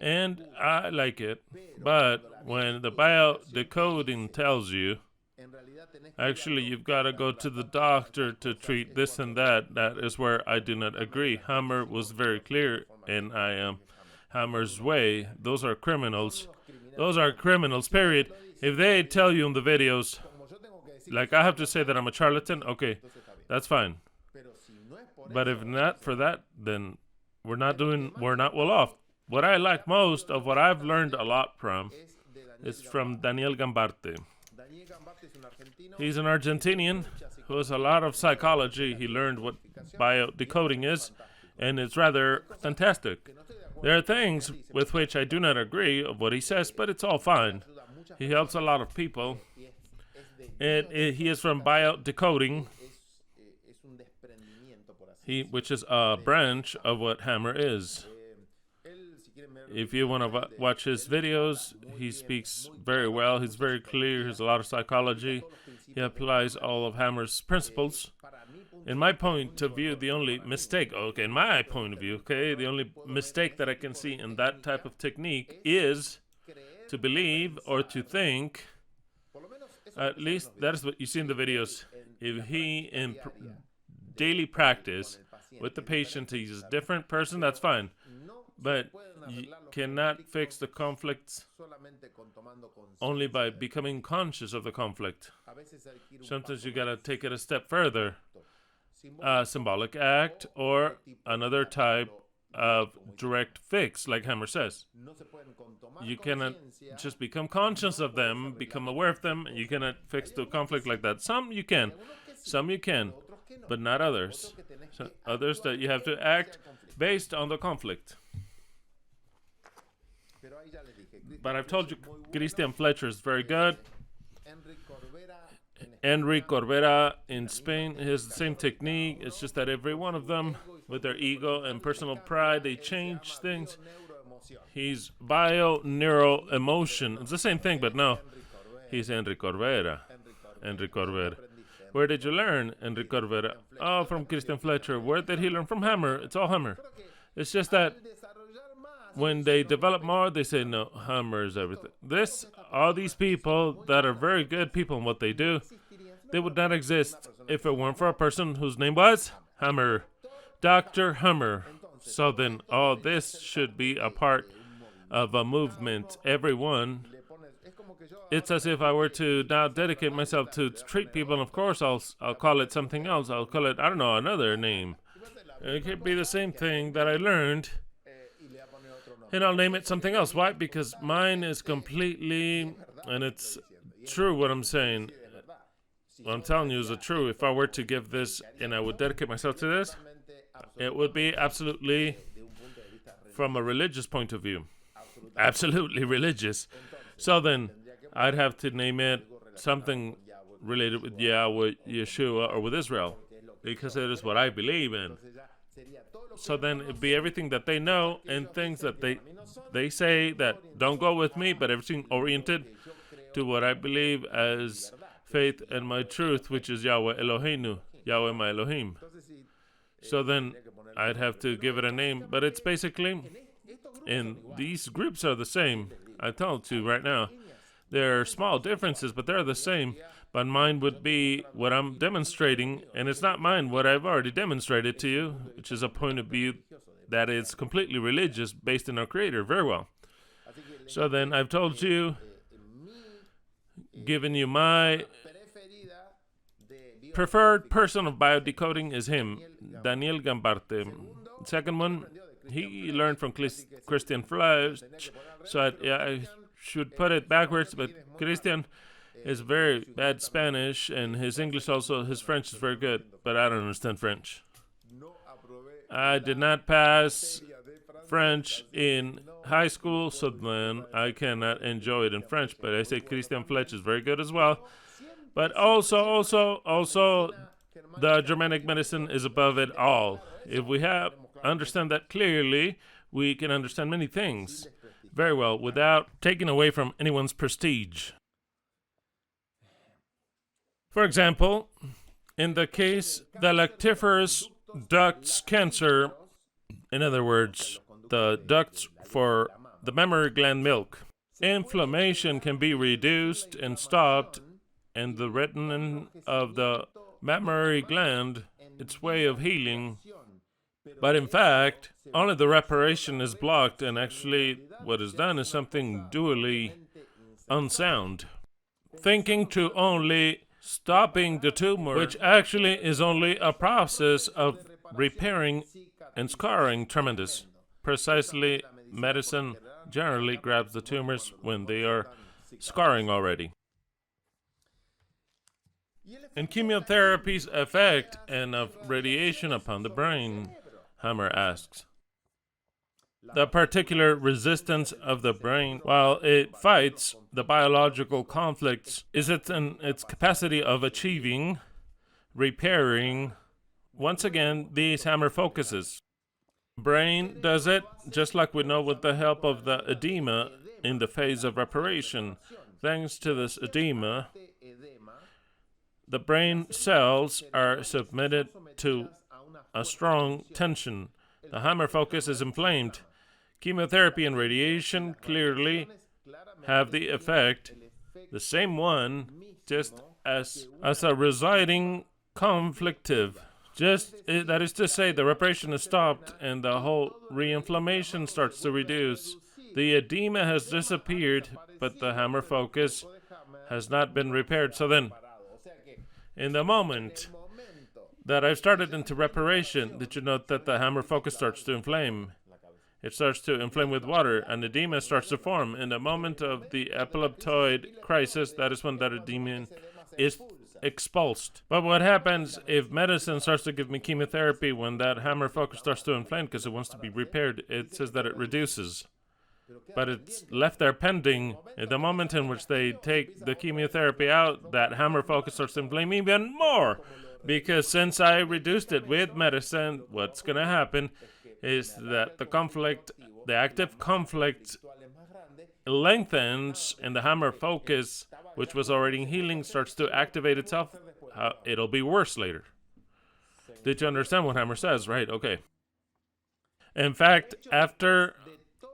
and I like it. But when the biodecoding tells you, actually, you've got to go to the doctor to treat this and that, that is where I do not agree. Hammer was very clear, and I am Hammer's way. Those are criminals. Those are criminals, period. If they tell you in the videos, like I have to say that I'm a charlatan, okay, that's fine. But if not for that, then we're not well off. What I like most of what I've learned a lot from is from Daniel Gambarte. He's an Argentinian who has a lot of psychology. He learned what biodecoding is, and it's rather fantastic. There are things with which I do not agree of what he says, but it's all fine. He helps a lot of people. He is from biodecoding, which is a branch of what Hammer is. If you want to watch his videos, he speaks very well. He's very clear. He has a lot of psychology. He applies all of Hammer's principles. In my point of view, the only mistake, okay, in my point of view, okay, the only mistake that I can see in that type of technique is to believe or to think, at least that is what you see in the videos, if he in daily practice with the patient, he's a different person, that's fine. But you cannot fix the conflicts only by becoming conscious of the conflict. Sometimes you gotta take it a step further. A symbolic act or another type of direct fix, like Hammer says. You cannot just become conscious of them, become aware of them, and you cannot fix the conflict like that. Some you can, but not others. So others that you have to act based on the conflict. But I've told you, Christian Fletcher is very good. Enrique Corbera in Spain has the same technique. It's just that every one of them, with their ego and personal pride, they change things. He's bio-neuro-emotion. It's the same thing, but no. He's Enrique Corbera. Where did you learn, Enrique Corbera? Oh, from Christian Fletcher. Where did he learn? From Hammer. It's all Hammer. It's just that when they develop more, they say, no, Hammer is everything. All these people that are very good people in what they do, they would not exist if it weren't for a person whose name was Hammer. Dr. Hammer. So then, this should be a part of a movement. Everyone. It's as if I were to now dedicate myself to treat people, and of course I'll call it something else. I'll call it, I don't know, another name. It could be the same thing that I learned, and I'll name it something else. Why? Because mine is completely, and it's true what I'm saying. What I'm telling you is true. If I were to give this and I would dedicate myself to this, it would be absolutely from a religious point of view. Absolutely religious. So then, I'd have to name it something related with Yahweh, Yeshua, or with Israel, because it is what I believe in. So then it'd be everything that they know and things that they say that don't go with me, but everything oriented to what I believe as faith and my truth, which is Yahweh Eloheinu, Yahweh my Elohim. So then I'd have to give it a name, but it's basically, and these groups are the same. I told you right now. There are small differences, but they're the same. But mine would be what I'm demonstrating, and it's not mine what I've already demonstrated to you, which is a point of view that is completely religious, based in our Creator. Very well. So then I've told you, given you my preferred person of biodecoding is him, Daniel Gambarte. Second one, he learned from Christian Fleisch, so I should put it backwards, but Christian is very bad Spanish, and his English also, his French is very good, but I don't understand French. I did not pass French in high school, so then I cannot enjoy it in French, but I say Christian Fletch is very good as well. But also, the Germanic medicine is above it all. If we understand that clearly, we can understand many things very well without taking away from anyone's prestige. For example, in the case the lactiferous ducts cancer, in other words, the ducts for the mammary gland milk, inflammation can be reduced and stopped, and the retin of the mammary gland, its way of healing. But in fact, only the reparation is blocked, and actually what is done is something dually unsound. Thinking to only stopping the tumor, which actually is only a process of repairing and scarring tremendous. Precisely, medicine generally grabs the tumors when they are scarring already. And chemotherapy's effect and of radiation upon the brain, Hammer asks. The particular resistance of the brain, while it fights the biological conflicts, is it in its capacity of achieving, repairing, once again, these Hammer focuses. Brain does it, just like we know with the help of the edema in the phase of reparation. Thanks to this edema, the brain cells are submitted to a strong tension. The hammer focus is inflamed. Chemotherapy and radiation clearly have the effect, the same one, just as a residing conflictive. That is to say, the reparation is stopped and the whole re-inflammation starts to reduce. The edema has disappeared, but the hammer focus has not been repaired. So then, in the moment that I've started into reparation, did you note that the hammer focus starts to inflame? It starts to inflame with water, and edema starts to form. In the moment of the epileptoid crisis, that is when that edema is expulsed. But what happens if medicine starts to give me chemotherapy when that hammer focus starts to inflame because it wants to be repaired? It says that it reduces. But it's left there pending. At the moment in which they take the chemotherapy out, that hammer focus starts to inflame even more. Because since I reduced it with medicine, what's going to happen is that the active conflict lengthens and the hammer focus, which was already healing, starts to activate itself. It'll be worse later. Did you understand what hammer says? Right, okay. In fact, after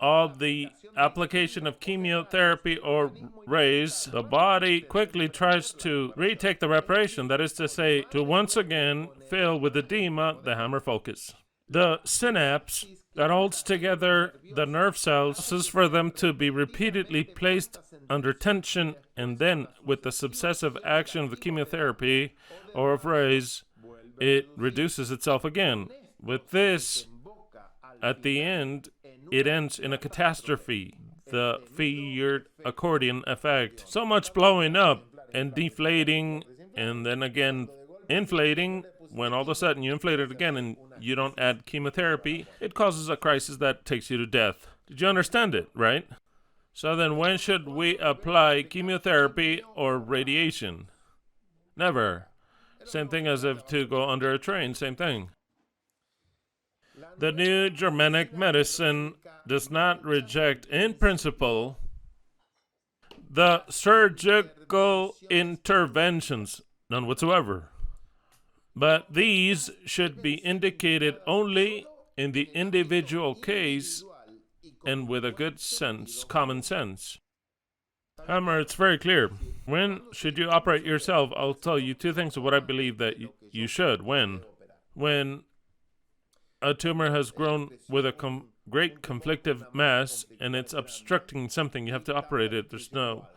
all the application of chemotherapy or rays, the body quickly tries to retake the reparation, that is to say, to once again fill with edema the hammer focus. The synapse that holds together the nerve cells is for them to be repeatedly placed under tension, and then with the successive action of the chemotherapy or of rays, it reduces itself again. With this, at the end, it ends in a catastrophe, the feared accordion effect. So much blowing up and deflating and then again inflating. When all of a sudden you inflate it again and you don't add chemotherapy, it causes a crisis that takes you to death. Did you understand it, right? So then when should we apply chemotherapy or radiation? Never. Same thing as if to go under a train, same thing. The new Germanic medicine does not reject, in principle, the surgical interventions, none whatsoever. But these should be indicated only in the individual case and with a good sense, common sense. Hammer, it's very clear. When should you operate yourself? I'll tell you two things of what I believe that you should. When a tumor has grown with a great conflictive mass and it's obstructing something, you have to operate it. There's no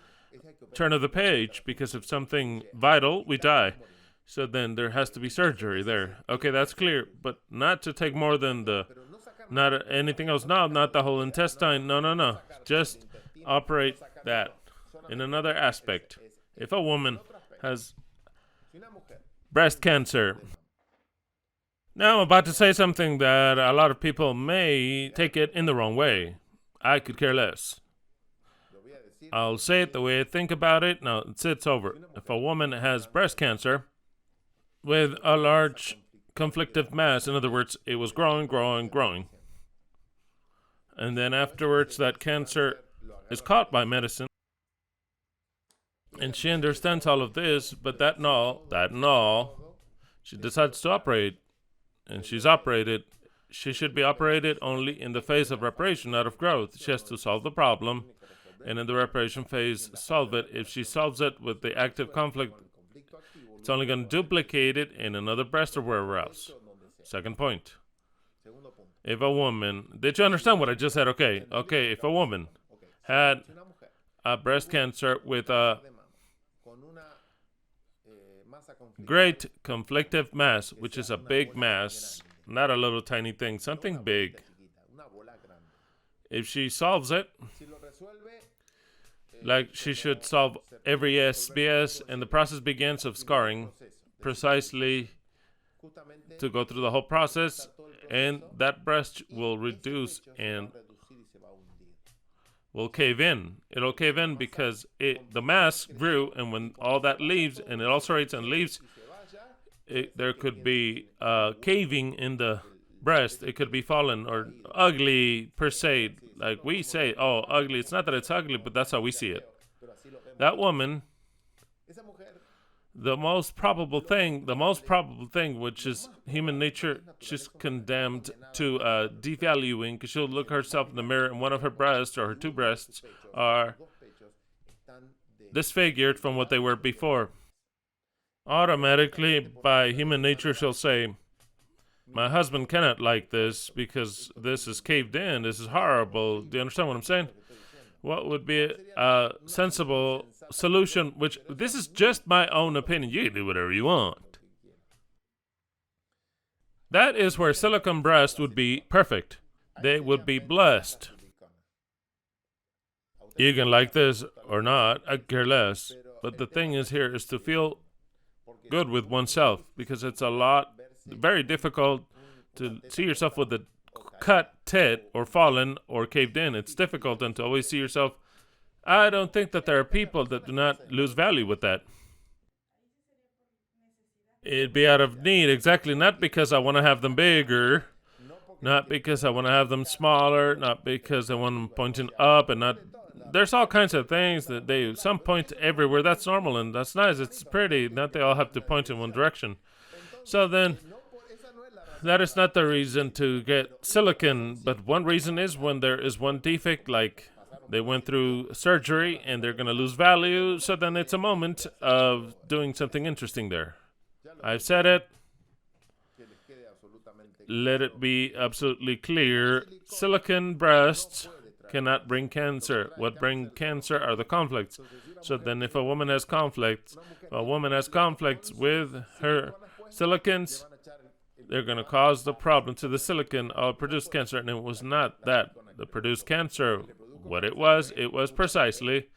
turn of the page, because if something vital, we die. So then there has to be surgery there. Okay, that's clear, but not to take more than not anything else. No, not the whole intestine. No. Just operate that. In another aspect, if a woman has breast cancer, now I'm about to say something that a lot of people may take it in the wrong way. I could care less. I'll say it the way I think about it. Now, it's over. If a woman has breast cancer with a large conflictive mass, in other words, it was growing, and then afterwards that cancer is caught by medicine, and she understands all of this, but that she decides to operate, and she's operated. She should be operated only in the phase of reparation, not of growth. She has to solve the problem, and in the reparation phase, solve it. If she solves it with the active conflict, it's only going to duplicate it in another breast or wherever else. Second point. If a woman... Did you understand what I just said? Okay, if a woman had a breast cancer with a great conflictive mass, which is a big mass, not a little tiny thing, something big. If she solves it, like she should solve every SBS, and the process begins of scarring, precisely to go through the whole process, and that breast will reduce and will cave in. It'll cave in because the mass grew, and when all that leaves, and it ulcerates and leaves, there could be caving in the breast. It could be fallen or ugly per se. Like we say, oh, ugly. It's not that it's ugly, but that's how we see it. That woman, the most probable thing, which is human nature, she's condemned to devaluing, because she'll look herself in the mirror and one of her breasts or her two breasts are disfigured from what they were before. Automatically, by human nature, she'll say, my husband cannot like this because this is caved in, this is horrible. Do you understand what I'm saying? What would be a sensible solution, which this is just my own opinion. You can do whatever you want. That is where silicone breast would be perfect. They would be blessed. You can like this or not, I care less. But the thing is here is to feel good with oneself, because it's very difficult to see yourself with a cut tit or fallen or caved in. It's difficult, and to always see yourself. I don't think that there are people that do not lose value with that. It'd be out of need, exactly, not because I want to have them bigger, not because I want to have them smaller, not because I want them pointing up, and not. There's all kinds of things that some point everywhere. That's normal and that's nice. It's pretty. Not they all have to point in one direction. So then, that is not the reason to get silicone. But one reason is when there is one defect, like they went through surgery and they're going to lose value. So then it's a moment of doing something interesting there. I've said it. Let it be absolutely clear. Silicone breasts cannot bring cancer. What bring cancer are the conflicts. So then if a woman has conflicts with her silicones, they're going to cause the problem to the silicone or produce cancer. And it was not that produced cancer. What it was precisely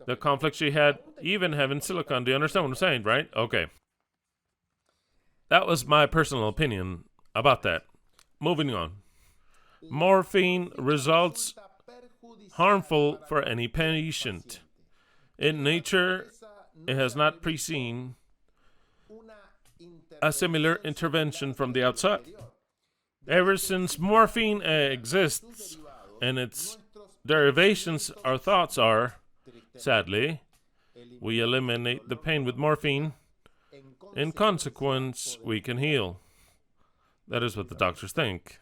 the conflict she had, even having silicone. Do you understand what I'm saying, right? Okay. That was my personal opinion about that. Moving on. Morphine results harmful for any patient. In nature, it has not preceded a similar intervention from the outside. Ever since morphine exists, and its derivations, our thoughts are, sadly, we eliminate the pain with morphine. In consequence, we can heal. That is what the doctors think.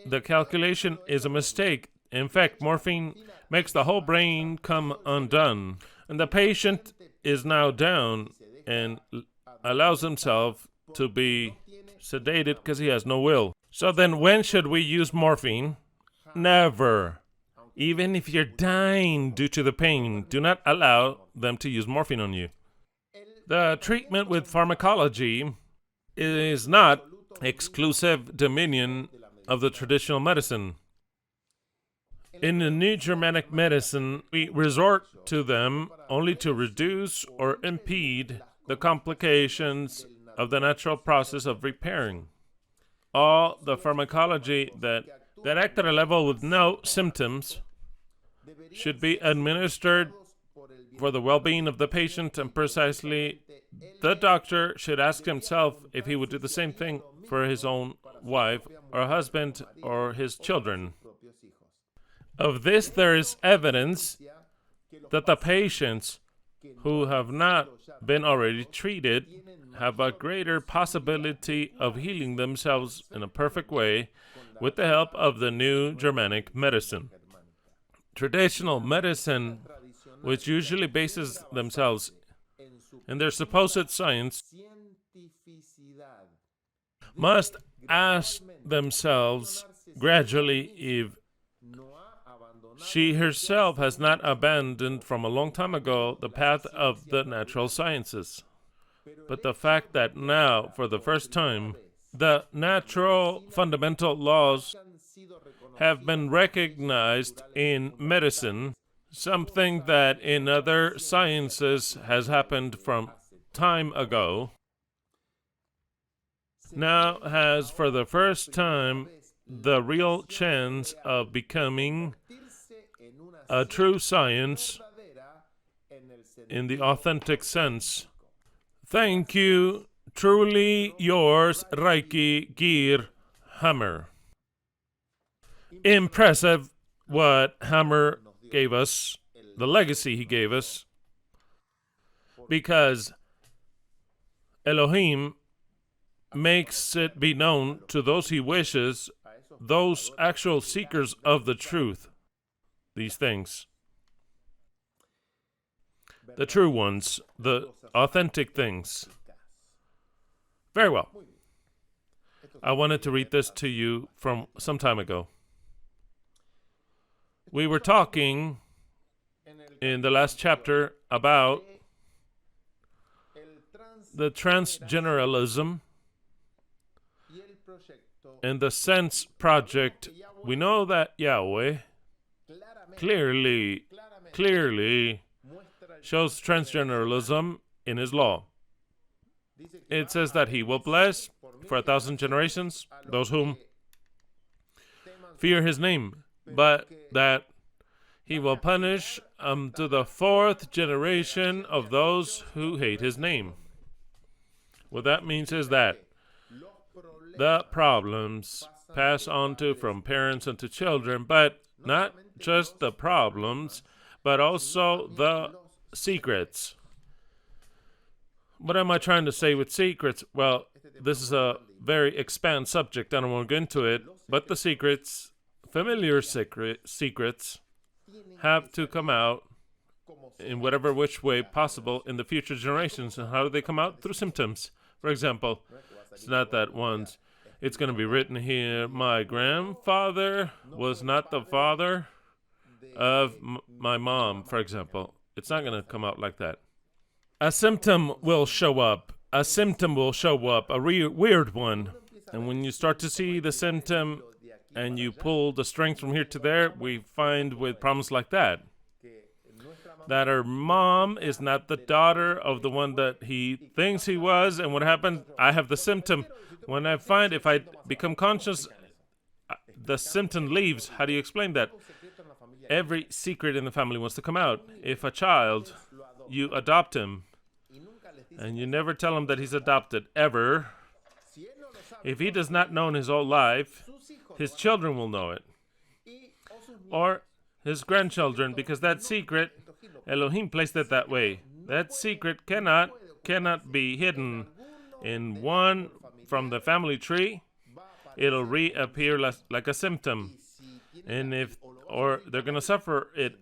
The calculation is a mistake. In fact, morphine makes the whole brain come undone, and the patient is now down and allows himself to be sedated because he has no will. So then when should we use morphine? Never. Even if you're dying due to the pain, do not allow them to use morphine on you. The treatment with pharmacology is not exclusive dominion of the traditional medicine. In the new Germanic medicine, we resort to them only to reduce or impede the complications of the natural process of repairing. All the pharmacology that act at a level with no symptoms should be administered for the well-being of the patient, and precisely the doctor should ask himself if he would do the same thing for his own wife or husband or his children. Of this, there is evidence that the patients who have not been already treated have a greater possibility of healing themselves in a perfect way with the help of the new Germanic medicine. Traditional medicine, which usually bases themselves in their supposed science, must ask themselves gradually if she herself has not abandoned from a long time ago the path of the natural sciences. But the fact that now, for the first time, the natural fundamental laws have been recognized in medicine, something that in other sciences has happened from time ago, now has for the first time the real chance of becoming a true science in the authentic sense. Thank you. Truly yours, Reiki Gear Hammer. Impressive what Hammer gave us, the legacy he gave us, because Elohim makes it be known to those he wishes, those actual seekers of the truth, these things. The true ones, the authentic things. Very well. I wanted to read this to you from some time ago. We were talking in the last chapter about the transgeneralism and the Sense Project. We know that Yahweh clearly shows transgeneralism in his law. It says that he will bless for 1,000 generations those whom fear his name, but that he will punish to the 4th generation of those who hate his name. What that means is that the problems pass on to from parents and to children, but not just the problems, but also the secrets. What am I trying to say with secrets? Well, this is a very expanded subject. I don't want to get into it, but the secrets, familiar secrets, have to come out in whatever which way possible in the future generations. And how do they come out? Through symptoms. For example, it's not that once. It's going to be written here, my grandfather was not the father of my mom, for example. It's not going to come out like that. A symptom will show up. A symptom will show up, a weird one. And when you start to see the symptom and you pull the strength from here to there, we find with problems like that her mom is not the daughter of the one that he thinks he was. And what happened? I have the symptom. When I find, if I become conscious, the symptom leaves. How do you explain that? Every secret in the family wants to come out. If a child, you adopt him, and you never tell him that he's adopted, ever. If he does not know in his whole life, his children will know it. Or his grandchildren, because that secret, Elohim placed it that way. That secret cannot be hidden in one from the family tree. It'll reappear like a symptom. And or they're going to suffer it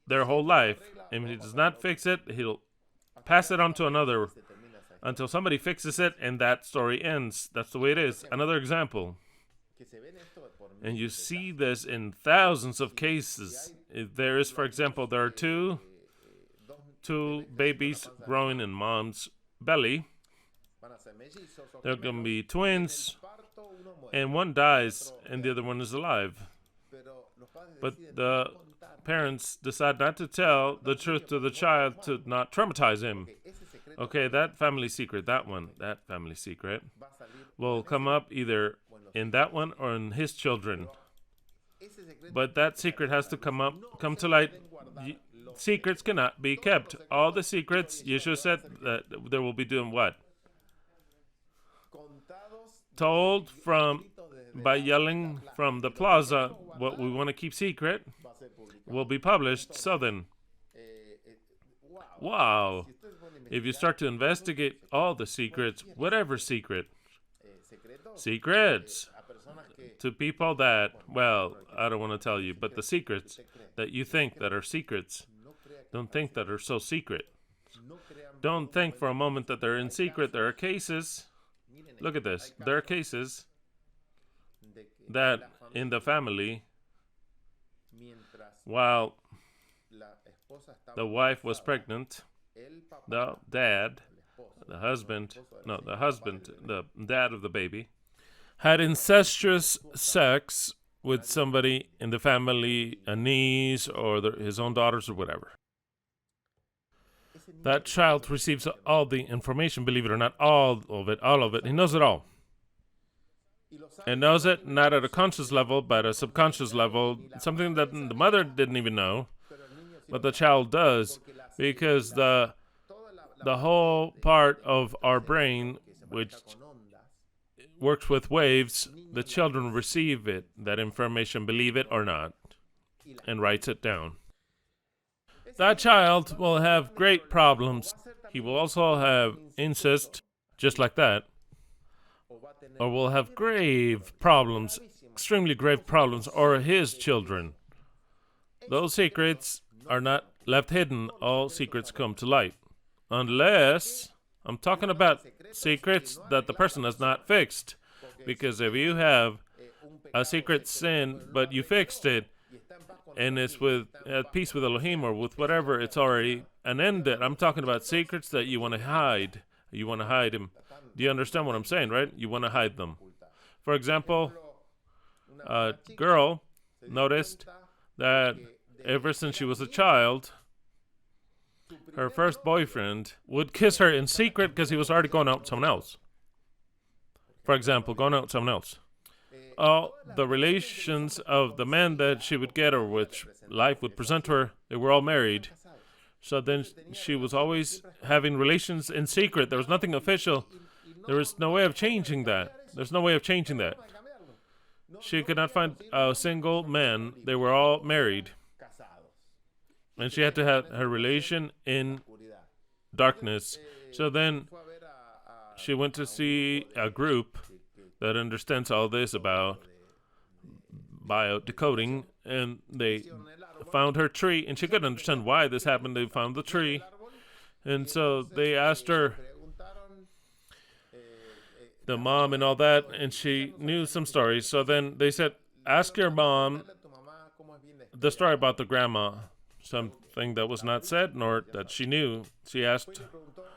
their whole life. And if he does not fix it, he'll pass it on to another until somebody fixes it, and that story ends. That's the way it is. Another example. And you see this in thousands of cases. If there is, for example, there are two babies growing in mom's belly. They're going to be twins, and one dies, and the other one is alive. But the parents decide not to tell the truth to the child to not traumatize him. Okay, that family secret will come up either in that one or in his children. But that secret has to come to light. Secrets cannot be kept. All the secrets, Yeshua said that there will be doing what? Told by yelling from the plaza, what we want to keep secret will be published. So then, wow. If you start to investigate all the secrets, whatever secrets, to people that, well, I don't want to tell you, but the secrets that you think that are secrets, don't think that are so secret. Don't think for a moment that they're in secret. There are cases, look at this, there are cases that in the family, while the wife was pregnant, the dad of the baby, had incestuous sex with somebody in the family, a niece or his own daughters or whatever. That child receives all the information, believe it or not, all of it. He knows it all. And knows it not at a conscious level, but at a subconscious level, something that the mother didn't even know, but the child does, because the whole part of our brain, which works with waves, the children receive that information, believe it or not, and writes it down. That child will have great problems. He will also have incest, just like that, or will have grave problems, extremely grave problems, or his children. Those secrets are not left hidden. All secrets come to light. Unless, I'm talking about secrets that the person has not fixed. Because if you have a secret sin, but you fixed it, and it's at peace with Elohim or with whatever, it's already an end. I'm talking about secrets that you want to hide. You want to hide them. Do you understand what I'm saying, right? You want to hide them. For example, a girl noticed that ever since she was a child, her first boyfriend would kiss her in secret because he was already going out with someone else. For example, going out with someone else. All the relations of the men that she would get or which life would present to her, they were all married. So then she was always having relations in secret. There was nothing official. There was no way of changing that. There's no way of changing that. She could not find a single man. They were all married. And she had to have her relation in darkness. So then she went to see a group that understands all this about biodecoding, and they found her tree, and she couldn't understand why this happened. They found the tree, and so they asked her, the mom and all that, and she knew some stories. So then they said, ask your mom the story about the grandma, something that was not said nor that she knew. She asked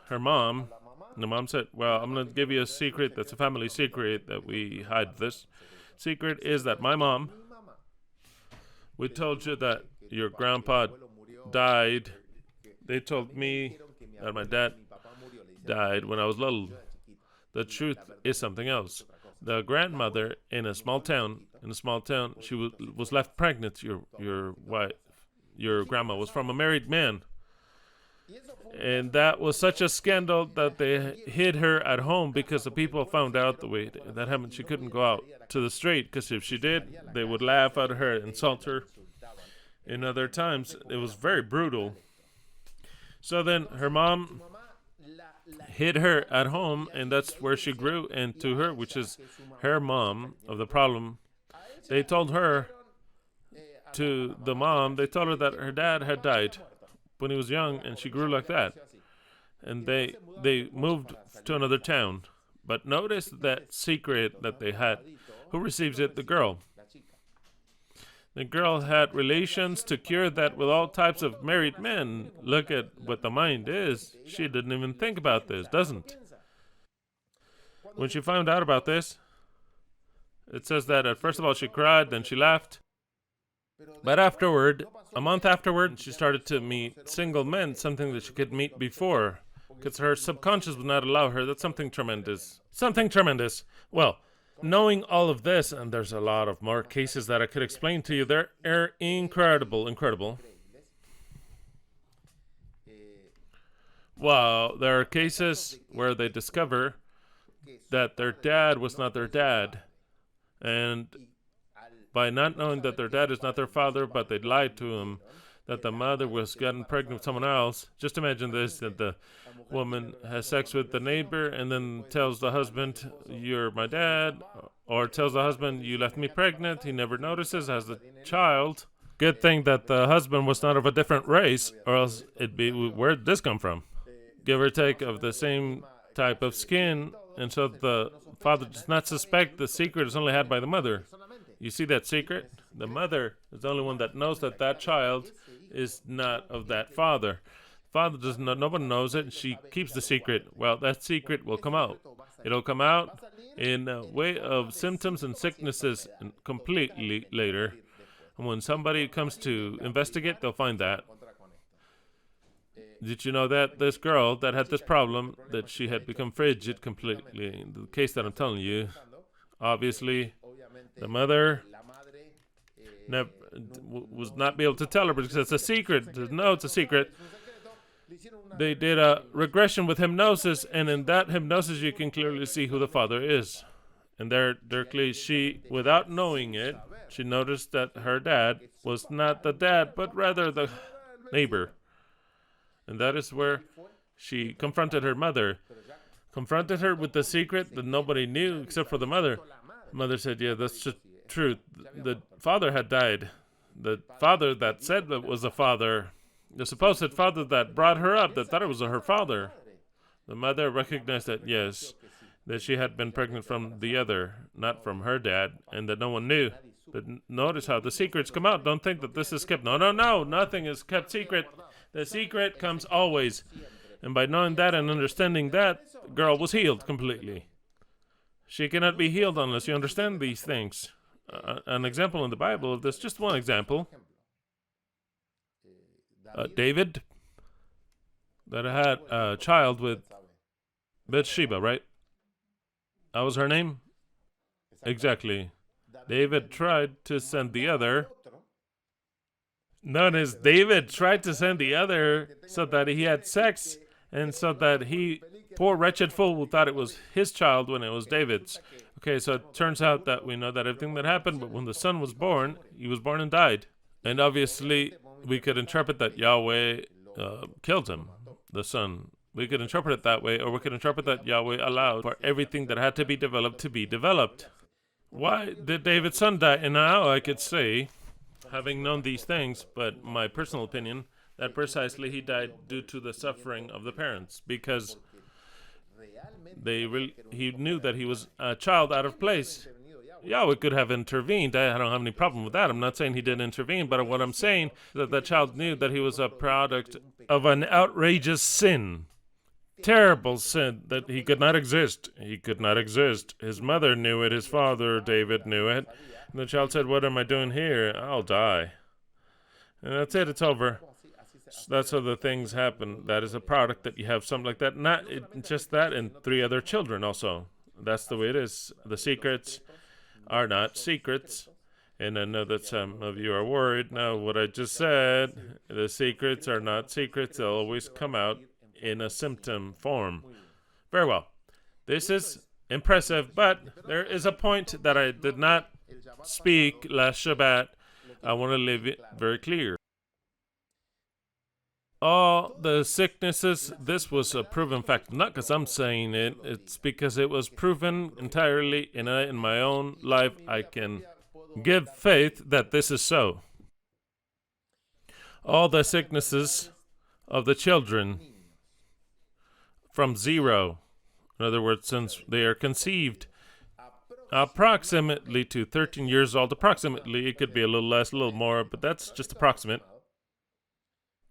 her mom, and the mom said, well, I'm going to give you a secret that's a family secret that we hide. This secret is that my mom, we told you that your grandpa died. They told me that my dad died when I was little. The truth is something else. The grandmother in a small town, she was left pregnant. Your wife, your grandma was from a married man. And that was such a scandal that they hid her at home because the people found out the way that happened. She couldn't go out to the street because if she did, they would laugh at her, insult her. In other times, it was very brutal. So then her mom hid her at home, and that's where she grew. And to her, which is her mom of the problem, they told her, to the mom, they told her that her dad had died when he was young, and she grew like that. And they moved to another town. But notice that secret that they had. Who receives it? The girl. The girl had relations to cure that with all types of married men. Look at what the mind is. She didn't even think about this, doesn't? When she found out about this, it says that first of all she cried, then she laughed. But afterward, a month afterward, she started to meet single men, something that she could meet before, because her subconscious would not allow her. That's something tremendous. Something tremendous. Well, knowing all of this, and there's a lot of more cases that I could explain to you, they're incredible. Well, there are cases where they discover that their dad was not their dad. And by not knowing that their dad is not their father, but they lied to him, that the mother was getting pregnant with someone else. Just imagine this, that the woman has sex with the neighbor and then tells the husband, you're my dad, or tells the husband, you left me pregnant. He never notices, has the child. Good thing that the husband was not of a different race, or else it'd be, where'd this come from? Give or take of the same type of skin, and so the father does not suspect the secret is only had by the mother. You see that secret? The mother is the only one that knows that that child is not of that father. Father does not, no one knows it, and she keeps the secret. Well, that secret will come out. It'll come out in a way of symptoms and sicknesses completely later. And when somebody comes to investigate, they'll find that. Did you know that this girl that had this problem, that she had become frigid completely? The case that I'm telling you, obviously, the mother was not be able to tell her because it's a secret. No, it's a secret. They did a regression with hypnosis, and in that hypnosis, you can clearly see who the father is. And there clearly, she, without knowing it, she noticed that her dad was not the dad, but rather the neighbor. And that is where she confronted her mother. confronted her with the secret that nobody knew except for the mother. The mother said, yeah, that's just true. The father had died. The father that said that was the father, the supposed father that brought her up, that thought it was her father. The mother recognized that, yes, that she had been pregnant from the other, not from her dad, and that no one knew. But notice how the secrets come out. Don't think that this is kept. No, nothing is kept secret. The secret comes always. And by knowing that and understanding that, the girl was healed completely. She cannot be healed unless you understand these things. An example in the Bible of this, just one example. David, that had a child with Bathsheba, right? That was her name? Exactly. David tried to send the other. Notice, David tried to send the other so that he had sex, and so that he, poor wretched fool, thought it was his child when it was David's. Okay, so it turns out that we know that everything that happened, but when the son was born, he was born and died. And obviously, we could interpret that Yahweh killed him, the son. We could interpret it that way, or we could interpret that Yahweh allowed for everything that had to be developed to be developed. Why did David's son die? And now I could say, having known these things, but my personal opinion, that precisely he died due to the suffering of the parents, because he knew that he was a child out of place. Yahweh could have intervened. I don't have any problem with that. I'm not saying he didn't intervene, but what I'm saying is that the child knew that he was a product of an outrageous sin. Terrible sin, that he could not exist. He could not exist. His mother knew it. His father, David, knew it. And the child said, what am I doing here? I'll die. And that's it. It's over. So that's how the things happen. That is a product that you have something like that. Not just that, and 3 other children also. That's the way it is. The secrets are not secrets. And I know that some of you are worried. Now, what I just said, the secrets are not secrets. They'll always come out in a symptom form. Very well. This is impressive, but there is a point that I did not speak last Shabbat. I want to leave it very clear. All the sicknesses, this was a proven fact. Not because I'm saying it, it's because it was proven entirely in my own life. I can give faith that this is so. All the sicknesses of the children from 0, in other words, since they are conceived, approximately to 13 years old, approximately, it could be a little less, a little more, but that's just approximate,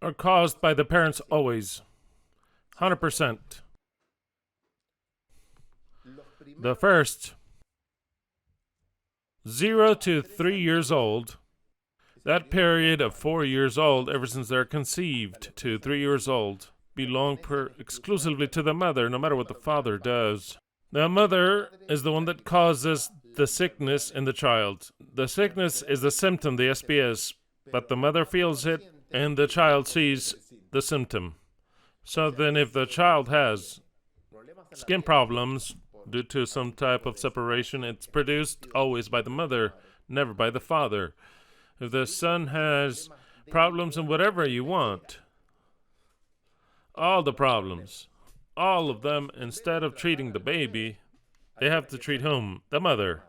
are caused by the parents always, 100%. The first, 0 to 3 years old, that period of 4 years old, ever since they're conceived to 3 years old, belong exclusively to the mother, no matter what the father does. The mother is the one that causes the sickness in the child. The sickness is the symptom, the SPS, but the mother feels it and the child sees the symptom. So then if the child has skin problems due to some type of separation, it's produced always by the mother, never by the father. If the son has problems in whatever you want, all the problems, all of them, instead of treating the baby, they have to treat whom? The mother.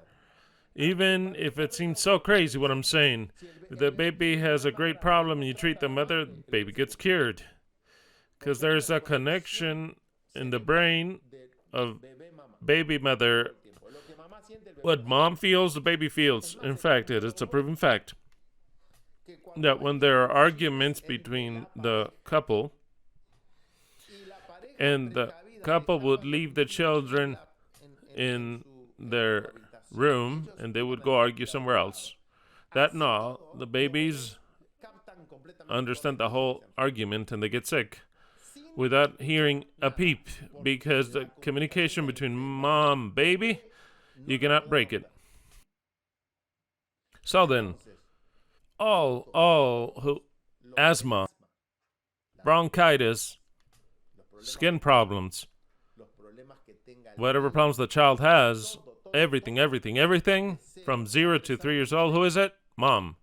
Even if it seems so crazy what I'm saying, if the baby has a great problem and you treat the mother, the baby gets cured. Because there's a connection in the brain of baby mother. What mom feels, the baby feels. In fact, it's a proven fact that when there are arguments between the couple, and the couple would leave the children in their room and they would go argue somewhere else, that no, the babies understand the whole argument and they get sick without hearing a peep, because the communication between mom baby, you cannot break it. So then, all who asthma, bronchitis, skin problems, whatever problems the child has, everything from 0 to 3 years old, who is it? Mom.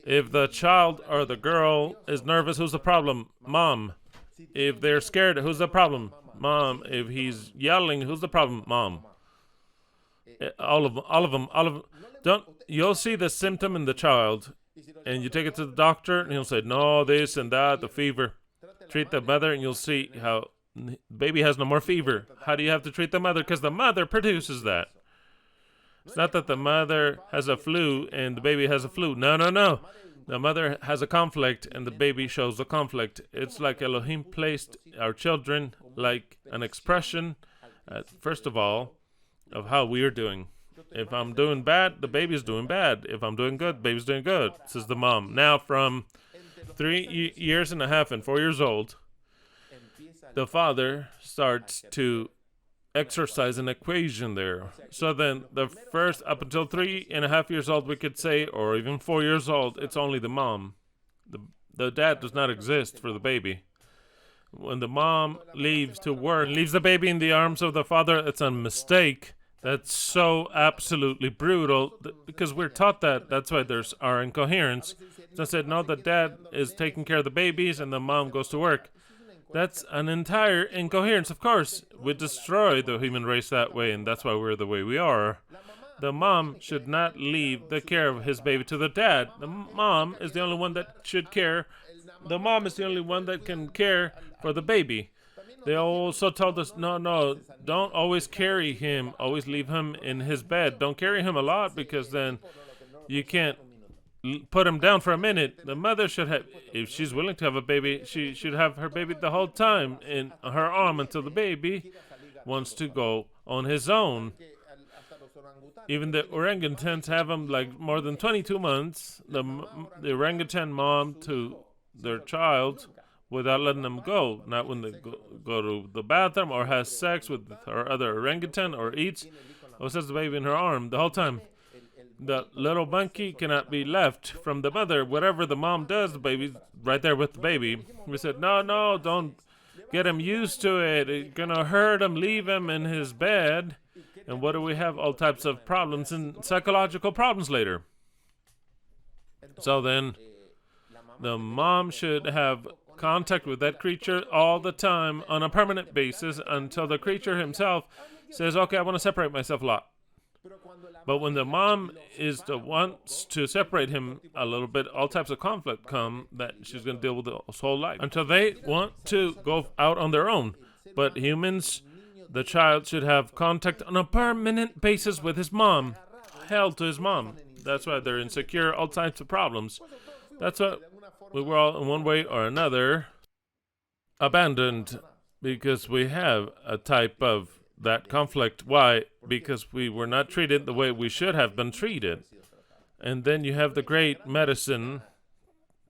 If the child or the girl is nervous, who's the problem? Mom. If they're scared, who's the problem? Mom, if he's yelling, who's the problem? Mom. All of them, all of them, all of them. Don't, you'll see the symptom in the child, and you take it to the doctor, and he'll say, no, this and that, the fever. Treat the mother, and you'll see how the baby has no more fever. How do you have to treat the mother? Because the mother produces that. It's not that the mother has a flu and the baby has a flu. No, no, no. The mother has a conflict and the baby shows the conflict. It's like Elohim placed our children like an expression, first of all, of how we are doing. If I'm doing bad, the baby's doing bad. If I'm doing good, the baby's doing good, says the mom. Now, from 3 years and a half and 4 years old, the father starts to exercise an equation there. So then the first, up until 3.5 years old, we could say, or even 4 years old, it's only the mom. The dad does not exist for the baby. When the mom leaves to work, leaves the baby in the arms of the father, it's a mistake. That's so absolutely brutal because we're taught that. That's why there's our incoherence. So I said, no, the dad is taking care of the babies and the mom goes to work. That's an entire incoherence. Of course, we destroy the human race that way, and that's why we're the way we are. The mom should not leave the care of his baby to the dad. The mom is the only one that should care. The mom is the only one that can care for the baby. They also told us, no, don't always carry him. Always leave him in his bed. Don't carry him a lot because then you can't put him down for a minute. The mother should have, if she's willing to have a baby, she should have her baby the whole time in her arm until the baby wants to go on his own. Even the orangutans have them like more than 22 months. The orangutan mom to their child without letting them go. Not when they go to the bathroom or has sex with her other orangutan or eats or sets the baby in her arm the whole time. The little monkey cannot be left from the mother. Whatever the mom does, the baby's right there with the baby. We said, no, don't get him used to it. It's going to hurt him. Leave him in his bed. And what do we have? All types of problems and psychological problems later. So then the mom should have contact with that creature all the time on a permanent basis until the creature himself says, okay, I want to separate myself a lot. But when the mom is the wants to separate him a little bit, all types of conflict come that she's going to deal with his whole life until they want to go out on their own. But humans, the child should have contact on a permanent basis with his mom, held to his mom. That's why they're insecure, all types of problems. That's why we were all, in one way or another, abandoned because we have a type of that conflict. Why? Because we were not treated the way we should have been treated. And then you have the great medicine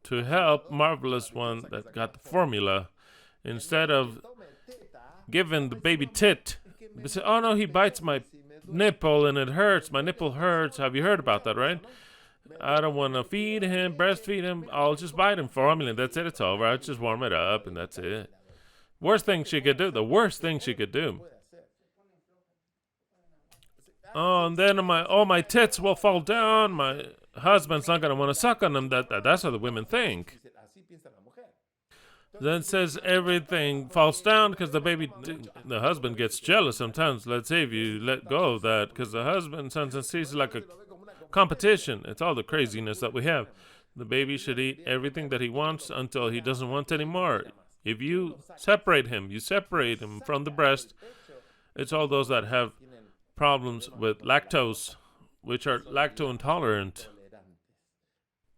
to help, marvelous one that got the formula. Instead of giving the baby tit, they say, oh no, he bites my nipple and it hurts. My nipple hurts. Have you heard about that, right? I don't want to feed him, breastfeed him. I'll just bite him formula. That's it. It's over. I'll just warm it up and that's it. Worst thing she could do. The worst thing she could do. Oh, and then my tits will fall down. My husband's not going to want to suck on them. That's how the women think. Then it says everything falls down because the husband gets jealous sometimes. Let's say if you let go of that, because the husband sometimes sees it like a competition. It's all the craziness that we have. The baby should eat everything that he wants until he doesn't want anymore. If you separate him from the breast, it's all those that have problems with lactose, which are lactose intolerant.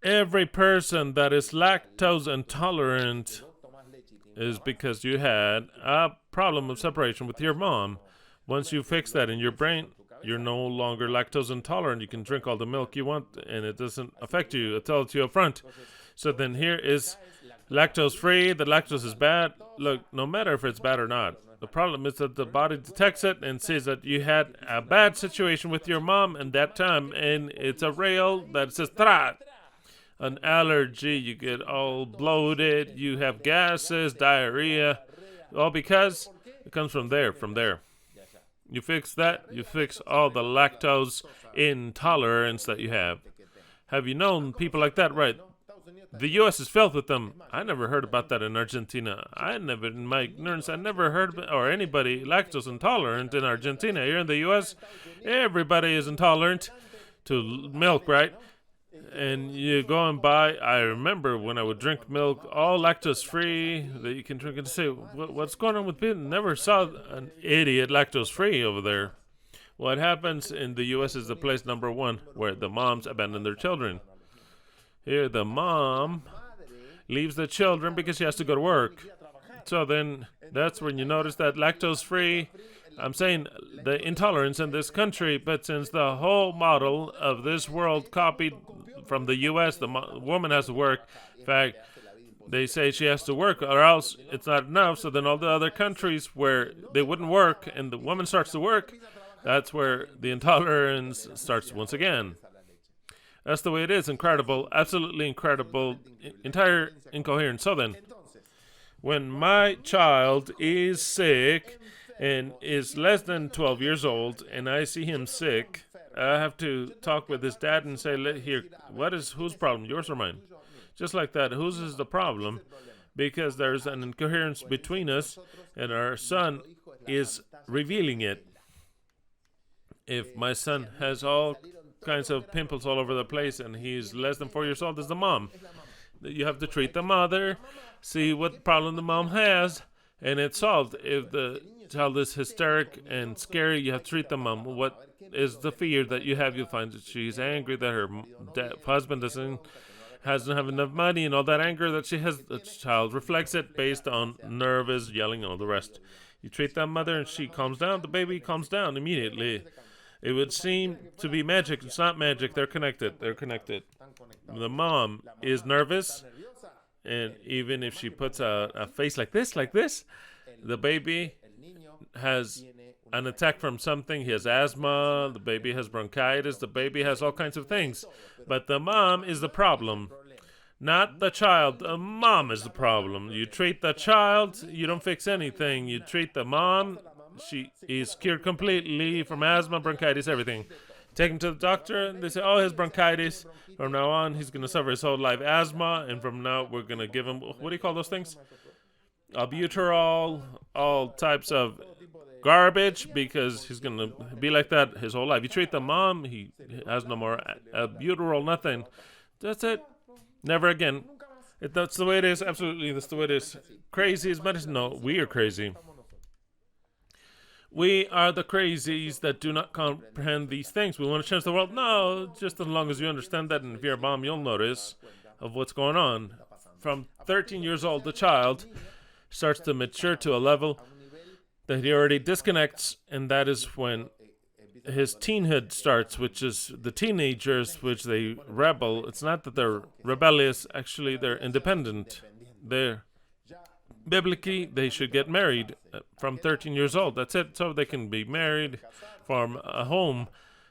Every person that is lactose intolerant is because you had a problem of separation with your mom. Once you fix that in your brain, you're no longer lactose intolerant. You can drink all the milk you want, and it doesn't affect you. It tells you up front. So then here is lactose free. The lactose is bad. Look, no matter if it's bad or not, the problem is that the body detects it and sees that you had a bad situation with your mom in that time, and it's a rail that says tra. An allergy, you get all bloated, you have gases, diarrhea, all because it comes from there. You fix that, you fix all the lactose intolerance that you have. Have you known people like that? Right. the U.S. is filled with them. I never heard about that in Argentina. In my ignorance, I never heard or anybody lactose intolerant in Argentina. Here in the U.S., everybody is intolerant to milk, right? And you go and buy. I remember when I would drink milk, all lactose free that you can drink, and say, "What's going on with people?" Never saw an idiot lactose free over there. What happens in the U.S. is the place number one where the moms abandon their children. Here, the mom leaves the children because she has to go to work. So then that's when you notice that lactose-free, I'm saying the intolerance in this country, but since the whole model of this world copied from the U.S., the woman has to work. In fact, they say she has to work or else it's not enough. So then all the other countries where they wouldn't work and the woman starts to work, that's where the intolerance starts once again. That's the way it is. Incredible. Absolutely incredible. Entire incoherence. So then, when my child is sick and is less than 12 years old and I see him sick, I have to talk with his dad and say, here, whose problem? Yours or mine? Just like that. Whose is the problem? Because there's an incoherence between us and our son is revealing it. If my son has all kinds of pimples all over the place and he's less than 4 years old, it's the mom. You have to treat the mother, see what problem the mom has, and it's solved. If the child is hysteric and scary, you have to treat the mom. What is the fear that you have? You find that she's angry that her husband hasn't have enough money, and all that anger that she has, the child reflects it based on nervous yelling and all the rest. You treat that mother and she calms down, the baby calms down immediately. It would seem to be magic. It's not magic. They're connected. The mom is nervous, and even if she puts a face like this, the baby has an attack from something. He has asthma. The baby has bronchitis. The baby has all kinds of things. But the mom is the problem, not the child. The mom is the problem. You treat the child, you don't fix anything. You treat the mom, she is cured completely from asthma, bronchitis, everything. Take him to the doctor, and they say, he has bronchitis. From now on, he's going to suffer his whole life asthma, and from now, we're going to give him, what do you call those things? Albuterol, all types of garbage, because he's going to be like that his whole life. You treat the mom, he has no more albuterol, nothing. That's it. Never again. That's the way it is. Absolutely, that's the way it is. Crazy is medicine. No, we are crazy. We are the crazies that do not comprehend these things. We want to change the world. No, just as long as you understand that, and if you're a mom, you'll notice of what's going on. From 13 years old, the child starts to mature to a level that he already disconnects, and that is when his teenhood starts, which is the teenagers, which they rebel. It's not that they're rebellious. Actually, they're independent. Biblically, they should get married from 13 years old. That's it. So they can be married, form a home.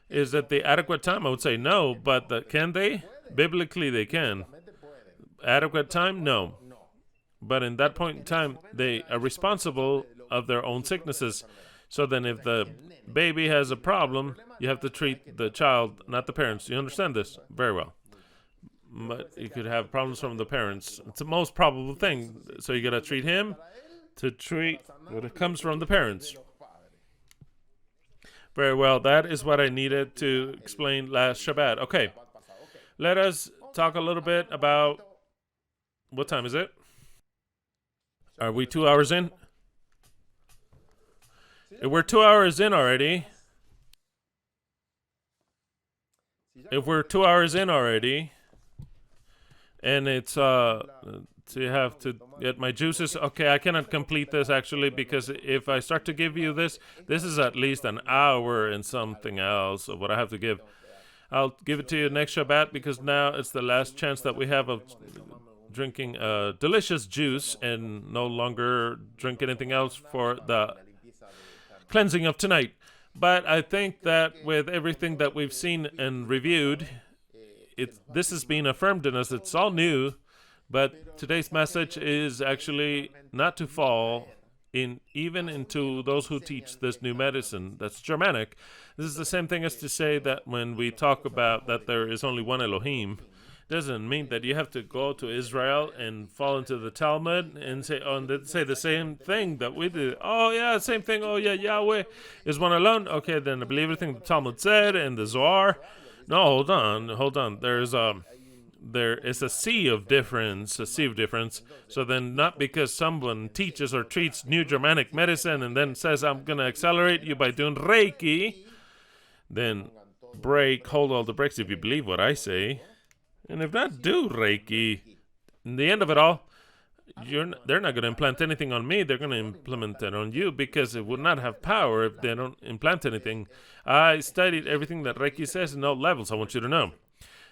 Is it the adequate time? I would say no, but can they? Biblically, they can. Adequate time? No. But in that point in time, they are responsible of their own sicknesses. So then if the baby has a problem, you have to treat the child, not the parents. You understand this? Very well. But you could have problems from the parents. It's the most probable thing. So you got to treat him to treat what comes from the parents. Very well. That is what I needed to explain last Shabbat. Okay. Let us talk a little bit about, what time is it? Are we 2 hours in? If we're 2 hours in already, and it's so you have to get my juices. Okay, I cannot complete this actually, because if I start to give you this is at least an hour and something else of what I have to give. I'll give it to you next Shabbat, because now it's the last chance that we have of drinking delicious juice and no longer drink anything else for the cleansing of tonight. But I think that with everything that we've seen and reviewed, this is being affirmed in us. It's all new, but today's message is actually not to fall even into those who teach this new medicine that's Germanic. This is the same thing as to say that when we talk about that there is only one Elohim, doesn't mean that you have to go to Israel and fall into the Talmud and say, oh, and then say the same thing that we did. Oh, yeah, same thing. Oh, yeah, Yahweh is one alone. Okay, then I believe everything the Talmud said and the Zohar. No, hold on. There is a sea of difference. So then, not because someone teaches or treats New Germanic medicine and then says, I'm going to accelerate you by doing Reiki, then hold all the brakes if you believe what I say. And if not, do Reiki. In the end of it all, they're not going to implant anything on me. They're going to implement it on you, because it would not have power if they don't implant anything. I studied everything that Reiki says in all levels. I want you to know.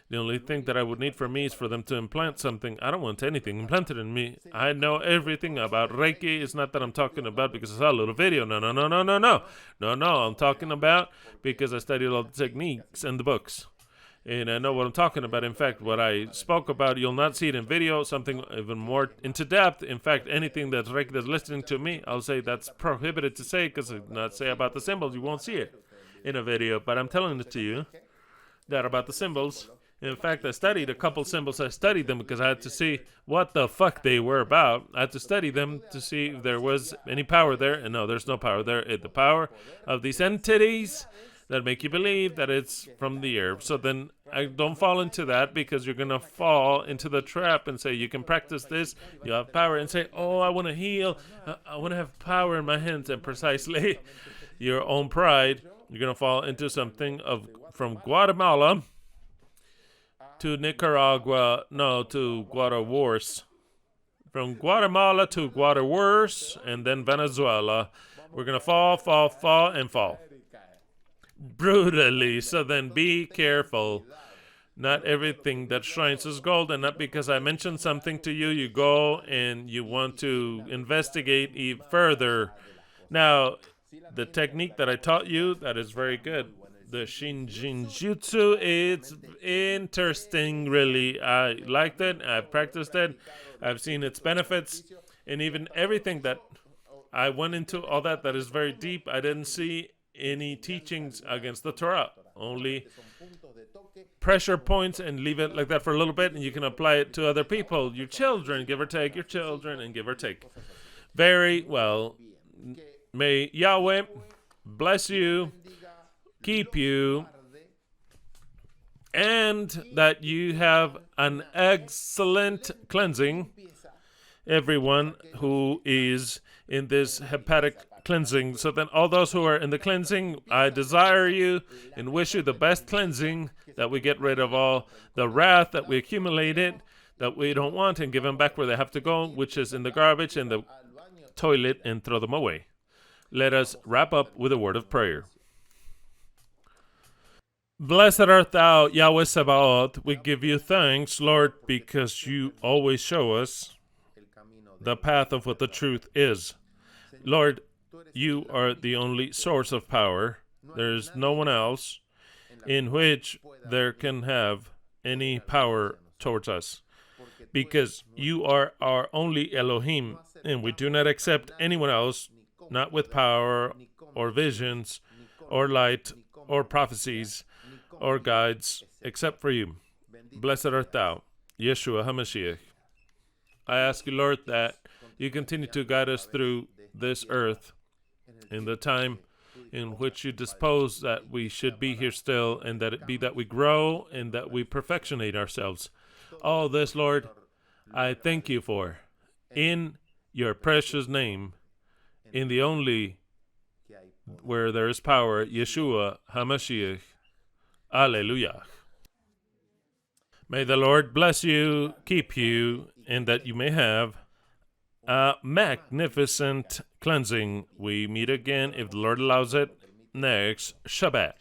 The only thing that I would need for me is for them to implant something. I don't want anything implanted in me. I know everything about Reiki. It's not that I'm talking about because I saw a little video. No. I'm talking about because I studied all the techniques and the books. And I know what I'm talking about. In fact, what I spoke about, you'll not see it in video, something even more into depth. In fact, anything that's Reiki that's listening to me, I'll say that's prohibited to say, because I not say about the symbols. You won't see it in a video. But I'm telling it to you that about the symbols. In fact, I studied a couple symbols. I studied them because I had to see what the fuck they were about. I had to study them to see if there was any power there. And no, there's no power there. The power of these entities that make you believe that it's from the earth. So then I don't fall into that, because you're going to fall into the trap and say, you can practice this, you have power, and say, oh, I want to heal, I want to have power in my hands. And precisely your own pride, you're going to fall into something from Guatemala to Nicaragua, to Guatemala. From Guatemala to Guatemala, and then Venezuela. We're going to fall. Brutally. So then be careful. Not everything that shines is gold, and not because I mentioned something to you, you go and you want to investigate further. Now, the technique that I taught you, that is very good. The Shinjinjutsu, it's interesting, really. I liked it. I've practiced it. I've seen its benefits. And even everything that I went into, all that is very deep, I didn't see any teachings against the Torah. Only pressure points, and leave it like that for a little bit, and you can apply it to other people, your children, give or take, your children, and give or take. Very well. May Yahweh bless you, keep you, and that you have an excellent cleansing. Everyone who is in this hepatic cleansing. So then all those who are in the cleansing, I desire you and wish you the best cleansing, that we get rid of all the wrath that we accumulated, that we don't want, and give them back where they have to go, which is in the garbage, in the toilet, and throw them away. Let us wrap up with a word of prayer. Blessed art thou, Yahweh Sabaoth. We give you thanks, Lord, because you always show us the path of what the truth is. Lord, you are the only source of power. There is no one else in which there can have any power towards us, because you are our only Elohim, and we do not accept anyone else, not with power or visions or light or prophecies or guides, except for you. Blessed art thou, Yeshua HaMashiach. I ask you, Lord, that you continue to guide us through this earth in the time in which you dispose that we should be here still, and that it be that we grow and that we perfectionate ourselves. All this, Lord, I thank you for. In your precious name, in the only where there is power, Yeshua HaMashiach. Alleluia. May the Lord bless you, keep you, and that you may have a magnificent cleansing. We meet again, if the Lord allows it, next Shabbat.